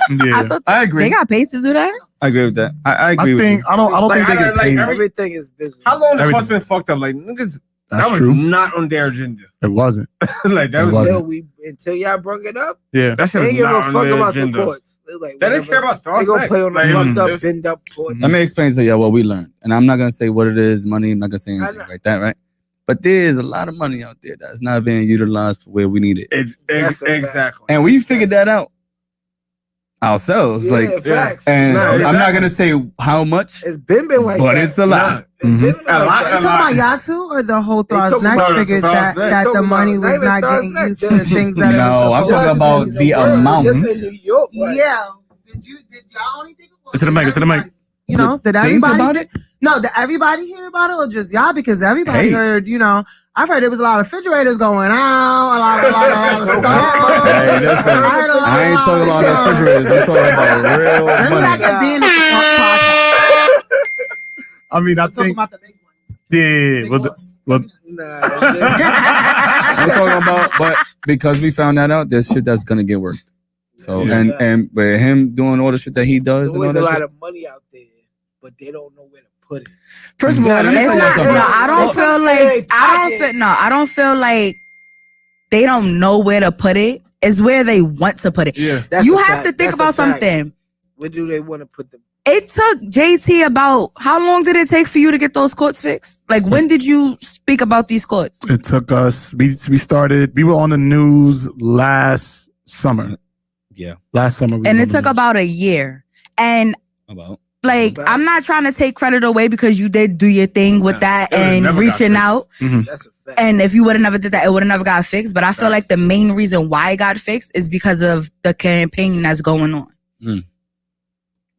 Yeah. I agree. they got paid to do that. I agree with that. I agree with you. I don't think they get paid. Everything is business. How long the cost been fucked up? Like niggas, That's that was true. not on their agenda. It wasn't. Like that It was wasn't. Until y'all brought it up. Yeah. that shit They was ain't give a not fuck on their about the agenda. courts. Like, They didn't care about They thoughts. gonna play on the fucked up, bend up courts. Let me explain to you what we learned. And I'm not going to say what it is, money. I'm not going to say anything like that, right? But there's a lot of money out there that's not being utilized for where we need it. Exactly. And we figured that out ourselves. Facts. And No, I'm not going to say how much, It's been like but that. it's a lot. You talking about Yatu or the whole Throgs talking Neck about figures Throgs that Neck. the money was not getting used for the things that No, it I'm was talking supposed about to. the amount. Just in New York, like, Yeah. Did y'all only think about To the mic, to the mic. You know, did Think everybody about it? No, did everybody hear about it or just y'all? Because everybody Hey. heard, you know, I've heard there was a lot of refrigerators going out, a lot of stuff. Hey, listen, I ain't talking about the refrigerators. I'm talking about real Let me not money. get being in the podcast. I mean, I I'm talking think, about the big one. yeah. Big Well, boss. I'm talking about, but because we found that out, there's shit that's gonna get worked. So and with him doing all the shit that he does, There's and all always a that lot shit. of money out there, but they don't know where to put it. First of all, let me It's tell you not, something. no, I don't feel like I don't feel like they don't know where to put it. It's where they want to put it. Yeah. You have to think about something. Where do they want to put them? It took JT about how long did it take for you to get those courts fixed? Like when did you speak about these courts? it took us, we were on the news last summer. Yeah. Last summer. And it took about a year. And About. like I'm not trying to take credit away because you did do your thing with that It would've and never got reaching fixed. out. That's a fact. And if you would have never did that, it would have never got fixed. But I feel like the main reason why it got fixed is because of the campaign that's going on.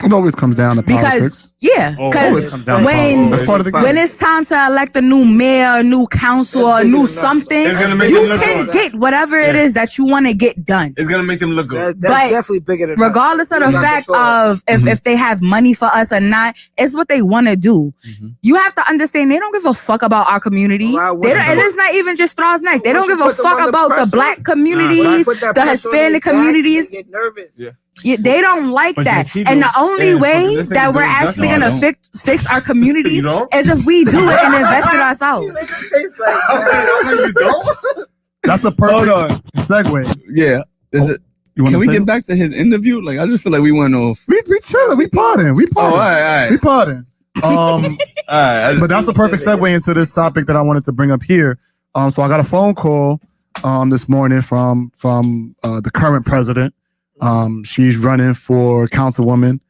It always comes down to politics. Yeah, Oh, because always comes down to when politics. That's part of the game. when it's time to elect a new mayor, a new council, or a new something, It's gonna make you them look can good. get whatever it is that you want to get done. It's gonna make them look good. That's But definitely bigger than Regardless us. of the fact of if they have money for us or not, it's what they want to do. You have to understand they don't give a fuck about our community. Well, They don't, and it's not even just Straws Neck. They don't give a Once you put them fuck under about the pressure, black communities, Put that the pressure on Hispanic their back, communities. they get nervous. Yeah. Yeah, they don't like But that. JT And do. the only And way this nigga that do we're it, that's actually why I gonna don't. fix our communities You don't? is if we do it and invest in ourselves. That's a perfect segue. Yeah. Is it? You wanna Can we say get back to his interview? Like I just feel like we went off. We chilling. We potting. We Oh, potting. all right. We potting. All right. But that's a perfect segue into this topic that I wanted to bring up here. So I got a phone call this morning from the current president. She's running for councilwoman,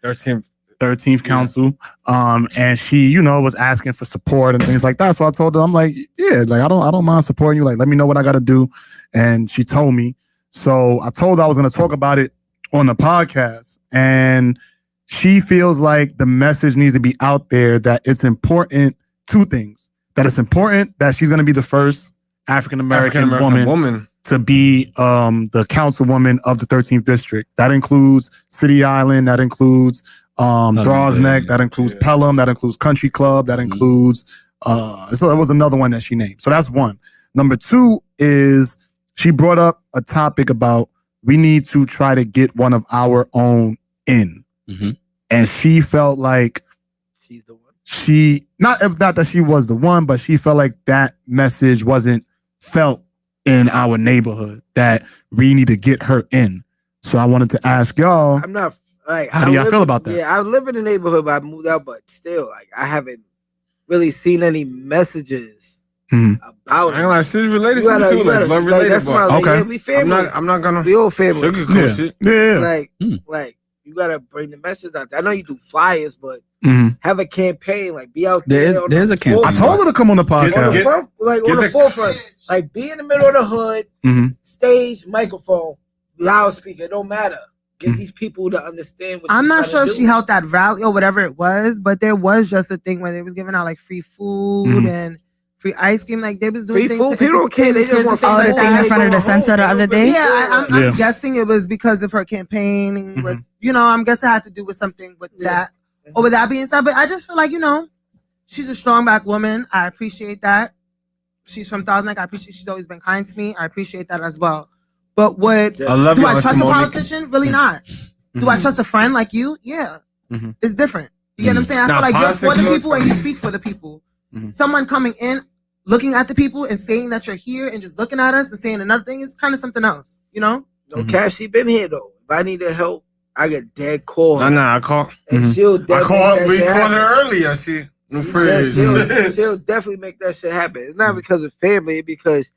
13th council. And she, you know, was asking for support and things like that. So I told her, I'm like, yeah, like I don't mind supporting you. Like, let me know what I got to do. And she told me. So I told her I was going to talk about it on the podcast. And she feels like the message needs to be out there that it's important. 2 things. That it's important that she's going to be the first African-American woman to be the councilwoman of the 13th district. That includes City Island. That includes Throgs Neck. That includes Pelham. That includes Country Club. That includes so it was another one that she named. So that's one. Number 2 is she brought up a topic about we need to try to get one of our own in. And she felt like She's the one. she not that she was the one, but she felt like that message wasn't felt in our neighborhood, that we need to get her in. So I wanted to ask y'all, I'm not like. how do y'all feel about that? Yeah, I live in the neighborhood, but I moved out, but still, like, I haven't really seen any messages Mhm. about I ain't like shit's related You to me gotta- too, you like gotta- love like, related. that's why, But like, Okay. yeah, we family. I'm not gonna We all family. sugarcoat shit. Yeah. Like, Mm. like you gotta bring the message out there. I know you do flyers, but Mhm. have a campaign. Like, be out there. on There's the a campaign. I told her to come on the On the podcast. front, like get on the the- forefront, like be in the middle of the hood, Mhm. stage, microphone, loudspeaker. It don't matter. Get these people to understand what I'm you're not trying sure to if do. she held that rally or whatever it was, but there was just a thing where they was giving out like free food and free ice cream. Like they was doing Free things. food? to People don't care. entertain They just kids want and Oh, things the like thing that. in front of the censor the other day. Yeah, I'm Yeah. guessing it was because of her campaigning. With, I'm guessing it had to do with something with Yeah. that. Or with that being said, but I just feel like she's a strong black woman. I appreciate that. She's from Thousand Neck. I appreciate she's always been kind to me. I appreciate that as well. But what I love do you, I trust a Simone. politician? Really not. Do I trust a friend like you? Yeah. Mhm. It's different. You get what I'm saying? I Nah, feel like you're for the politics- people and you speak for the people. Mhm. Someone coming in, looking at the people and saying that you're here and just looking at us and saying another thing is kind of something else, No, Cash, she been here though. If I need her help, I get dead call. Nah, I call. And she'll I definitely called. make We that shit called her happen. earlier. She no Yeah, friends. she'll definitely make that shit happen. It's not because of family, it's because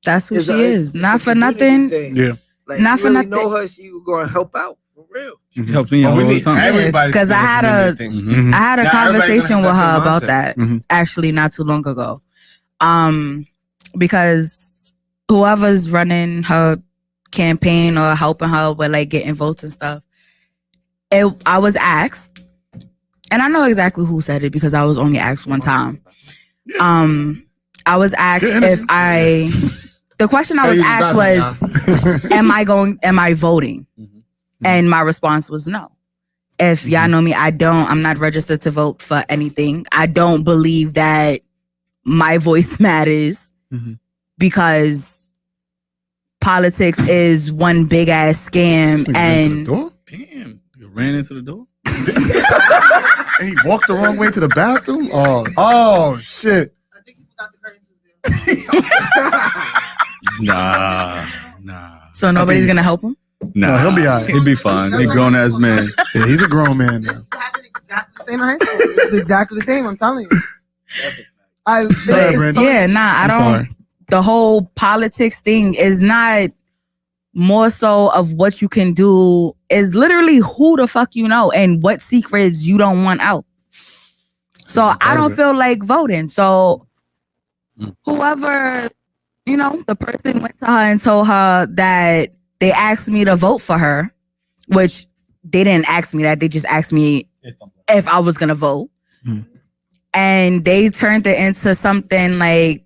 That's who it's she a- is. it's Not a for community nothing. thing. Yeah. Like, Not you for really nothing. know her, she was going to help out for real. She helps me Oh, all we the need time. everybody. Because I had a- Mhm. I had a Not everybody conversation gonna with have her that same about mindset. that Mhm. actually not too long ago. Because whoever's running her campaign or helping her with like getting votes and stuff, I was asked, and I know exactly who said it because I was only asked one time. I was asked if the question I was asked was, am I voting? And my response was no. If y'all know me, I'm not registered to vote for anything. I don't believe that my voice matters because politics is one big ass scam. And Damn, you ran into the door. And he walked the wrong way to the bathroom. Oh shit. I think you forgot the curtains was there. Nah. so nobody's gonna help him? Nah, No, he'll be all right. He'll be fine. He grown ass man. Yeah, he's a grown man now. This happened exactly the same in high school. It's exactly the same, I'm telling you. ahead, Brandi. Yeah, nah, I I'm don't. sorry. The whole politics thing is not more so of what you can do, is literally who the fuck you know and what secrets you don't want out. So I don't feel like voting. So whoever, the person went to her and told her that they asked me to vote for her, which they didn't ask me that. They just asked me if I was going to vote. And they turned it into something like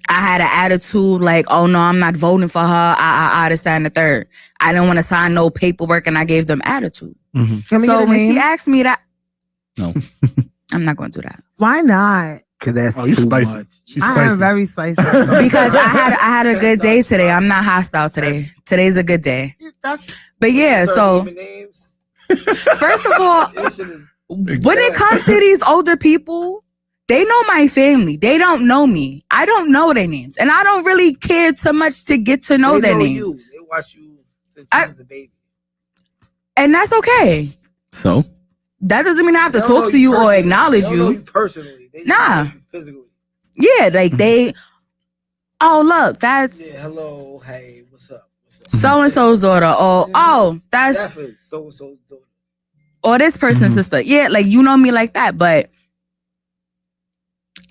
I had an attitude like, oh no, I'm not voting for her. I understand the third. I didn't want to sign no paperwork and I gave them attitude. Can we So get a when she name? asked me that, No. I'm not going to do that. Why not? Cause that's Oh, you too spicy. much. She's I am spicy. very spicy. Because I had a good day today. I'm not hostile today. Today's a good day. That's But yeah, so Naming names. first of all, They should've- when it comes to these older people, they know my family. They don't know me. I don't know their names. And I don't really care too much to get to know they their know names. you. They watch you since I- you was a baby. And that's okay. So That doesn't mean I have to They don't know talk to you or personally. acknowledge They don't know you. you personally. They just Nah. know you physically. Yeah, like they, oh, look, that's Yeah, hello, hey, what's up? What's up? so-and-so's daughter. Or, oh, that's, Definitely so. or this person's sister. Yeah, like you know me like that, but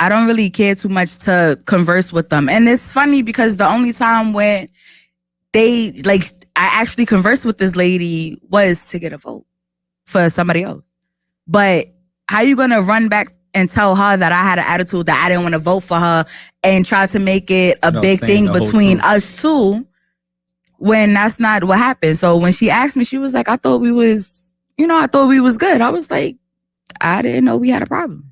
I don't really care too much to converse with them. And it's funny because the only time when I actually conversed with this lady was to get a vote for somebody else. But how you gonna run back and tell her that I had an attitude that I didn't want to vote for her and try to make it a Without big saying thing the whole between truth. us two when that's not what happened? So when she asked me, she was like, I thought we was good. I was like, I didn't know we had a problem.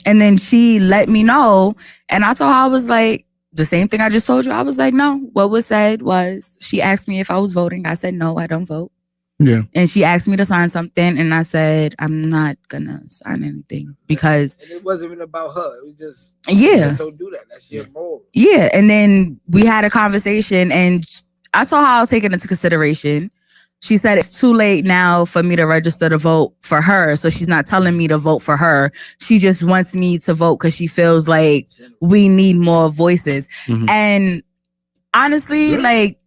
And then she let me know. And I told her, I was like, the same thing I just told you. I was like, no, what was said was she asked me if I was voting. I said, no, I don't vote. Yeah. And she asked me to sign something. And I said, I'm not going to sign anything because, And it wasn't even about her. It was just, yeah. just don't do that. That's your moral. Yeah. And then we had a conversation and I told her I'll take it into consideration. she said it's too late now for me to register to vote for her. So she's not telling me to vote for her. She just wants me to vote because she feels like we need more voices. Mhm. And honestly, like,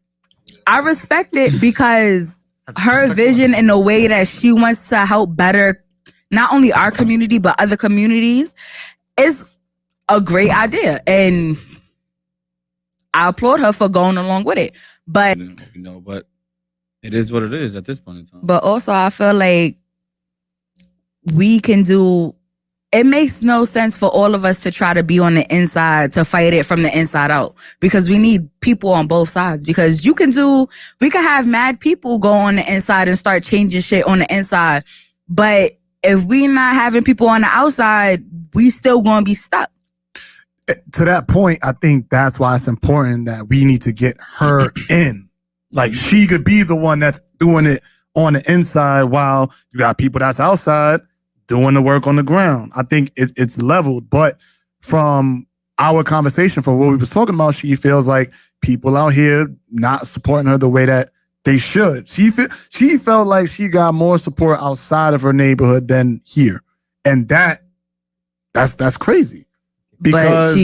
I respect it because her vision and the way that she wants to help better not only our community, but other communities is a great idea. And I applaud her for going along with it. But but it is what it is at this point in time. But also, I feel like we can do. It makes no sense for all of us to try to be on the inside to fight it from the inside out because we need people on both sides. Because we can have mad people go on the inside and start changing shit on the inside. But if we not having people on the outside, we still gonna be stuck. To that point, I think that's why it's important that we need to get her in. Like, she could be the one that's doing it on the inside while you got people that's outside doing the work on the ground. I think it's leveled. But from our conversation, from what we was talking about, she feels like people out here not supporting her the way that they should. She felt like she got more support outside of her neighborhood than here. And that's crazy. Because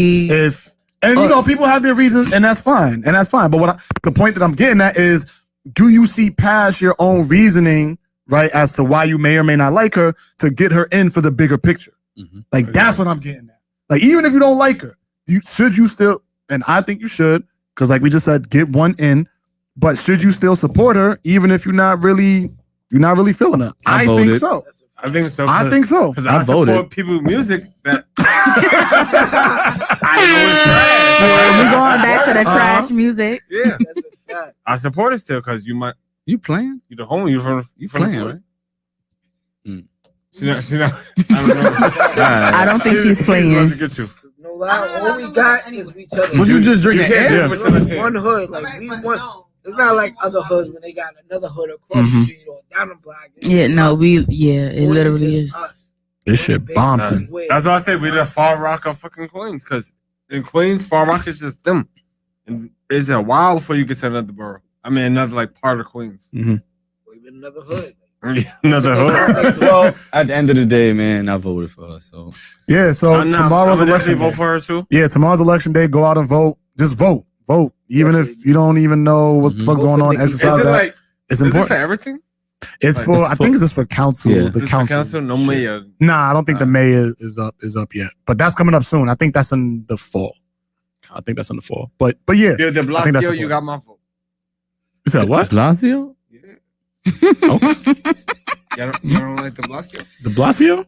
people have their reasons, and that's fine. But the point that I'm getting at is, do you see past your own reasoning, right, as to why you may or may not like her to get her in for the bigger picture? Mm-hmm. Like, that's what I'm getting at. Like, even if you don't like her, should you still, and I think you should, because like we just said, get one in, but should you still support her, even if you're not really feeling her? I think so. I think so. Because I support people's music that I know is trash. We going back to the trash music. Yeah. I support it still because you playing? You the homie. You playing, right? She not, I don't think she's playing. No lie, all we got is each other. Was you just drinking air? One hood, like we want. It's not like other hoods when they got another hood across the street or down the block. It literally is. This shit bombing. That's why I say we're the Far Rock of fucking Queens, because in Queens, Far Rock is just them. And it's a while before you get to another borough. I mean, another like part of Queens. Mm-hmm. Even another hood. Another hood. Well, at the end of the day, man, I voted for her. So yeah. So tomorrow's election day. Vote for her too. Yeah, tomorrow's election day. Go out and vote. Just vote. Vote. Even if you don't even know what the fuck's going on, exercise that. It's important. Is it for everything? It's for. I think it's just for council. Yeah. The council. No mayor. Nah, I don't think the mayor is up yet. But that's coming up soon. I think that's in the fall. But yeah. Yeah, de Blasio, you got my vote. You said what? Blasio? Yeah. Okay. You don't like de Blasio? De Blasio?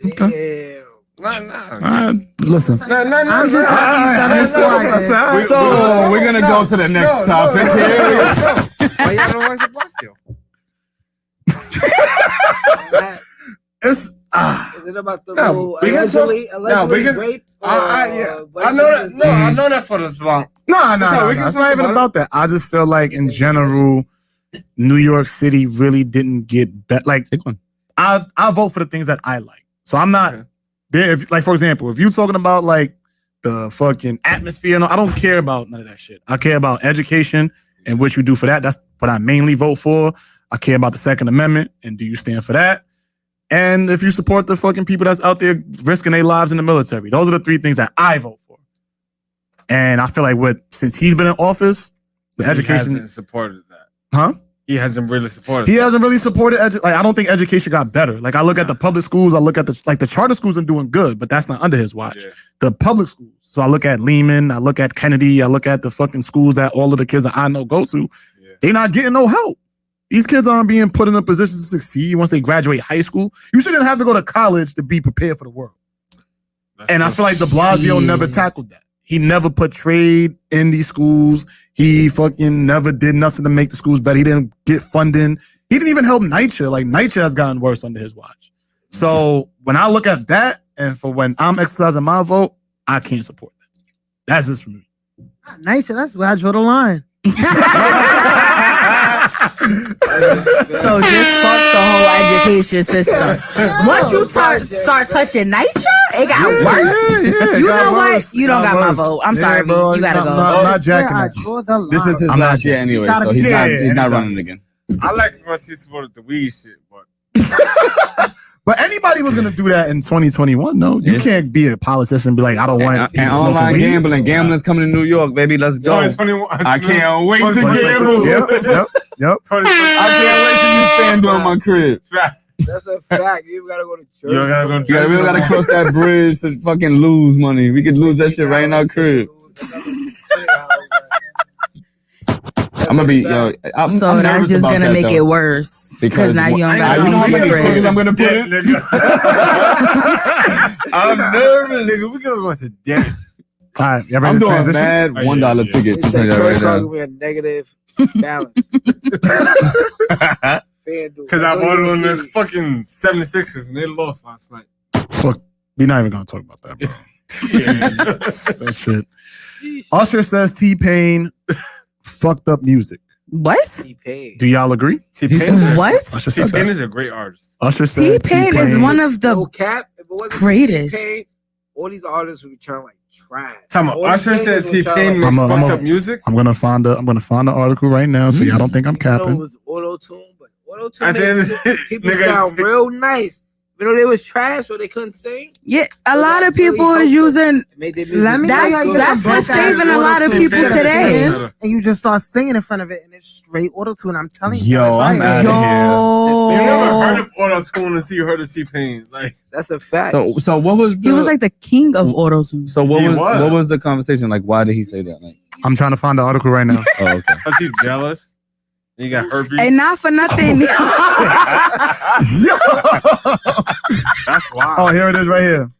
Okay. Nah. Listen. I'm just happy. So we're gonna go to the next topic here. Why y'all don't like de Blasio? It's Is it about the little allegedly rape? I know that. No, I know that's what it's about. No. It's not even about that. I just feel like in general, New York City really didn't get better. Like, I vote for the things that I like. So I'm not there. Like, for example, if you're talking about like the fucking atmosphere, I don't care about none of that shit. I care about education and what you do for that. That's what I mainly vote for. I care about the Second Amendment and do you stand for that? And if you support the fucking people that's out there risking their lives in the military. Those are the three things that I vote for. And I feel like since he's been in office, the education hasn't supported that. Huh? He hasn't really supported. He hasn't really supported. I don't think education got better. Like I look at the public schools, I look at the charter schools are doing good, but that's not under his watch. Yeah. The public schools. So I look at Lehman, I look at Kennedy, I look at the fucking schools that all of the kids that I know go to. Yeah. They're not getting no help. These kids aren't being put in a position to succeed once they graduate high school. You shouldn't have to go to college to be prepared for the world. And I feel like de Blasio never tackled that. He never put trade in these schools. He fucking never did nothing to make the schools better. He didn't get funding. He didn't even help NYCHA. Like NYCHA has gotten worse under his watch. So when I look at that, and for when I'm exercising my vote, I can't support that. That's just for me. NYCHA, that's where I draw the line. So just fuck the whole education system. Once you start touching NYCHA, it got worse. You know what? You don't got my vote. I'm sorry, bro. You gotta go. I'm not jacking it. This is his last year anyway, so he's not running again. I like when she supported the weed shit, but But anybody was gonna do that in 2021. No, you can't be a politician and be like, I don't want. And online gambling. Gambling's coming to New York, baby. Let's go. 2021. I can't wait to gamble. Yep. I can't wait to use FanDuel on my crib. That's a fact. You gotta go to church. You gotta go to Yeah, we don't gotta cross that bridge to fucking lose money. We could lose that shit right in our crib. I'm gonna be I'm So that's nervous just about gonna that, make though. it worse Because now you don't you got know how many friends. tickets I'm gonna put in? I'm nervous, nigga. We gonna go to debt. All right, you ready I'm to doing transition? mad $1 tickets. I'm telling you that right now. We a negative balance. Because I bought it on the fucking 76ers and they lost last night. Fuck, we're not even gonna talk about that, bro. That shit. Usher says T-Pain fucked up music. What? Do y'all agree? What? Usher said T-Pain that. is a great artist. Usher said T-Pain is one of No the cap. If it wasn't for greatest. T-Pain, all these artists would be trying like trash. Time out. All these Usher said singers would try, T-Pain like, makes fucked up music. I'm gonna find the article right now, so y'all don't think I'm You know it capping. was auto-tune, but At auto-tune the end of makes the- people nigga, sound real nice. You know they was trash or they couldn't sing. Yeah, a So lot that of people really is helped them. using. It made their music Let me That's- tell you how you get that's some what's broke-ass saving a lot of auto-tune people that are today. singing, and you just start singing in front of it, and it's straight auto-tune. I'm telling you. Yo, I'm that's outta here. You never heard of auto-tune until you heard of T-Pain. Like, That's a fact. So what was He was like the king of auto-tune. So what He was was. what was the conversation like? Why did he say that? Like, I'm trying to find the article right now. oh, okay. cause he's jealous. And you got herpes. And not for nothing. That's wild. Oh, here it is right here.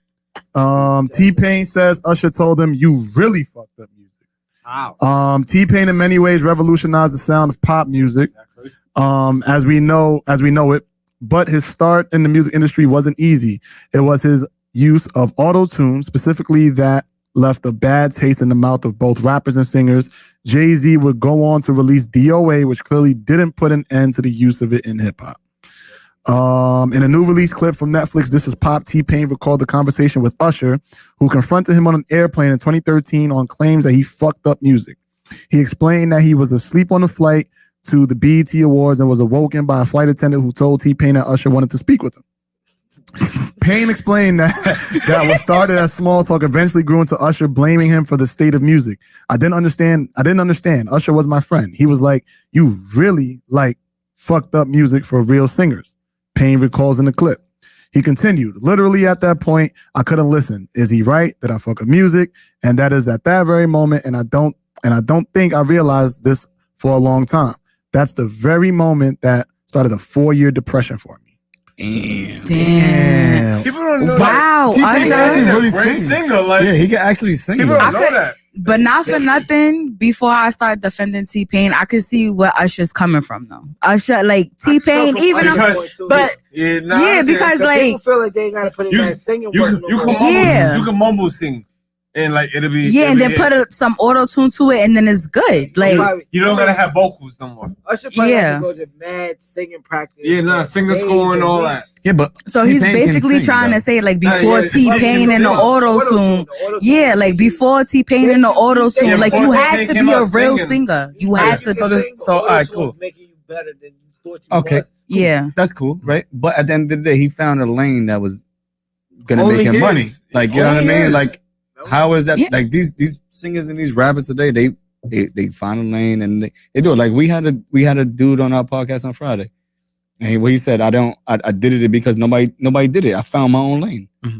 T-Pain says Usher told him, "You really fucked up music." Wow. T-Pain in many ways revolutionized the sound of pop music, as we know it. But his start in the music industry wasn't easy. It was his use of auto-tune, specifically, that left a bad taste in the mouth of both rappers and singers. Jay-Z would go on to release DOA, which clearly didn't put an end to the use of it in hip-hop. In a new release clip from Netflix, This Is Pop, T-Pain recalled the conversation with Usher, who confronted him on an airplane in 2013 on claims that he fucked up music. He explained that he was asleep on the flight to the BET Awards and was awoken by a flight attendant who told T-Pain that Usher wanted to speak with him. Payne explained that what started as small talk eventually grew into Usher blaming him for the state of music. I didn't understand. Usher was my friend. He was like, "You really like fucked up music for real singers." Payne recalls in the clip. He continued, "Literally at that point, I couldn't listen. Is he right? Did I fuck up music? And that is at that very moment, and I don't think I realized this for a long time. That's the very moment that started a 4-year depression for me." Damn. People don't know Wow. that. T-Pain Usher. is a great singer. Like, Yeah, he can actually sing. people though. don't know that. But not for nothing, before I start defending T-Pain, I could see where Usher's coming from, though. Usher, like, T-Pain, even... But, yeah, because, people like... feel like they ain't gotta put in that singing you work. can no mumble, more. Yeah. you can mumble sing, and like it'll be and then put some auto-tune to it, and then it's good. Like, you don't gotta have vocals no more. Usher probably Yeah. had to go to mad singing practice. Yeah, nah, singer days school and all weeks. that. Yeah, but so he's T-Pain can basically sing, trying though. to say, like, Yeah, before yeah, T-Pain and the auto-tune... Yeah, like, before T-Pain and the auto-tune, Yeah, like, before you had T-Pain to came be a out real singing. singer. You had to... So, all right, cool. Making you better than you thought you Okay. was. Yeah. That's cool, right? But at the end of the day, he found a lane that was gonna Only make him his. money. Like, you know what I Only mean? his. Like, how is that? Yeah. Like these singers and these rappers today, they find a lane and they do it. Like we had a dude on our podcast on Friday, and he said, I did it because nobody did it. I found my own lane. Mm-hmm.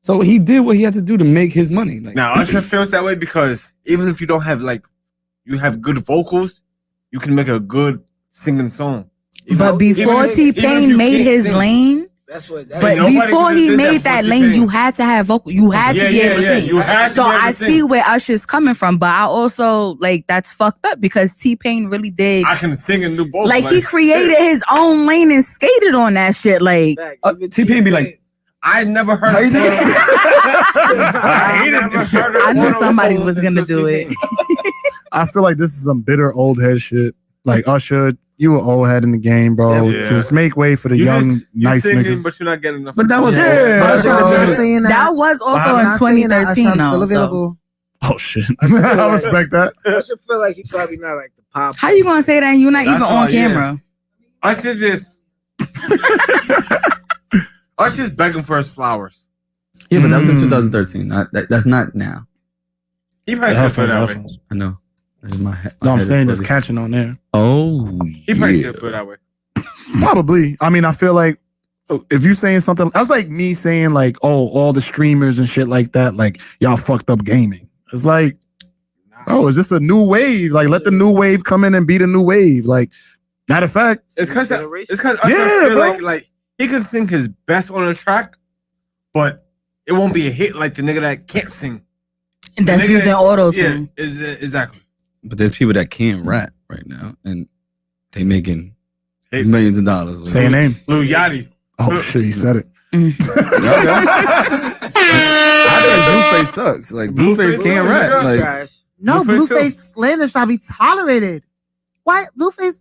So he did what he had to do to make his money. Like, Now Usher feels that way because even if you don't have you have good vocals, you can make a good singing song. You But know? before Even if T-Pain you made can't his sing. lane... That's what. But nobody before could've he did that made before that T-Pain. lane, you had to have vocal. You had to be able to sing. You had to So be able to I sing. see where Usher's coming from, but I also like that's fucked up because T-Pain really did. I can sing and do both. Like he created his own lane and skated on that shit. Like T-Pain be like, I never heard How you of think I knew somebody was gonna do it. I feel like this is some bitter old head shit. Like Usher, you were old head in the game, bro. Yeah. Just make way for the You young, just, you nice singing, niggas. but you're not getting enough. But that was That was also I'm in not saying that, 2013 Usher, I'm still though. So. available. Oh shit! I respect that. I should feel like he probably not like the pop. How you gonna say that and you're not That's even why, on camera? Usher just Usher's begging for his flowers. Yeah, but that was in 2013. That's not now. He probably should feel that way. I know. This is my head. No, I'm saying it's catching on there. Oh, He probably should feel that way. Probably. I mean, I feel like if you saying something, that's like me saying like, oh, all the streamers and shit like that, like y'all fucked up gaming. It's like, oh, is this a new wave? Like, let the new wave come in and be the new wave. Like, matter of fact, It's because Usher Yeah, feel bro. like he can sing his best on the track, but it won't be a hit like the nigga that can't sing. And that's The nigga using auto tune. Exactly. But there's people that can't rap right now, and they making Hits. millions of dollars. say a name. Lil Yachty. Oh shit, he said it. I think Blueface sucks. Like Blueface can't rap. Like No, Blueface Blueface slander shall be tolerated. Why Blueface?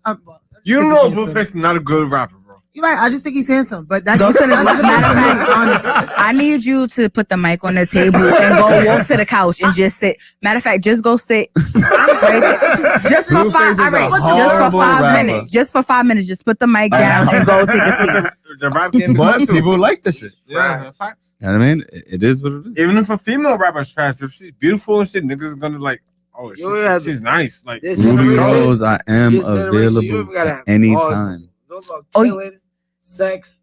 You don't know Blueface is not a good rapper, bro. You're right. I just think he's handsome, but that's Go just to the that's matter of the fact, honestly. I need you to put the mic on the table and go walk to the couch and just sit. Matter of fact, just go sit right there. Just for Blueface is five. a All right, just for horrible 5 rapper. minutes. Just for 5 minutes. Just put the mic down and go take a seat. The rap game is But not too. people like the shit. Yeah, facts. You know what I mean? It is what it is. Even if a female rapper's trash, if she's beautiful and shit, niggas is gonna like, oh, she's nice. Like This Ruby generation- Rose, I am this generation, you available even gotta at have any bars. time. It's all about Oh, killing, sex.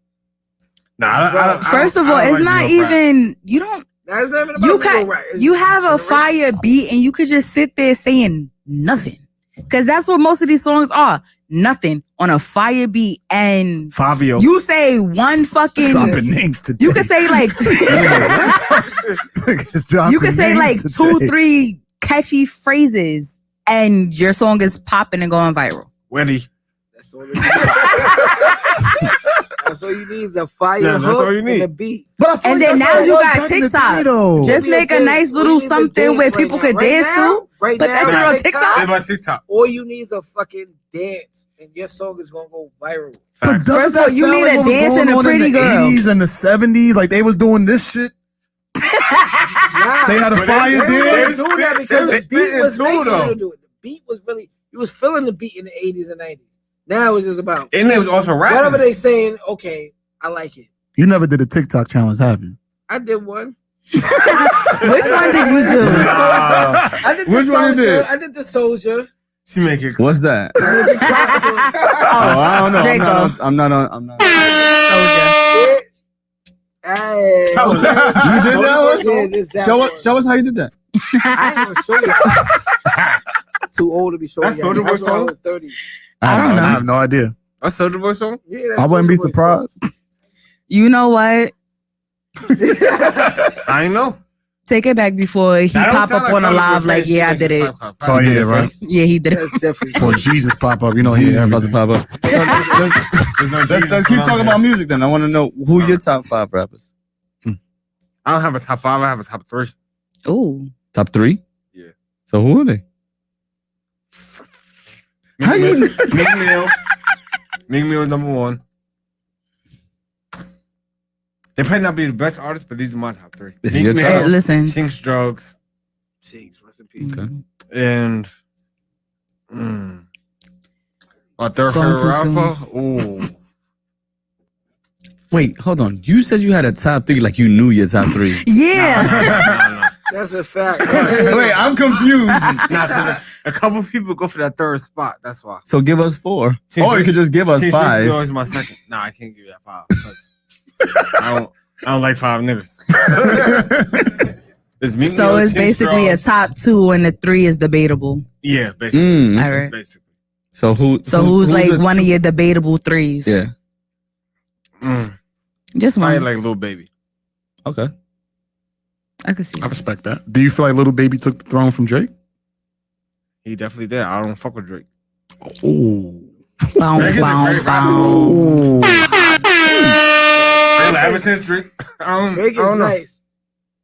nah. First of all, it's not even. You don't. That's not even about You legal can. right. It's You have a generation. fire beat and you could just sit there saying nothing, because that's what most of these songs are. Nothing on a fire beat, and Fabio. you say one fucking. dropping names today. You could say like. Just dropping You could say like names 2, today. 3 catchy phrases, and your song is popping and going viral. Wendy. That's all. That's all you need is a fire Yeah, that's hook all you need. and a beat. But I feel And like then that's now how it you was got back in the TikTok. day, though. Just make a nice little something where people could dance to. Right Put now, that shit on It's TikTok. about TikTok. all you need is a fucking dance, and your song is gonna go viral. But Facts. doesn't First of all, that you sound need like a what was dance going and a on pretty in the girl. 80s and the 70s? Like they was doing this shit. They had a fire They dance. were doing that because They the beat was spit making into you though. to do it. The beat was really, you was feeling the beat in the 80s and 90s. Now it's just about And they was also rapping. whatever they saying. Okay, I like it. You never did a TikTok challenge, have you? I did one. Which one did you do? I did the Which one you soldier. did? I did the soldier. She make it. What's that? I did the crack joint. Oh, I don't know. Draco. I'm not on. Soldier. Bitch. Hey. Tell us. You did that one? Yeah, this, that Show one. us. Show us how you did that. I ain't gonna show you. Too old to be showing That's you. Soulja Boy I was song? 30. I don't know. I have no idea. That's Soulja Boy song. Yeah, that's I wouldn't Soulja be Boy song. surprised. You know what? I ain't know. Take it back before he That don't pop sound up on a Soulja Boy live like, saying yeah, I shit did it. like that. Oh, yeah, right. Yeah, he did it. That's definitely. For Jesus pop up, you know he Jesus is about to pop up. So, There's no Jesus let's keep on talking there. about music then. I want to know who your top 5 rappers. I don't have a top 5. I have a top 3. Ooh. Top 3? Yeah. So who are they? How you- Meek Mill. Meek Mill is number 1. They might not be the best artists, but these are my top 3. This is Meek your Mill, top? Hey, listen. Chinks Drugs, Jeez, rest in peace. Okay. and my third Going favorite too rapper. Ooh. Wait, hold on. You said you had a top 3 like you knew your top 3. Yeah. That's a fact. Wait, I'm confused. Nah, 'cause a couple people go for that third spot. That's why. So give us 4. Chinks Or you could just give us Chinks 5. Drugs is my second. Nah, I can't give you that 5. because I don't like 5 niggas. It's Meek So Mill, it's Chinks basically Drugs. a top 2 and the 3 is debatable. Yeah, basically. Mm, All right. Basically. So Who's like the- one of your debatable 3s? Yeah. Just I one. like Lil Baby. Okay. I could see. I respect that. Do you feel like Little Baby took the throne from Drake? He definitely did. I don't fuck with Drake. Oh. Bow, Drake is a bow, great bow. Ever since Drake, I Drake is don't know. nice,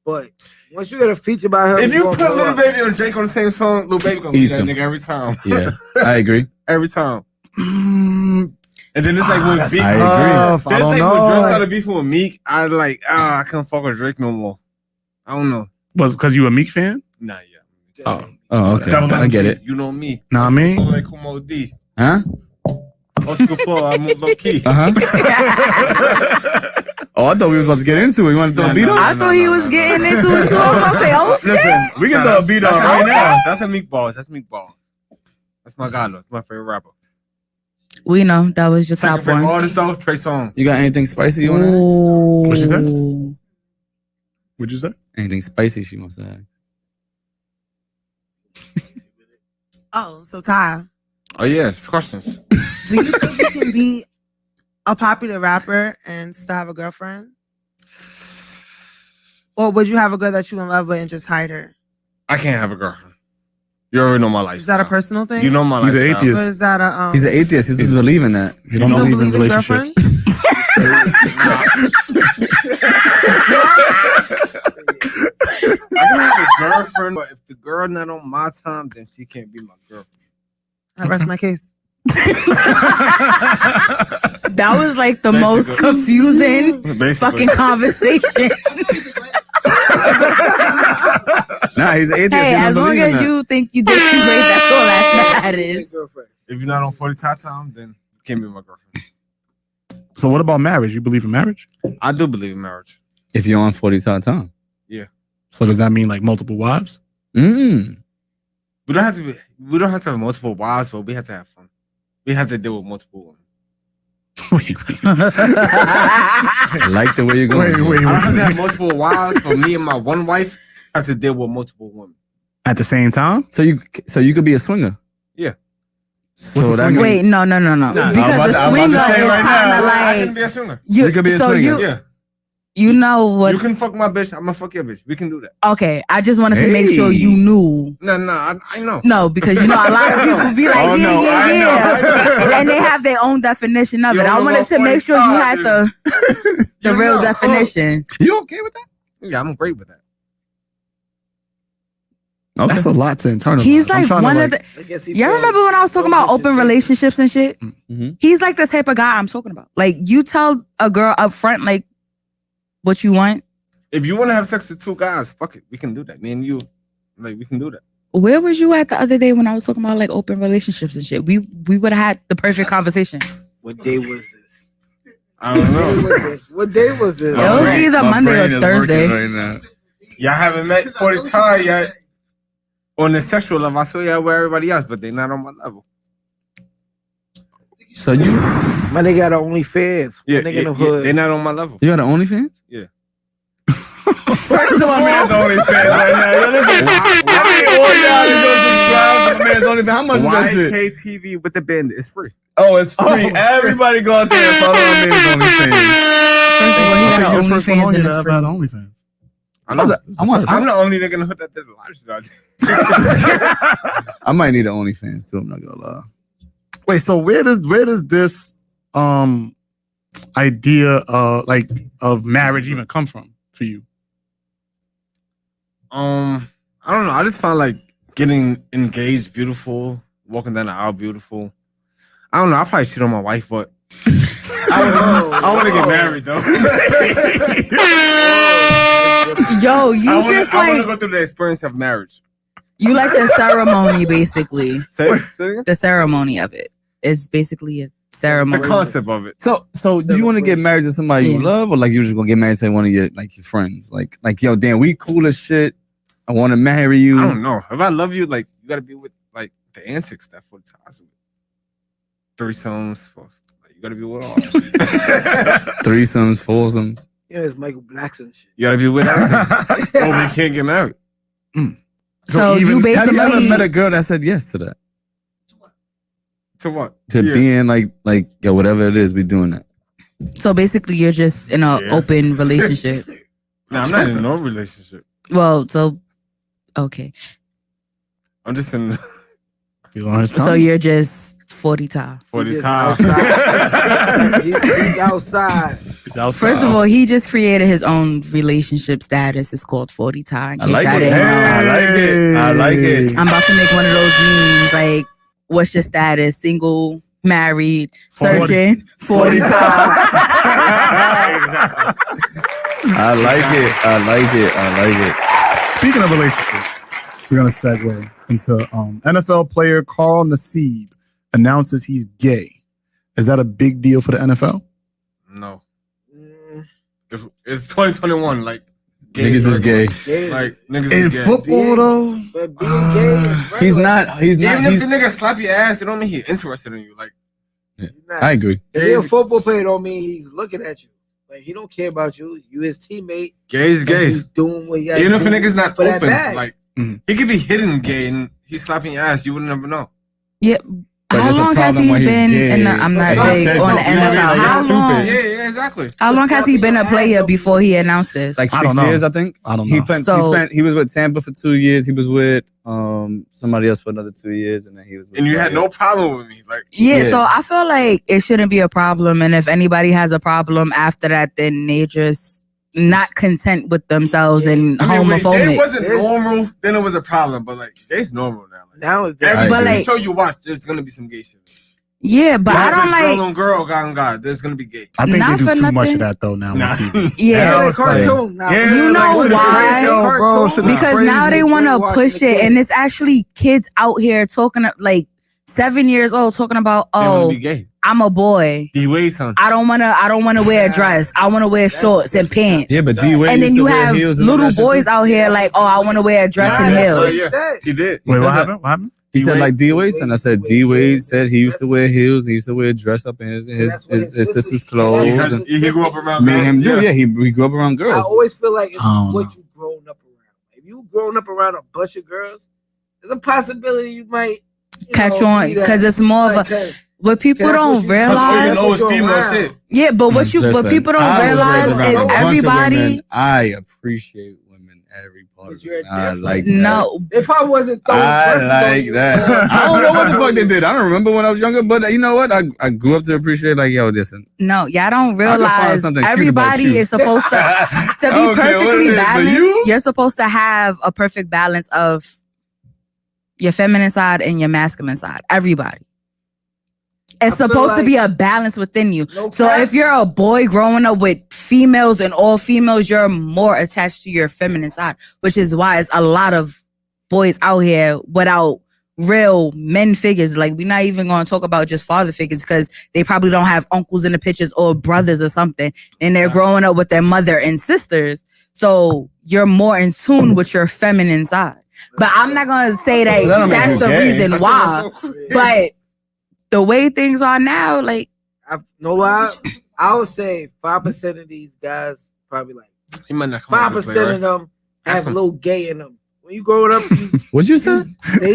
but once you get a feature by him, If you gonna put blow Lil up. Baby and Drake on the same song, Lil Baby gonna Eat beat that some. nigga every time. Yeah. I agree. Every time. Mm, And then it's like when that's Beef. I agree. tough. I Then it's don't like when Drake know. started beefing with Meek, I like, I can't fuck with Drake no more. I don't know. Was because you a Meek fan? Nah, yeah. Oh, okay. Double I get MC, it. You know me. Know what I mean? Like Kumo D. Huh? Old school flow. I moved low key. Oh, I thought we were about to get into it. You want to throw a beat on? I thought he was getting into it too. I was gonna say, oh shit. Listen, we can throw a beat on right now. That's a meatballs. That's meatballs. That's my guy. That's my favorite rapper. We know that was your Second top favorite one. artist though, Trey Songz. You got anything spicy you want to ask? What she said? What'd you say? Anything spicy she wants to ask? Oh, so Ty, Oh yeah, it's questions. do you think you can be a popular rapper and still have a girlfriend? Or would you have a girl that you in love with and just hide her? I can't have a girlfriend. You already know my life. Is that a personal thing? You know my life. He's an atheist. Or is that a He's an atheist. He doesn't believe in that. You don't believe in relationships. I can have a girlfriend, but if the girl not on my time, then she can't be my girlfriend. I rest my case. That was like the most Basically. confusing Basically. fucking conversation. Nah, he's an atheist. Hey, He don't as long believe in as that. you think you did great, that's all that matters. If you're not on 40 time, then you can't be my girlfriend. So what about marriage? You believe in marriage? I do believe in marriage. If you're on 40 time. So does that mean like multiple wives? Mm. We don't have to have multiple wives, but we have to have fun. We have to deal with multiple women. I like the way you're going. I don't have to have multiple wives, but me and my one wife have to deal with multiple women. At the same time? So you could be a swinger. Yeah. So What's a that swinger? means Wait, no. Nah, Because the swinger is kind of I like can be a swinger. You could be a swinger. Yeah. You know what? You can fuck my bitch. I'm gonna fuck your bitch. We can do that. Okay, I just wanted to make sure you knew. No, I know. No, because you know a lot of people be like, Oh, no, I yeah, and they have their own definition of You it. I don't wanted know to make sure you had the You real know. definition. You okay with that? Yeah, I'm great with that. Okay. That's a lot to internalize. He's I'm like trying to, one of the. Y'all remember when I was talking about open relationships and shit? Mhm. He's like the type of guy I'm talking about. Like you tell a girl up front like what you want. If you want to have sex with two guys, fuck it. We can do that. Me and you, like, we can do that. Where was you at the other day when I was talking about like open relationships and shit? We would have had the perfect conversation. What day was this? I don't know. What day was this? It was either Monday or Thursday. Y'all haven't met 40 times yet. On the sexual level, I saw y'all with everybody else, but they not on my level. So you My nigga got OnlyFans. Yeah, My nigga in the hood. they not on my level. got an OnlyFans? Yeah. First of all, man's OnlyFans right now. Yo, listen, I need all y'all to go subscribe to my man's OnlyFans. How much is that shit? YKTV with the band is free. Oh, it's free. Everybody go out there and follow my man's OnlyFans. first of all, he Okay, got you're an first one OnlyFans on and here to it's have free. had OnlyFans. I know. I'm the only nigga in the hood that did a live shit. I might need an OnlyFans too. I'm not gonna lie. Wait, so where does this idea of marriage even come from for you? I don't know. I just find like getting engaged beautiful, walking down the aisle beautiful. I don't know. I probably cheat on my wife, but I want to get married though. Yo, you I want just to like go through the experience of marriage. you like the ceremony, basically. Say it again? The ceremony of it is basically a The ceremony. concept of it. So do you want to get married to somebody you Yeah. love, or like you just gonna get married to one of your friends? Like yo, damn, we cool as shit. I want to marry you. I don't know. If I love you, like you gotta be with like the antics that 40 times. Threesomes, like, you gotta be with all. Threesomes, foursomes. Yeah, it's Michael Blackson shit. You gotta be with everything. Or we can't get married. So you Have you ever basically met a girl that said yes to that? To what? To Yeah. being like yo, whatever it is, we doing that. so basically you're just in an Yeah. open relationship. No, I'm not in no relationship. Well, so okay. I'm just in You on his So tongue? you're just 40 time. 40 He's times. outside. He's outside. He's outside. First of all, he just created his own relationship status. It's called 40 time. I like it. I like it. I'm about to make one of those memes like, what's your status? Single, married, 40. searching, 40 time. I like it. Speaking of relationships, we're gonna segue into NFL player Carl Nassib announces he's gay. Is that a big deal for the NFL? No. It's 2021. Like Niggas is gay. Like niggas In is gay. football though, But being gay is right. He's not. He's not. Even if He's, the nigga slap your ass, it don't mean he's interested in you. Like I agree. If you're a football player, don't mean he's looking at you. Like he don't care about you. You his teammate. gay is gay. He's doing what he got. Even if a nigga's not for that open, bag. like he could be hidden gay and he's slapping your ass. You would never know. Yeah. But How it's a long has problem he when he's been gay. in the, I'm not He big says on the something, you know what I mean? NFL. Like, How it's long? stupid. Yeah, exactly. How long has he been a player before he announced this? Like I 6 don't know. years, I think. I don't He know. spent. So- He was with Tampa for 2 years. He was with somebody else for another 2 years, and then he was. With And you had somebody no problem with me. Like Yeah, Yeah. so I feel like it shouldn't be a problem. And if anybody has a problem after that, then they just not content with themselves and I mean, when gay homophobic. wasn't normal, then it was a problem. But like gay's normal now. Like, Now it's every But, TV like- show you watch, there's gonna be some gay shit. Yeah, but I don't girl like. on girl, guy on guy. There's gonna be gay. I think Not they do for too much nothing. of that though now Nah. on TV. Yeah, Now it's like- cartoon. Now, Yeah, You know like, what is why? crazy? Yo, bro, shit is because now they want to push it, and it's actually kids out here talking like 7 years old talking about, They wanna oh, be gay. I'm a boy. D-Wade son. I don't wanna wear a dress. I wanna wear shorts and pants. Yeah, but D Wade. And then you have little boys out here like, oh, I want to wear a dress Nah, and that's heels. what he said. He did. Wait, said what that. happened? What happened? He said D-Wade. like D Wade, and I said D Wade said he used to wear heels. He used to wear dress up in his That's what his sister's sisters- clothes. that's And what He grew up around me and him girls. do. Yeah, he grew up around I girls. always feel like it's I don't what know. you grown up around. If you grown up around a bunch of girls, there's a possibility you might Catch on because it's more of a. What people that's don't what you- All you realize, know is female around. shit. yeah, but what Listen, people don't I was realize raised around is a bunch of everybody. women. I appreciate women every part But of you're it. I different. like that. No, They probably wasn't throwing I dresses on like you. that. I don't know what the fuck they did. I don't remember when I was younger, but you know what? I grew up to appreciate like, yo, listen. no, y'all don't find realize something cute about everybody you. is supposed to be Okay, what perfectly is it? But balanced. you? You're supposed to have a perfect balance of your feminine side and your masculine side. Everybody. It's I feel supposed to like- be a balance within you. No So cap. if you're a boy growing up with females and all females, you're more attached to your feminine side, which is why it's a lot of boys out here without real men figures. Like, we're not even going to talk about just father figures because they probably don't have uncles in the pictures or brothers or something. And they're growing up with their mother and sisters. So you're more in tune with your feminine side. But I'm not going to say That don't that make that's you the gay. reason why. But the way things are now, like, No lie, I would say 5% of these guys probably like He might not come out 5% this way, right? of them have Ask a him. little gay in them. When you growing up, What'd you say? they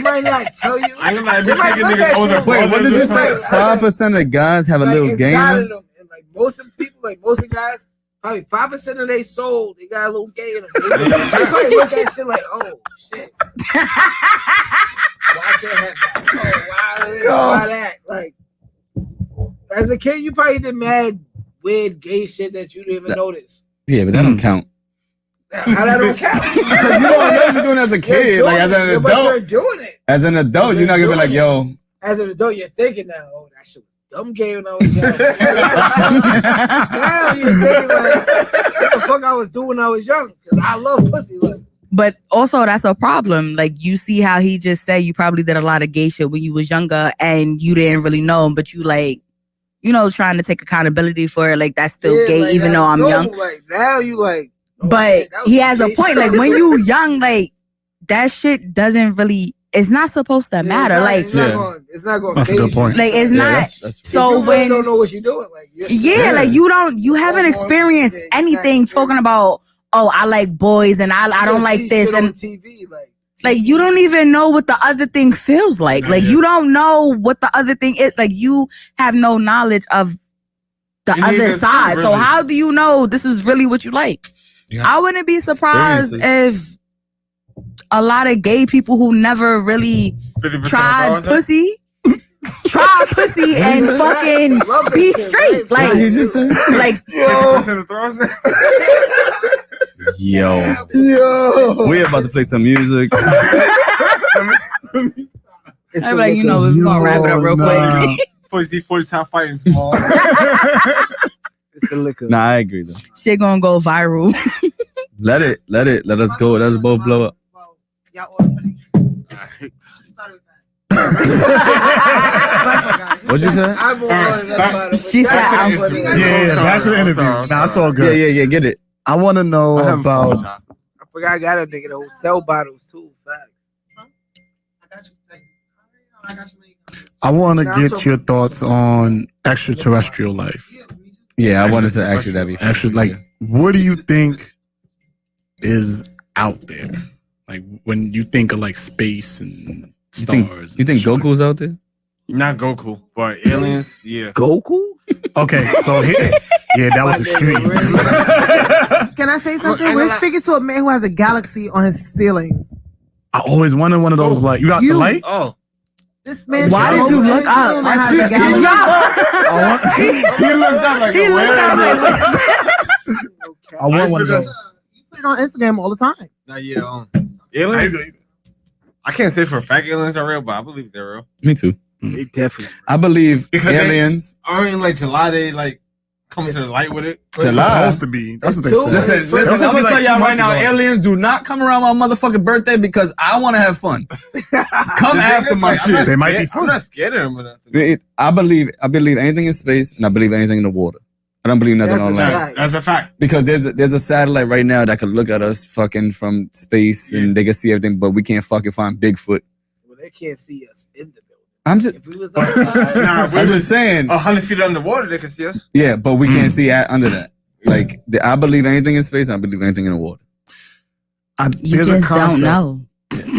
might not tell you. I ain't gonna lie, They be might taking look niggas at older. you. Wait, what did you say? 5% of guys have a Like, little game. inside in of them? them, and like most of people, like most of guys, probably 5% of their soul, they got a little gay in them. They probably look at shit like, oh shit. Watch your head back. Oh, why this, why that? Like, as a kid, you probably did mad weird gay shit that you didn't even notice. Yeah, but that don't count. How that don't count? Because you don't know what you're doing as a kid. Like, as an But you're adult. doing it. As an adult, you're not going to be like, yo. As an adult, you're thinking now, oh, that shit was dumb gay when I was young. Now you're thinking like, what the fuck I was doing when I was young? Because I love pussy. Like, but also that's a problem. Like, you see how he just said you probably did a lot of gay shit when you was younger and you didn't really know him, but you like, you know, trying to take accountability for it. Like, that's still yeah, gay, like, even though I'm normal. young. Like, now you like, oh, But man, that was he has a gay point. shit. Like, when you young, like, that shit doesn't really, it's not supposed to matter. Like, it's not going. That's a good point. like, it's Yeah, not. that's true. So you really when, don't know what you're doing, like, yeah, like, you haven't experienced anything talking about, oh, I like boys and I don't like this. And TV, like, you don't even know what the other thing feels like. Like, you don't know what the other thing is. Like, you have no knowledge of the You need other to side. see, So really. how do you know this is really what you like? Yeah. I wouldn't be surprised if a lot of gay people who never really 50% tried of pussy, try pussy and fucking be straight. What Like, did he just say? like, 50% of throws now. Yo. Yo, We're about to play some music. I'm like, you know, we're gonna wrap it up real quick. 40 top fighting small. it's the liquor. Nah, I agree though. Shit gonna go viral. Let us go. Let us both blow up. Y'all order. Start with What'd you say? I'm on. She said, Yeah, back to the interview. Nah, that's all good. Yeah, get it. I want to know about. I forgot I got a nigga those cell bottles too. Facts. I want to get your thoughts on extraterrestrial life. Yeah, I wanted to ask you that before. Actually, like, what do you think is out there? Like, when you think of like space and stars. You think Goku's out there? Not Goku, but aliens. Yeah. Goku? Okay, so yeah, that was extreme. Can I say something? We're speaking to a man who has a galaxy on his ceiling. I always wanted one of those. Like, you got the light? Oh. This man. why did you look up? He looked up like He looked up like, I want one of those. You put it on Instagram all the time. Aliens? I can't say for a fact aliens are real, but I believe they're real. Me too. They definitely. I believe Because aliens. Aren't like July they like coming to the light with it? It's supposed to be. That's what they say. Listen, I'm gonna tell y'all right now, aliens do not come around my motherfucking birthday because I want to have fun. Come after my shit. They might be I'm fun. not scared of them. I believe anything in space, and I believe anything in the water. I don't believe nothing on land. That's a fact. Because there's a satellite right now that can look at us fucking from space and they can see everything, but we can't fucking find Bigfoot. Well, they can't see us in the building. I'm just, If we was outside, I'm just saying. 100 feet underwater, they can see us. Yeah, but we can't see under that. Like, I believe anything in space, I believe anything in the water. you just don't know.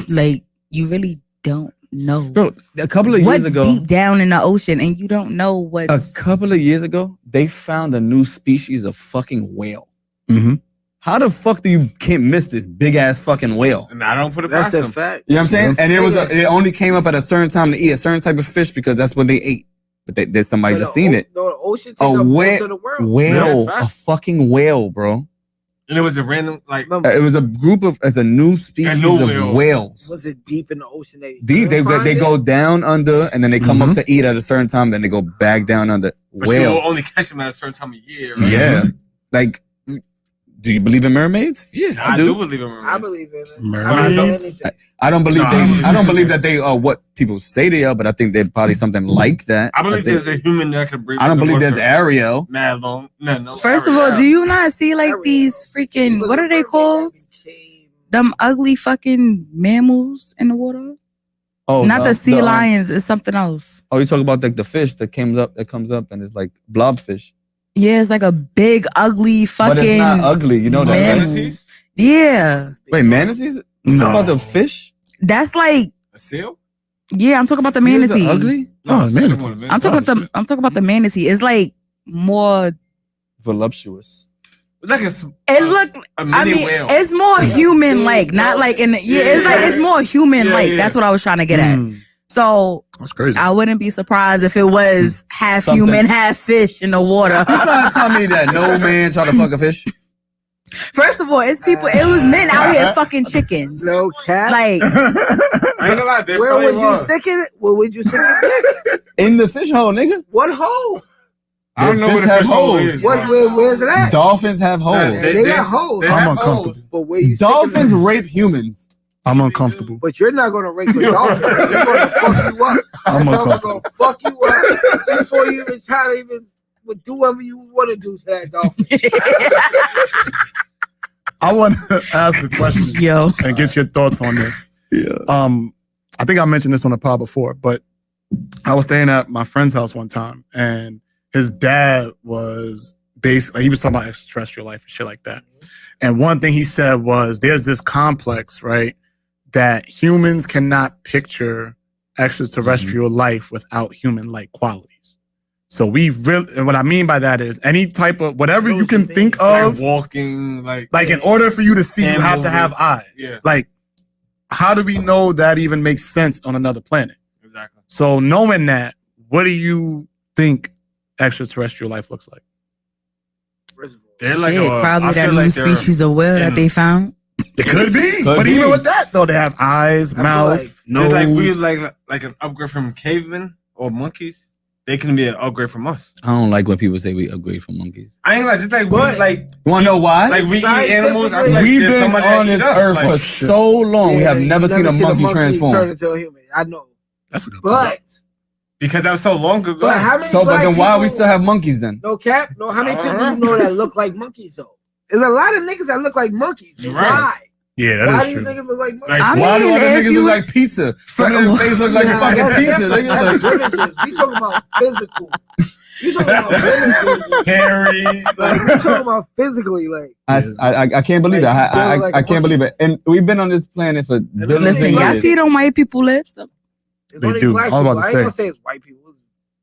Like, you really don't know. Bro, a couple of years ago. What's deep down in the ocean, and you don't know what's... A couple of years ago, they found a new species of fucking whale. Mm-hmm. How the fuck do you can't miss this big ass fucking whale? And I don't put it that's past a them. fact. You know what I'm saying? And it only came up at a certain time to eat a certain type of fish because that's what they ate. But there's somebody just seen it. No, the ocean A takes up most whale, of the world. whale, Yeah, a fucking whale, bro. And it was a random, like, It was a group of, as a new species new of whale. whales. Was it deep in the ocean? Deep, they go down under and then they come up to eat at a certain time, then they go back down under. but Whale. you'll only catch them at a certain time of year, right? Yeah. Like, do you believe in mermaids? Yeah, I do believe in mermaids. I believe in it. Mermaids? I don't believe I don't believe that they are what people say they are, but I think they're probably something like that. I believe there's a human that can breathe. I don't believe there's Ariel. Mad long. No. First of all, do you not see like these freaking, what are they called? Them ugly fucking mammals in the water? Oh, Not the sea lions, it's something else. Oh, you talk about like the fish that comes up and it's like blobfish. Yeah, it's like a big, ugly fucking. But it's not ugly, you know that. mammal. Manatees? Yeah. Wait, manatees? You talking about the fish? That's like, A seal? yeah, I'm talking about the Seals are manatee. ugly? Oh, manatee. I'm talking about the manatee. It's like more. Voluptuous. Like It look. a I mini mean, whale. it's more human like, not like in. It's like it's more human like. Yeah. That's what I was trying to get at. So That's crazy. I wouldn't be surprised if it was half Something. human, half fish in the water. You trying to tell me that no man try to fuck a fish? First of all, it's people. It was men out here fucking chickens. No cat. Like, I ain't gonna lie, they where probably was you was. sticking it? Where would you stick it? In the fish hole, nigga. What hole? I don't know Fish where the have fish hole holes. is. Where's it at? Dolphins have holes. They got holes. they I'm have uncomfortable. holes. But where you Dolphins sticking it? rape humans. I'm uncomfortable. But you're not gonna rape a dolphin. They're gonna fuck you up. I'm They're uncomfortable. gonna fuck you up before you even try to even do whatever you want to do to that dolphin. I want to ask a question yo, and get your thoughts on this. Yeah. I think I mentioned this on the pod before, but I was staying at my friend's house one time, and his dad was basically, he was talking about extraterrestrial life and shit like that. And one thing he said was, there's this complex, right, that humans cannot picture extraterrestrial life without human-like qualities. So we really, and what I mean by that is any type of, whatever you can think of, Like walking, like in order for you to see, you have to have eyes. Yeah. Like, how do we know that even makes sense on another planet? Exactly. So knowing that, what do you think extraterrestrial life looks like? They're like shit, probably I that feel new like they're species of whale that they found. It could be. But even with that, though, they have eyes, mouth, like, nose. it's like we like an upgrade from cavemen or monkeys. They can be an upgrade from us. I don't like when people say we upgrade from monkeys. I ain't like just like what like You wanna know why? like we eat animals. I feel like We've there's been somebody that on this eat us, earth like, for so long. We have never seen a monkey transform. turn into a human. I know. That's a good But Because that was so long ago. but how many So, but black then why we people- still have monkeys then? no cap? No, how many people you know that look like monkeys though? There's a lot of niggas that look like monkeys. Right. Why? Yeah, Why that these is true. niggas look like monkeys? Like, I Why do mean, other if niggas you look were- like pizza? Some of their face look like Nah, fucking that's pizza. different. Niggas That's like, blemishes. We talking about physical. You talking about blemishes. Harry. Like we talking about physically. Like I can't believe Like, that. they look like I a can't monkey. believe it. And we've been on this planet for billions Listen, of y'all years. see them white people lips? it's They only do. black I was people. about to I ain't say. gonna say it's white people.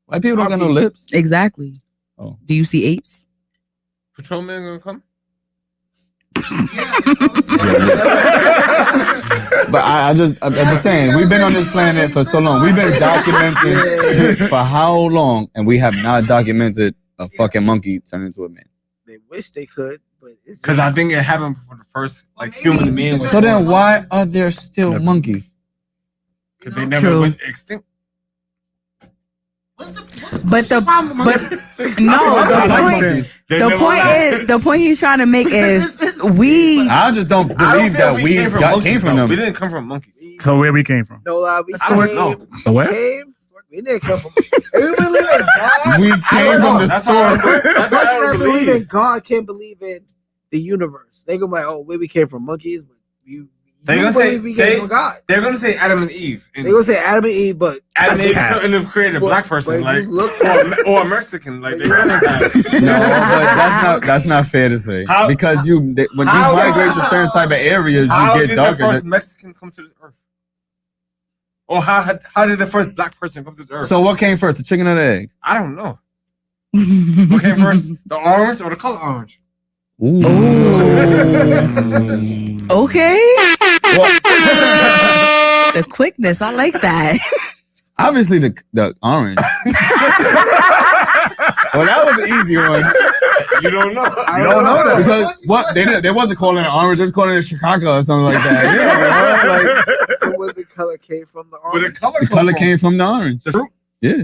White people don't got no lips. Exactly. Oh. Do you see apes? Patrolman gonna come? But I'm just saying, we've been on this planet for so long. We've been documenting shit for how long, and we have not documented a fucking monkey turn into a man. They wish they could, but it's Because I think it happened for the first like human being. So then, why are there still monkeys? Because they never True. went extinct. But the the point he's trying to make is we I just don't I don't believe feel that we came from got, monkeys, came from though. them. We didn't come from monkeys. So where we came from? no lie. We I don't know. came. So where? We didn't come from. We believe in God. We came from the That's store. That's what I Person that don't believe in believe. God can't believe in the universe. They go like, oh, where we came from, monkeys. But you They're gonna say believe we came from God. they're gonna say Adam and Eve. And They gonna say Adam and Eve, but Adam and Eve cat. couldn't have created a But- black person, but like you look or a Mexican, like they couldn't have. No, but that's not fair to say. How- Because when you how- migrate to certain type of areas, How you did get the darker. first Mexican come to this earth? Or how did the first black person come to this earth? So what came first, the chicken or the egg? I don't know. What came first, the orange or the color orange? Ooh. okay. The quickness, I like that. Obviously the orange. Well, that was an easy one. You don't know. You don't know that. Because what they wasn't calling it orange, they was calling it Chicago or something like that. Yeah, like, so where the color came from the Where the orange. color, the color came from the orange. The fruit? Yeah.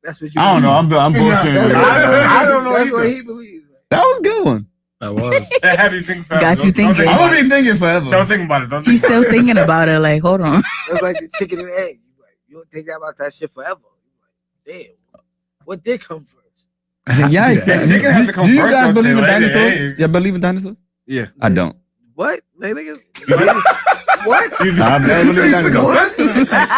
That's what you. I don't know. I'm bullshitting. That's I don't know That's either. what he believes. That was a good one. That was. That have you think forever. Got you Don't thinking. I'm about gonna it. be thinking forever. Don't think about it. Don't think He's still about it. thinking about it. Like, hold on. That's like the chicken and egg. You don't think about that shit forever. You're like, damn, what did come first? Yeah, Yeah, chicken has to come Do you first, guys don't believe in you? Like, dinosaurs? hey. Yeah, believe in dinosaurs? Yeah. I don't. What? They niggas. What? I don't believe in dinosaurs.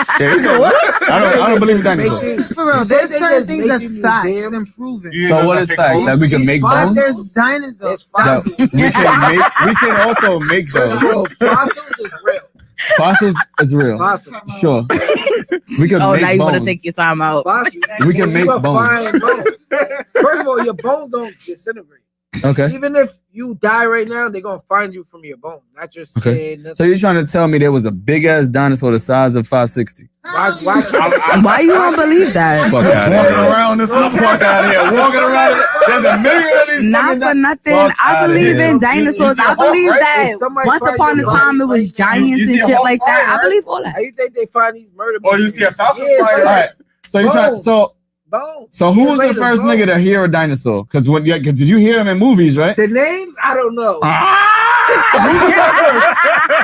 I don't believe in dinosaurs. For real, there's They certain just things make that's you facts museums. and proven. You So know what that is fake facts? bones? That we can make But bones? there's dinosaurs. It's No, we can also make First of those. all, fossils is real. Fossils is real. Fossils. Sure. We can Oh, make now you want to bones. take your time out. Fossils. We can make You bones. find bones. First of all, your bones don't disintegrate. Okay. Even if you die right now, they're gonna find you from your bones, not your skin. Okay. nothing. So you're trying to tell me there was a big ass dinosaur the size of 560? Why Why you don't believe that? Fuck out of Walking here. around this Fuck out of here. Walking around. There's a million of these. Not fucking for nothing. Fuck I outta believe here. in dinosaurs. see a I hawk, believe right? that If somebody once finds upon a a time it body was giants you and see a shit hawk like that. flying, I right? believe all that. How you think they find these murder? Or you see a falcon Years flying. later. All right. So you trying. Bones. So who Years was the later, first bones. nigga to hear a dinosaur? Because when did you hear him in movies, right? The names I don't know.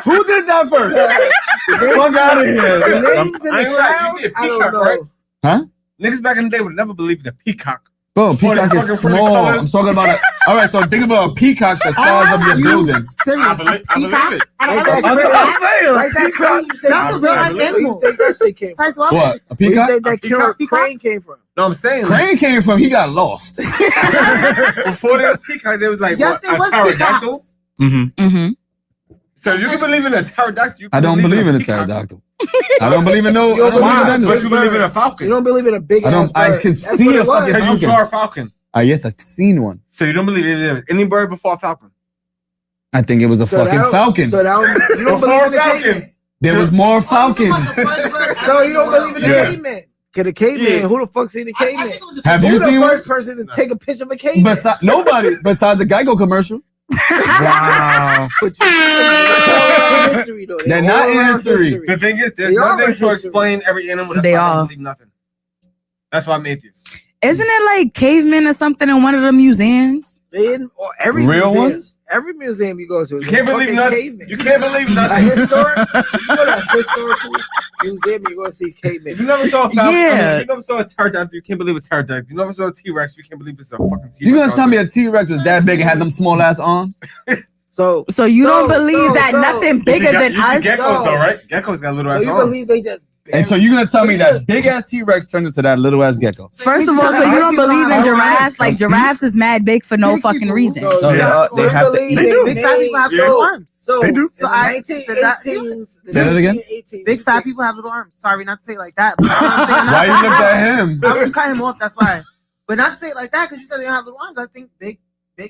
Who did that first? Fuck out of The here. names and I the ain't right. You sound see a I don't peacock, know. right? Huh? Niggas back in the day would never believe the peacock. Bro, peacock fucking is pretty small. colors. I'm talking about it. All right, so think about a peacock the size of your building. Serious. I believe it. Like that That's what crane- I'm saying. like that crane you say. That's a real life Where you animal. think that shit came from? Tyson, what? What? A Where you peacock? think that peacock? crane came from? No, I'm saying Crane came from, he got lost. before there was peacocks, there was like Yes, what, there a was pterodactyl. peacocks. Mm-hmm. Mm-hmm. So you can believe in a pterodactyl. You I can don't believe in a peacock. pterodactyl. I don't believe in no. I don't believe in Why? But dinosaurs. you believe in a falcon. You don't believe in a big I ass don't- bird. I can That's see what a it was. fucking- Because you saw a falcon. Yes, I've seen one. So you don't believe there was any bird before a falcon. I think it was a So fucking that- falcon. So that, you don't Before believe in the falcon. caveman. There was more falcons. So you don't believe in the Yeah. caveman. Cause the caveman, Yeah. who the fuck seen the caveman? Have you Who's the seen one? first person to take a picture of a caveman? Nobody besides the Geico commercial. Wow. But you see them, they're all in history, though. They're all not in around history. The thing is, there's They are nothing in to history. explain every animal. That's They why I are. don't believe nothing. That's why I'm atheist. Isn't it like cavemen or something in one of the museums? They in or every Real museum. ones? Every museum you go to, You can't believe nothing. You can't believe A nothing. historic, you go to a historical museum, you go to see cavemen. You never saw a Yeah. you never saw a pterodactyl. You can't believe a pterodactyl. You never saw a T-Rex. You can't believe it's a fucking T-Rex. You gonna tell me a T-Rex was that big and had them small ass arms? So you don't believe that nothing bigger than you see us? geckos though, right? Geckos got little So ass you arms. believe they just And so you're gonna tell me that big ass T-Rex turned into that little ass gecko? First of all, so you don't believe in giraffes? Like giraffes is mad big for no fucking reason. So they have to eat. Big fat people have little arms. So They do. So in I the said that 1918s, Say that again? Big fat people have little arms. Sorry, not to say it like that. But you know what I'm saying? Why you looked at him? I was cutting him off. That's why. But not to say it like that because you said they don't have little arms. I think big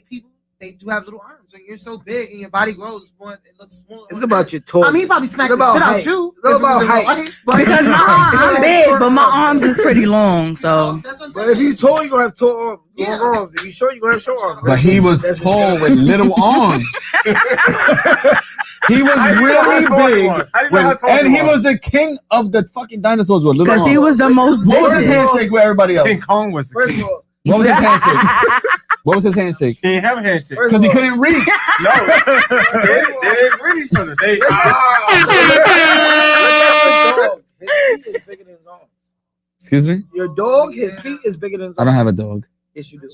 people they do have little arms. When you're so big and your body grows, more, it looks smaller. It's about your toy. I mean, he probably smacked It's the about shit out height. you. It's about height. Because I'm big, but my arms is pretty long. So That's what I'm But if saying. you tall, you gonna have tall arms. Yeah. Long arms. If you short, you gonna have short arms. But he was tall with little arms. He was really big, and he was the king of the fucking dinosaurs with little because arms. he was the most What was his vicious. handshake with everybody else? King Kong was the First king. of all, What was his handshake? What was his handshake? He didn't have a handshake. first Because of he all, couldn't reach. No, they didn't read each other. They His feet is bigger than his arms. Excuse me? Your dog, his feet is bigger than his I arms. don't have a dog. Yes, you do.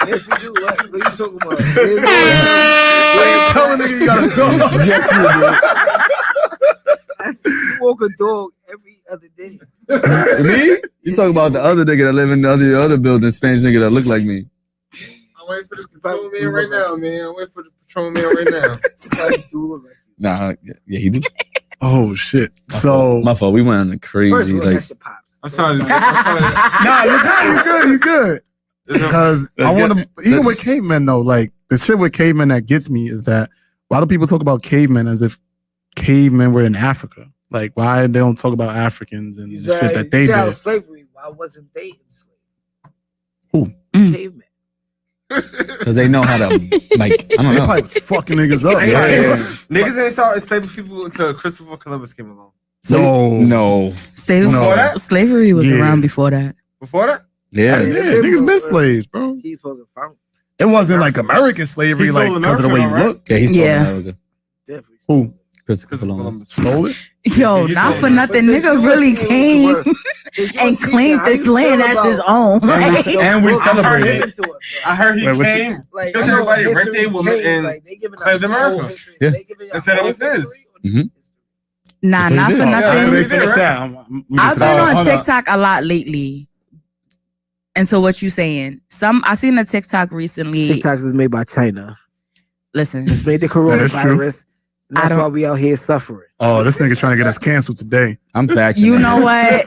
Yes, you do. What are you talking about? Tell a nigga you got a dog. Yes, you You walk a dog every other day. do. Me? You talking about the other nigga that live in the other building, Spanish nigga that look like me. I'm waiting for the patrolman right now, man. I'm waiting for the patrolman right now. Nah, yeah, he do. Oh shit. So My fault. We went on the First crazy of all, like. that's your pops. I'm sorry. nah, you good. Because I want to, even with cavemen though, like the shit with cavemen that gets me is that a lot of people talk about cavemen as if cavemen were in Africa. Like why they don't talk about Africans and the shit that they did. Slavery. Why wasn't they enslaved? Who? Cavemen. Because they know how to, like, I don't They know. probably was fucking niggas up. Yeah. Niggas ain't saw enslaved people until Christopher Columbus came along. No. Slavery, Before that? slavery was Yeah. around before that. Before that? Yeah. Yeah, niggas been slaves, bro. He's supposed to found. It wasn't like American slavery, He like stole because of the way America, you though, look. Yeah, he stole Yeah. America. Definitely. Who Christopher Columbus. stole it? Yo, He not said- for nothing. Nigga really came and claimed this land as his own. Like, And we celebrated. I heard he Wait, what came, Like, killed I know everybody, history raped their woman, changed, and like, they giving us claimed whole America. history. Yeah. They giving us And said it whole was his. history. Mhm. nah, That's what not he for did. nothing. Let me Yeah, finish right? that. I've been on hold on. TikTok a lot lately. And so what you saying? I seen a TikTok recently. TikToks is made by China. Listen, It's made the That is true. coronavirus. And that's why we out here suffering. Oh, this nigga trying to get us canceled today. I'm vaccinated. you know what?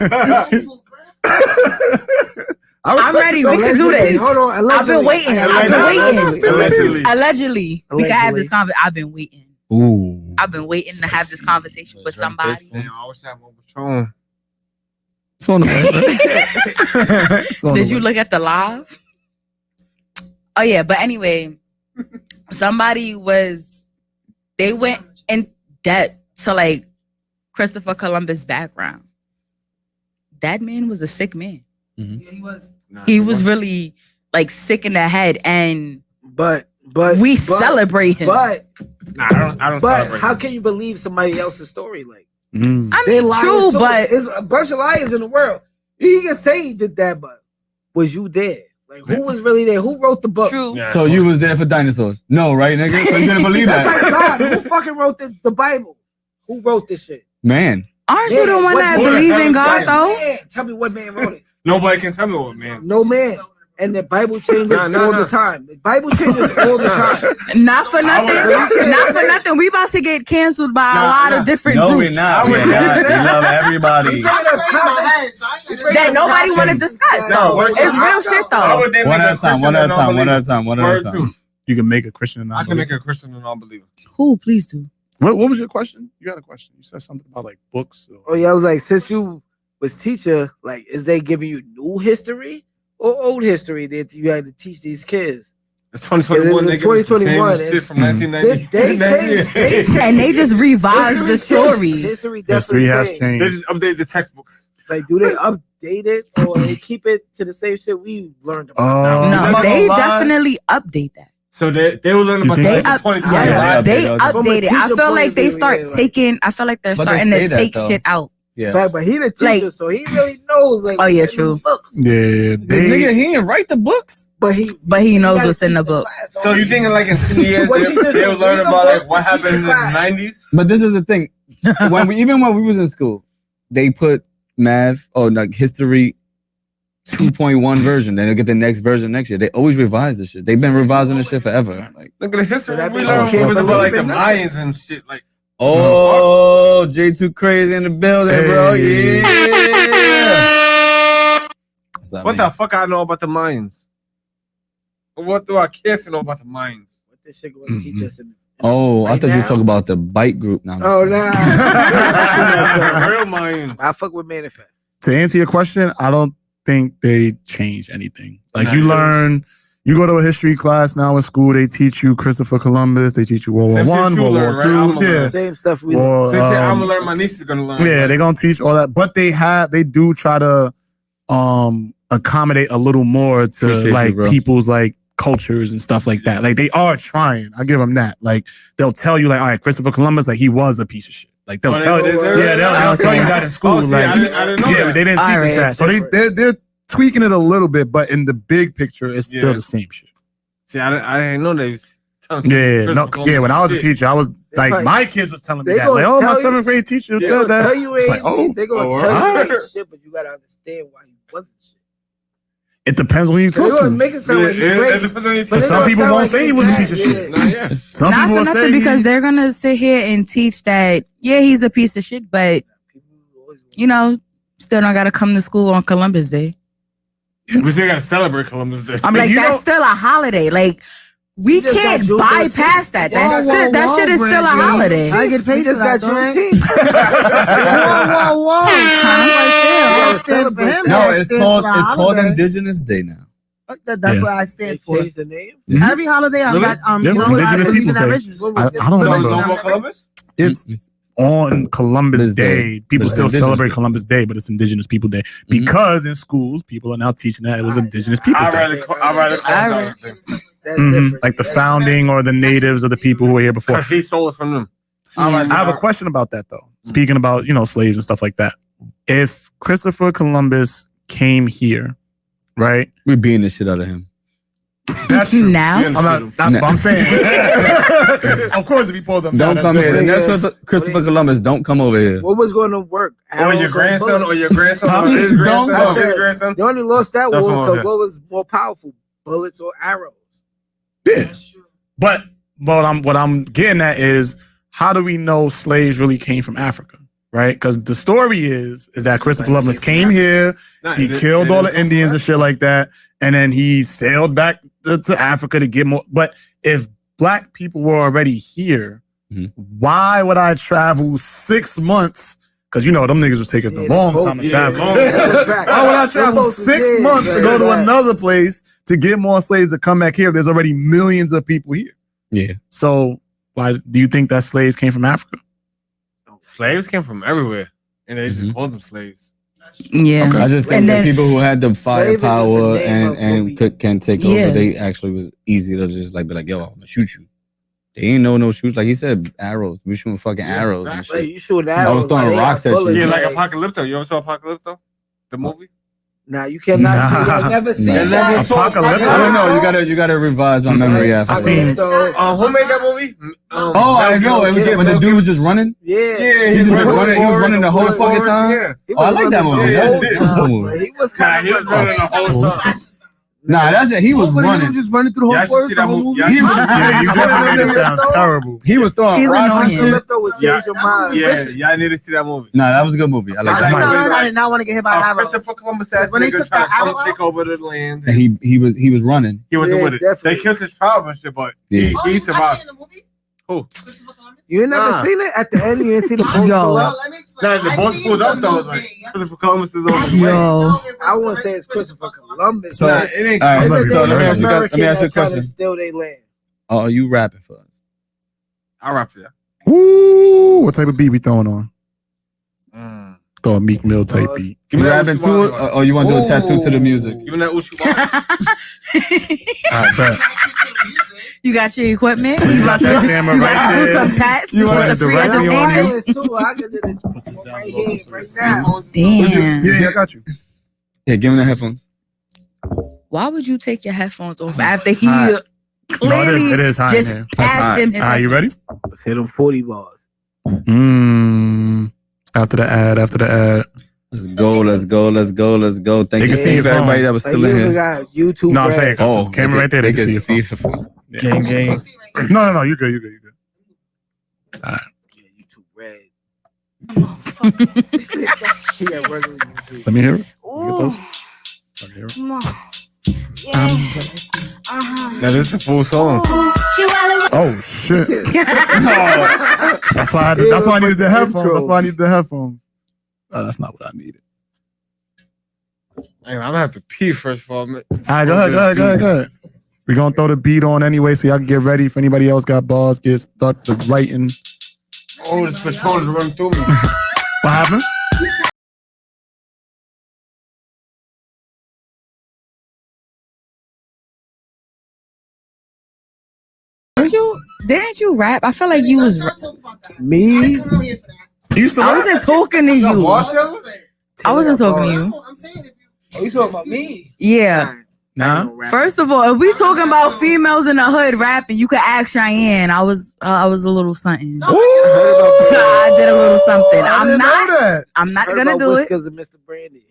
I'm ready. We can do this. Hold on. I've been waiting. I've been waiting. Allegedly. Allegedly, we can have this Allegedly. conversation. I've been waiting. Ooh. I've been waiting to have this conversation with somebody. Damn, I wish I had more Patron. It's on the way, right? It's on the Did you way. look at the live? Oh yeah, but anyway, they went in debt to like Christopher Columbus' background. That man was a sick man. Yeah, he was. Nah, He was really like sick in the head, and But we celebrate him. But I don't but celebrate. how can you believe somebody else's story? Like Mm. I they mean, lying true, so but there's a bunch of liars in the world. You can say he did that, but was you there? Like who was really there? Who wrote the book? true. Yeah. So you was there for dinosaurs? No, right, nigga? So you didn't believe That's that? like God. Who fucking wrote the Bible? Who wrote this shit? Man. Aren't you the one What that book? believe in What God though? Man, tell me what man wrote it. Nobody can tell me what, man. No man. And the Bible changes Nah, all the time. The Bible changes all the time. Not for nothing. would- Not for nothing. We about to get canceled by a lot of different No, groups we're not. I would We're not. never- We love everybody. that nobody want to discuss. No, Though. It's real shit Why though. would they One make at a time, one at a time, one at a time, one at Word a two. time. You can make a Christian and I can make a Christian and non-believer. Who? Please do. What was your question? You got a question? You said something about like books. Oh yeah, I was like, since you was teacher, like, is they giving you new history or old history that you had to teach these kids? It's 2021. It's They give us the 2021, same and- shit from Mhm. 1990. They changed. And they just revised the story. History History definitely has changed. They changed. just update the textbooks. Like, do they up? update it or they keep it to the same shit we learned about? I'm No, not they gonna lie. definitely update that. So they will learn about You the think- They up, 2020. yes, they From a update it. I teacher feel point like of they view, start yeah, like- taking. I feel like they're But they starting say to that, take though. shit out. Yeah. Fact, but he the teacher, Like- so he really knows. Like, Oh, yeah, what's in true. the books. Yeah, The nigga, he didn't write the books. But he knows gotta what's in teach the book. class, don't So you he? thinking like in 10 years What teachers they'll do? learn Read the about book like what and teach happened in the the class. 90s? But this is the thing. When we was in school, they put math or like history 2.1 version. Then they'll get the next version next year. They always revise this shit. They've been revising this shit forever. Like, Look at the history. So that We means learned you was can't about like the believe in nothing. Mayans and shit. Like oh, J2 crazy in the building, bro. Hey. Yeah. What's up, what man? the fuck I know about the Mayans? What do I care to know about the Mayans? What this shit going to teach us? Oh, I Right thought you were now? talking about the bike group now. Oh, nah. Real Mayans. I fuck with Manifest. To answer your question, I don't think they change anything. Like Nah, you sure. learn, you go to a history class now in school. They teach you Christopher Columbus. They teach you World War Same shit One, you World learn, War right? Two. I'ma learn. Yeah, Same stuff we Or, Same shit I'm um, gonna learn. My niece is gonna learn. yeah, they're gonna teach all that, but they do try to accommodate a little more to Appreciate you, like bro. people's like cultures and stuff like that. Like they are trying. I give them that. Like they'll tell you like, all right, Christopher Columbus, like he was a piece of shit. Like they'll Oh, tell you, they- they'll tell you that in school. Oh, see, like I didn't know yeah, that. they didn't teach us Alright, that. So they're tweaking it a little bit, but in the big picture, it's still Yeah. the same shit. See, I didn't know they was telling Yeah, Christopher no, Columbus yeah. When I was a shit. teacher, I was like, Like, my kids was telling me they that. gonna Like, oh, my tell you- 7th grade teacher Yeah, said that. Tell you It's ain't, like, oh, they're gonna oh, tell you alright. ain't shit, but you gotta understand why he wasn't shit. It depends when you They're talk gonna to. make it sound like he's It great. depends on your But But they some gonna people sound won't like say he he's was a bad, piece of yeah. shit. Nah, yeah. Some Not people for will nothing say because they're gonna sit here and teach that he's a piece of shit, but still don't gotta come to school on Columbus Day. We still gotta celebrate Columbus Day. I mean, Like you that's know, still a holiday. Like we You just got can't June bypass 13th. that. Whoa, That shit is still a Brandi. holiday. I get You paid for just that, got don't I? Juneteenth. Whoa. Right there. You I gotta stand for celebrate him. that. No, I it's stand called for the holiday. Indigenous Day now. That's Yeah. what I They stand for. changed the name. Mhm. Every holiday I've Really? got Yeah, you know what, Indigenous I believe Peoples in Day. original. What I was it? don't So it's remember. no more Columbus? It's on Columbus This Day. day. People But still Indigenous celebrate Day. Columbus Day, but it's Indigenous People Day because in schools people are now teaching that it was Indigenous Peoples I'd Day. rather call it That's Mhm. different. Like the founding or the natives or the people who were here before. because he stole it from them. I have a question about that though. Speaking about, slaves and stuff like that. If Christopher Columbus came here, right? We're beating the shit out of him. That's true. Now? I'm not, but I'm saying. Of course, if he pulled them Don't down, come that's here. The different. next Christopher Columbus, don't come over here. What was going to work? Or Arrows your or grandson, or bullets? your grandson, or his Don't grandson, go. or his grandson. They only lost that Don't war come over because here. what was more powerful, bullets or arrows? Yeah. But what I'm getting at is, how do we know slaves really came from Africa? Right? Because the story is that Christopher Columbus came here, Nah, he it- killed it all is the Indians and shit like that, and then he sailed back to Africa to get more. But if black people were already here, Mhm. why would I travel 6 months? Because them niggas was taking a Yeah, long the time to boats, travel. long. Why would I travel boats was 6 big, months to go to right. another place to get more slaves to come back here? There's already millions of people here. Yeah. So why do you think that slaves came from Africa? Slaves came from everywhere, and they just Mhm. called them slaves. Yeah. Okay. I just think And that then- people who had the Slave is just a firepower name and of what we- can take Yeah. over, they actually was easy to just be like, yo, I'm gonna shoot you. They ain't no shoots. Like he said, arrows. We shooting fucking arrows and Like, shit. you shooting I was arrows. throwing they got rocks at you. bullets, Yeah, like like- Apocalypto. You ever saw Apocalypto? The movie? Nah, you cannot. Nah. I've never seen Nah. that. Apocalypse? I don't know. You gotta revise my memory after. I seen- Who made that movie? Oh, I know. It was when the dude was just running. Yeah, Yeah, He's was been running. He was running the whole Forrest, fucking time. yeah. He Oh, I was like that running movie. the That whole was a time, good movie. but he was Nah, kind he of was running the whole time. Nah, that's it. He was But he running. was just running through the Yeah, I whole should forest see the that whole movie. movie. He was Yeah, you definitely made it sound terrible. He was throwing He's rocks and annoying. shit. Apocalypto would change your mind. Yeah, I need to see that movie. Nah, that was a good movie. I like I that. Like- movie. I did not want to get hit by an arrow. Christopher Columbus ass When they nigga took trying that to come arrow take over the land. And he was running. He wasn't Yeah, with it. definitely. They killed his tribe and shit, but Yeah. he survived. Who? You ain't never Nah. seen it at the end. You ain't see the post Yo. pull up. Nah, the boat pulled up though. Like Christopher Columbus is over. Yo. I wouldn't say it's Christopher Columbus. So, Nah, it ain't. all right, It's look, a so Native let me ask you guys- American let me ask you a that tried to question. steal their land. Oh, are you rapping for us? I'll rap for you. Ooh, what type of beat we throwing on? Throw a Meek Mill type beat. Give me rapping to it, or you want to do a tattoo to the music? Give me that Uchiwara. I bet. You got your equipment? You about to That camera do right there. some tats? You want the it free directly on entertainment? you? I can do this right here, right now. Damn. Yeah, I got you. Yeah, give me the headphones. Why would you take your headphones off after he Hot. clearly it is hot in just here. passed him his Are you ready? Let's hit them 40 bars. After the ad. Let's go. Thank you can see your for everybody phone. that was still in here. Guys, YouTube. No, I'm saying, oh, camera right there. They can see see your the phone. phone. Gang. No, you're good. All right. Yeah, YouTube red. Yeah, regular YouTube. Let me hear it. Let me get those. Let me hear it. Come on. Now this is a full song. Oh shit! That's why I needed the headphones. Oh, that's not what I needed. I'm gonna have to pee first of all. All right, go ahead. We're gonna throw the beat on anyway, so y'all can get ready. If anybody else got bars, get stuck to writing. Oh, this patrol is running through me. What happened? Didn't you rap? I felt like you was Me? You used to I rap? wasn't talking to you. I wasn't talking to you. Oh, you talking about me? Yeah. Nah. First of all, if we talking about females in the hood rapping, you could ask Cheyenne. I was a little something. I did a little something. I'm not gonna do it. Because of Mr. Brandi.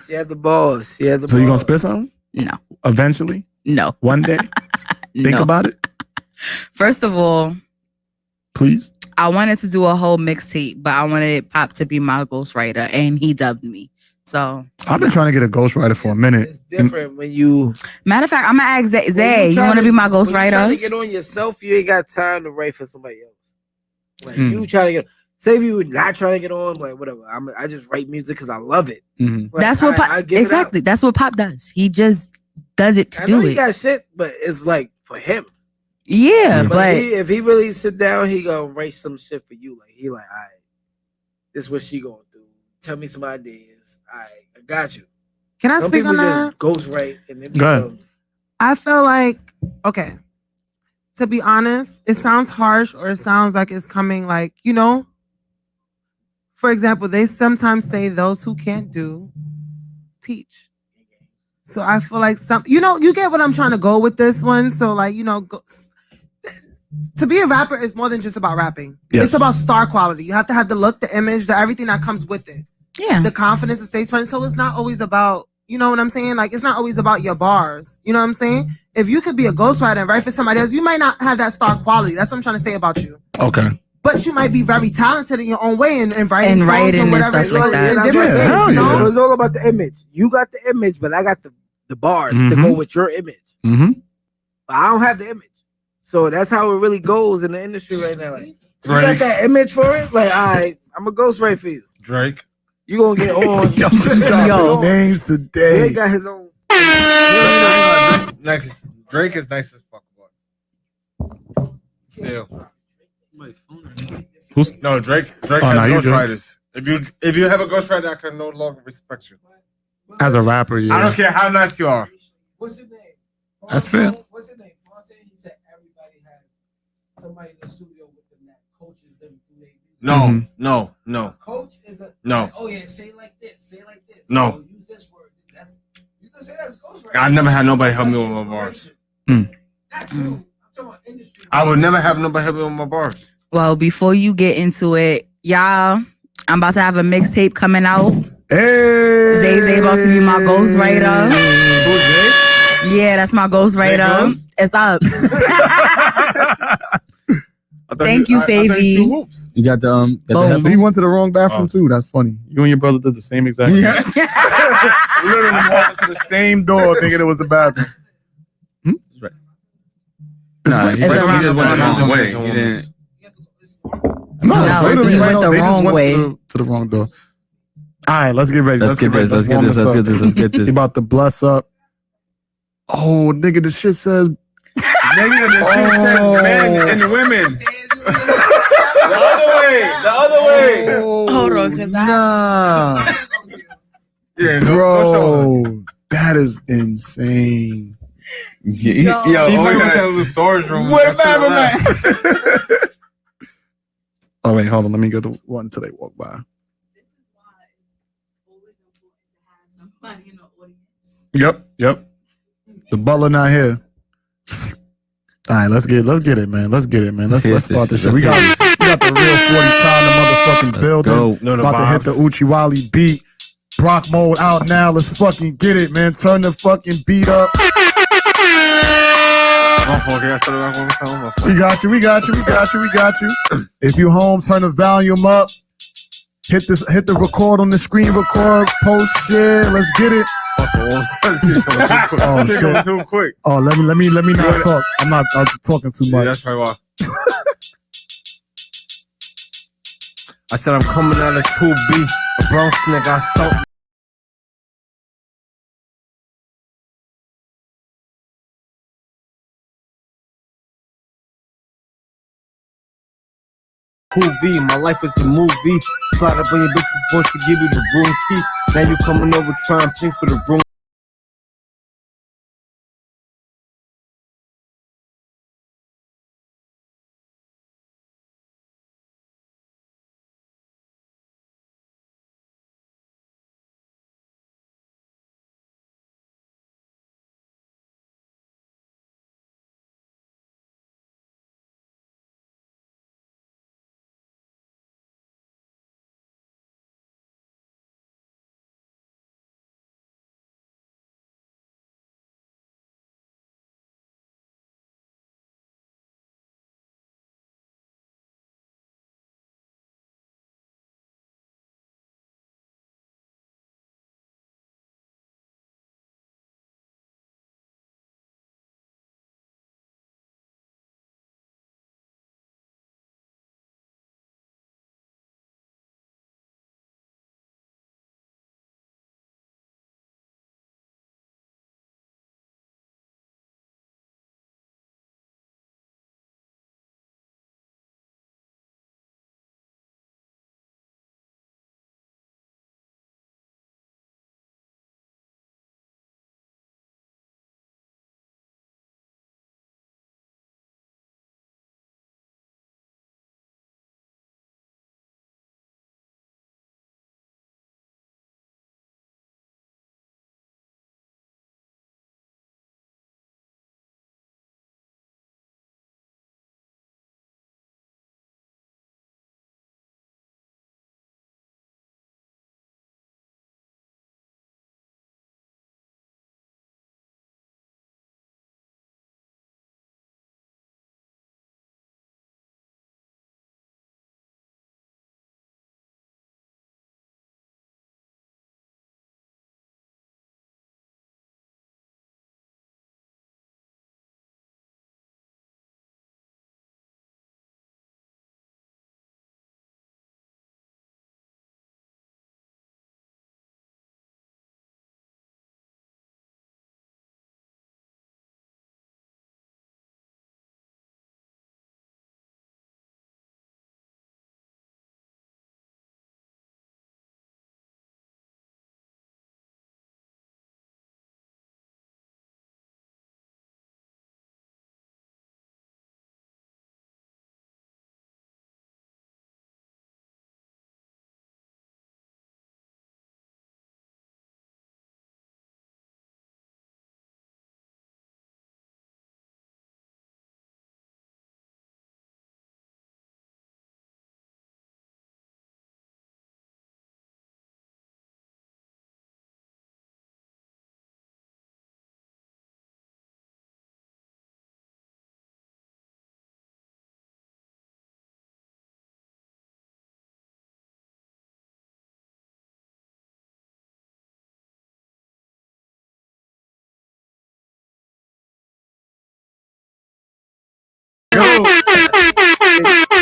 She had the balls. So you gonna spit something? No. Eventually? No. One day? Think No. about it, First of all, please. I wanted to do a whole mixtape, but I wanted Pop to be my ghostwriter, and he dubbed me. So I've been trying to get a ghostwriter for a minute. It's different when you. matter of fact, I'm gonna ask Zay. You want to be my When you trying to ghostwriter? get on yourself, you ain't got time to write for somebody else. Like you trying to get. Say if you were not trying to get on, like whatever. I just write music because I love it. Mhm. Like, That's what Pop. I give it Exactly. That's what Pop does. He just does it to out. I know do he it. got shit, but it's like for him. Yeah, but if he really sit down, he gonna write some shit for you. Like he like, all right, this is what she gonna do. Tell me some ideas. All right, I got you. Can I Some speak people on that? just ghost write and then Go ahead. I feel like, okay, to be honest, it sounds harsh or it sounds like it's coming like, for example, they sometimes say those who can't do, teach. So I feel like you get what I'm trying to go with this one. So like, to be a rapper is more than just about rapping. Yes. It's about star quality. You have to have the look, the image, everything that comes with it. yeah, The confidence, the stage presence. So it's not always about, you know what I'm saying? Like, it's not always about your bars. You know what I'm saying? If you could be a ghostwriter and write for somebody else, you might not have that star quality. That's what I'm trying to say about you. Okay. But you might be very talented in your own way and writing And songs writing or and whatever. stuff like that. And different Yeah, hell things, yeah. So it's all about the image. You got the image, but I got the bars to go with your image. Mm-hmm. But I don't have the image. So that's how it really goes in the industry right now. Like, you got Drake. that image for it? Like, all right, I'm a ghostwriter for you. Drake. You gonna get on. Yo. Names today. Drake got his own. Drake is nice as fuck. Boy. Yeah. No, Drake Oh, no, has you do. ghostwriters. If you have a ghostwriter, I can no longer respect you. As a rapper, I yeah. don't care how nice you are. What's his name? That's fair. What's his name? Fontaine. He said everybody has somebody in the studio with them that coaches them through their music. No. Coach is a No. Oh yeah, say it like this. Say it like this. No. So use this word. That's you can say that's ghostwriting. I've never had nobody help me with my bars. Not you. I'm talking about industry. I would never have nobody help me with my bars. well, before you get into it, y'all, I'm about to have a mixtape coming out. Hey. Zay about to be my ghostwriter. Yeah, that's my ghostwriter. Guns? It's up. Thank you, Favy. You got the Boom. headphones? He went to the wrong bathroom too. That's funny. You and your brother did the same exact thing. Literally walked into the same door thinking it was the bathroom. Nah, he It's just around went the the wrong corner. way. He didn't. No, it's literally he went the they just wrong went way. to the wrong door. All right, let's get ready. Let's get ready. this. warm Let's get He this. about to bless up. Oh, nigga, the shit says Nigga, the shit says men and women. The other way. Hold on, cause Nah. Yeah, Bro, that is insane. Yo, he might want to tell the storage room. What about man? Oh wait, hold on. Let me go to one until they walk by. this is why it's always important to have somebody in the audience. Yep. The butler not here. All right, let's get it, man. Let's start this shit. We got the real 40 time the motherfucking building. No, About to hit the Uchiwali beat. Brock mode out now. Let's fucking get it, man. Turn the fucking beat up. We got you. If you home, turn the volume up. Hit the record on the screen, record, post, share. Let's get it. Oh shit! Too quick. Oh, let me not talk. I'm talking too much. Yeah, that's probably why. I said I'm coming out of 2B, a Bronx nigga. I stopped. My life is a movie. Slide up on your bitch before she give you the room key. Now you coming over trying to pay for the room.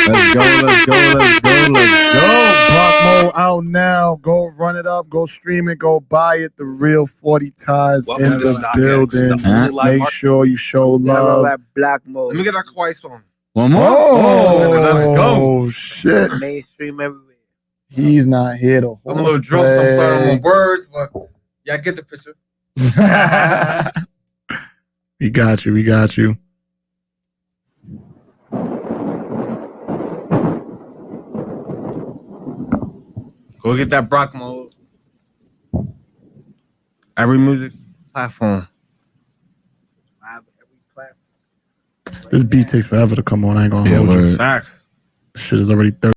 Let's go. Block mode out. out now. Go run it up. Go stream it. Go buy it. The Real 40 Ties Welcome in to the StockX, building. the only live Make market. sure you show Never love. that black mode. Let me get that quiet song. One more. let's go. Oh, shit. Mainstream everywhere. He's not here to I'm a little drunk, so I'm starting on my words, but yeah, I get the picture. We got you. We got you. Go get that Brock mode. Every music platform. Every platform. This beat takes forever to come on. I ain't gonna hold you. word. Facts. Shit is already 30.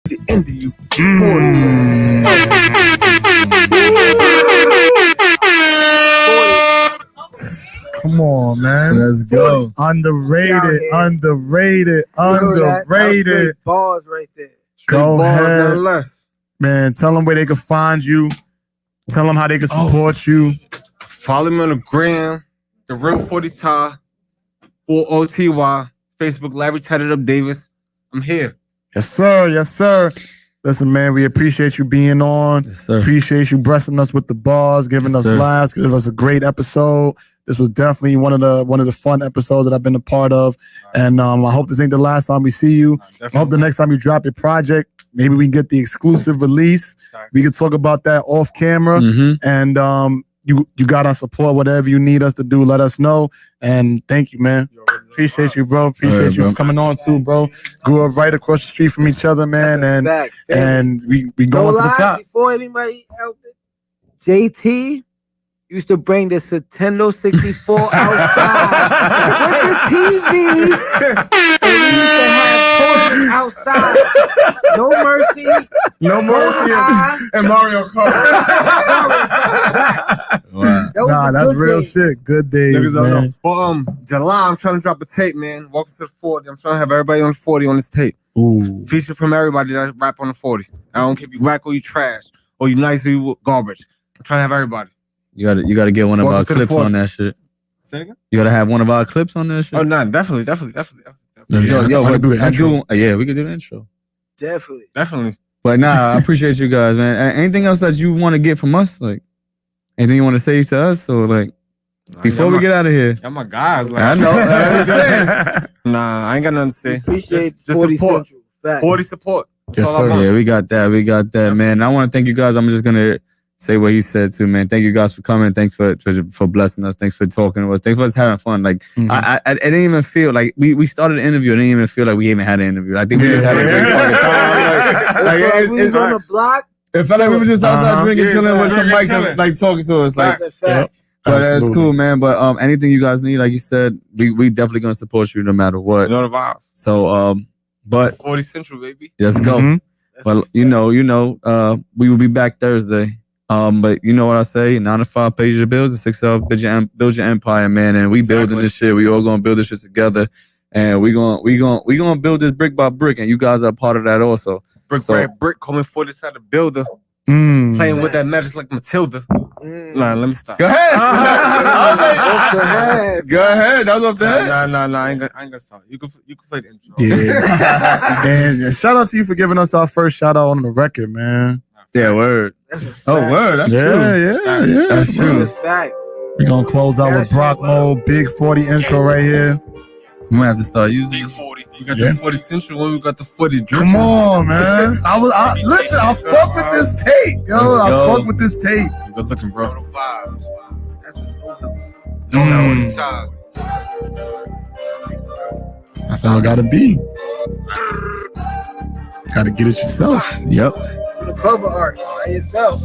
The end of you. Come on, man. Let's go. Underrated. Underrated. That was Underrated. straight balls right there. Go ahead. Nonetheless. Man, tell them where they can find you. Tell them how they can support you. Follow me on the gram. The Real 40 Tie. Full OTY. Facebook, Larry Tatted Up Davis. I'm here. Yes, sir. Yes, sir. Listen, man, we appreciate you being on. Yes, sir. Appreciate you blessing us with the bars, giving Yes, us sir. laughs, giving us a great episode. This was definitely one of the fun episodes that I've been a part of. And I hope this ain't the last time we see you. I hope the next time you drop your project, maybe we can get the exclusive release. We can talk about that off camera. Mm-hmm. And you got our support. Whatever you need us to do, let us know. And thank you, man. Appreciate you, bro. Appreciate you bro. for coming on too, bro. Grew up right across the street from each other, man. And we going to the top. Before anybody else, JT used to bring the Nintendo 64 outside with the TV. And we used to have tournaments outside. No Mercy. No Mercy and Mario Kart. Wow. Nah, that's real shit. Good days, Niggas don't man. know. Well, July, I'm trying to drop a tape, man. Welcome to the 40. I'm trying to have everybody on the 40 on this tape. Ooh. Feature from everybody that rap on the 40. I don't care if you whack or you trash, or you nice or you garbage. I'm trying to have everybody. You gotta get one of Welcome our to the clips 40. on that shit. Say it again? You gotta have one of our clips on that shit. Oh, no, definitely. Let's go. Yo, I can do the intro. yeah, we could do the intro. Definitely. But nah, I appreciate you guys, man. Anything else that you want to get from us? Like anything you want to say to us? Or like before we get out of here? Y'all my guys. Like, I know. I'm just saying. Nah, I ain't got nothing to say. Appreciate just 40 support. Central. Facts. 40 support. That's Yes, all I sir. want. Yeah, we got that, man. I want to thank you guys. I'm just gonna say what he said too, man. Thank you guys for coming. Thanks for blessing us. Thanks for talking to us. Thanks for us having fun. Like I didn't even feel like we started the interview. I didn't even feel like we even had an interview. I think we just had a great fucking time. We was on the block. It felt like we were just outside drinking, chilling with some mics, chilling. and, like talking to us. Like, That's a fact. but it's Absolutely. cool, man. But anything you guys need, like you said, we definitely gonna support you no matter what. You know the vibes. So but 40 Central, baby. let's go. Mhm. Well, you know, we will be back Thursday. But you know what I say? 9 to 5 pays your bills, and 6 to 12 build your empire, man. And we building this shit. We all gonna build this shit together, and we gonna build this brick by brick. And you guys are part of that also. Brick So- by brick, coming for this side of builder. Mm. Playing with that magic like Matilda. Nah, let me stop. Go ahead. Off the head. Go ahead. That's what I'm saying. Nah, I ain't gonna stop. You can play the intro. Yeah. And shout out to you for giving us our first shout out on the record, man. Yeah, word. That's a Oh, fact. word. That's true. Yeah. That's true. That's a fact. We're gonna close out with Brock Mode, Big 40 intro right here. We might have to start using it. 40. We got the 40 Central one. We got the 40 drip. Come on, man. Listen, I fuck with this tape, yo. Let's I go. fuck with this tape. Good looking, bro. That's how it gotta be. Gotta get it yourself. Yep. The cover art by yourself.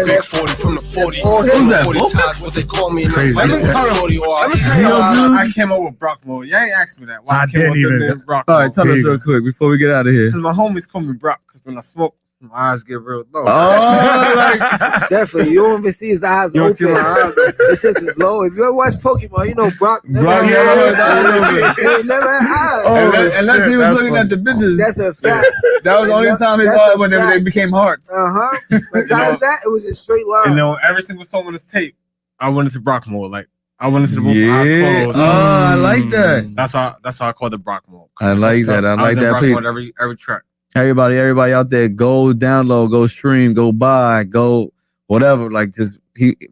Big 40 from the 40. Who's that? 40 times what they call me. It's crazy. Let me tell you I came up with Brock mode. Y'all ain't asked me that. Why I came didn't up with the even. name Brock All right, mode? tell There us you go. real quick before we get out of here. Because my homies call me Brock. Because when I smoke, my eyes get real low. Oh, like Definitely. You don't even see his eyes You don't open. see my eyes This shit is low. If you ever watch Pokemon, you know Brock never Brock had never eyes. had eyes. He never had eyes. Oh, unless shit, he was that's looking funny. at the bitches. That's a fact. That was the only time his That's eyes a when they fact. became hearts. Besides that, it was a straight line. And then every single song on this tape, I went into Brock mode. Like, I went into the booth Yeah. eyes closed. Oh, I like that. That's why I call it Brock mode. I like that. I I was like in that. Brock Please. mode every track. Everybody out there, go download, go stream, go buy, go whatever. Like just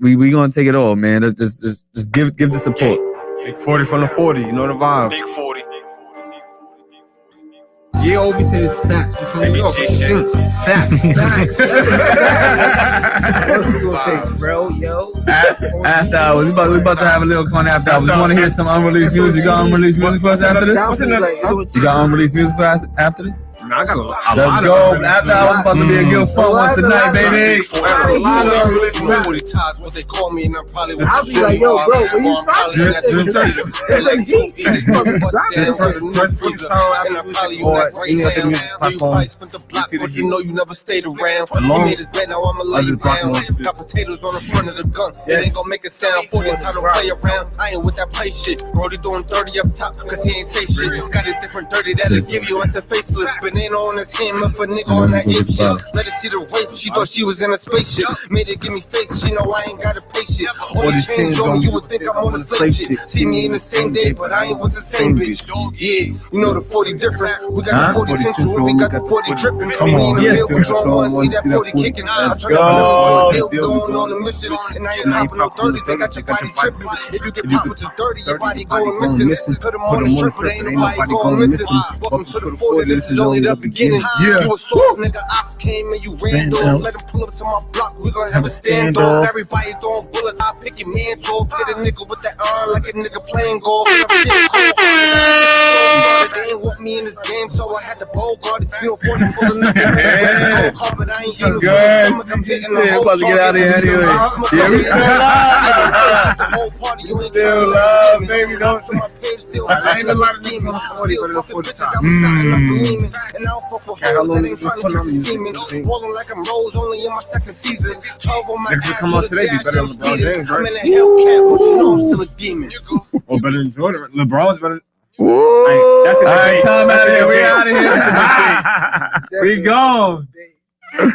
we gonna take it all, man. Just give the support. Big 40 from the 40. You know the vibes. Big 40. Yeah, always say it's facts. We from New York. Facts. What's we gonna say, bro, yo? After hours, we about to have a little fun after hours. You want to hear some unreleased music? You got unreleased music for us after this? Sounds like You got unreleased music for us after this? Nah, I got a lot. Let's go. After hours about to be a good fun one tonight, baby. 40 times what they call me, and I'm probably with I'll be like, yo, bro, when you drop this shit, it's like deep. And I probably you like right now. You probably spent the block, but you know you never stayed around. You made his bed, now I'ma lay you down. Got potatoes on the front of the gun. It ain't gonna make it sound 40 time to play around. I ain't with that play shit. Brody doing 30 up top, cause he ain't say shit. Got a different 30 that'll give you as a faceless. Banana on his hand, left a nigga on that ape shit. Let her see the rape, she thought she was in a spaceship. Made her give me face, she know I ain't got a patient. All these chains on me, you would think I'm on the slave shit. See me in the same day, but I ain't with the same bitch. Yeah, you know the 40 different. We got Huh? 40 Central, we got the 40 dripping. Come on. Me in the Yes, field with sir. John 1, see that 40 kicking. I'm Let's turning go. from the Let's field, go. going on a mission. And I ain't popping no 30s, they got your body tripping. If you get popped with the 30, your body going missing. Put them on the strip, but ain't nobody going missing. Welcome to the 40, this is only the beginning. You a soft nigga, ops came and you ran off. Let him pull up to my block, we gonna have a standoff. Everybody throwing bullets, I pick your man off. Hit a nigga with that iron like a nigga playing golf. And I'm still cold. They ain't want me in this game, so I had to bowl guard it. You know, 40 full of niggas. But I ain't even I'm hitting the whole about to get out of here anyway. Yeah, we still live. The whole party, you ain't Still live, baby. Don't. I ain't a lot of niggas on the 40, but the 40 time. And I don't fuck with hoes that ain't trying to get to see me. Rolling like I'm Rose, only in my second season. 12 on my ass come out today, be better than LeBron James, right? I'm in a Hellcat, but you know I'm still a demon. Or better than Jordan. LeBron's better. All That's a right, debate. time out of here. We out of here. We gone.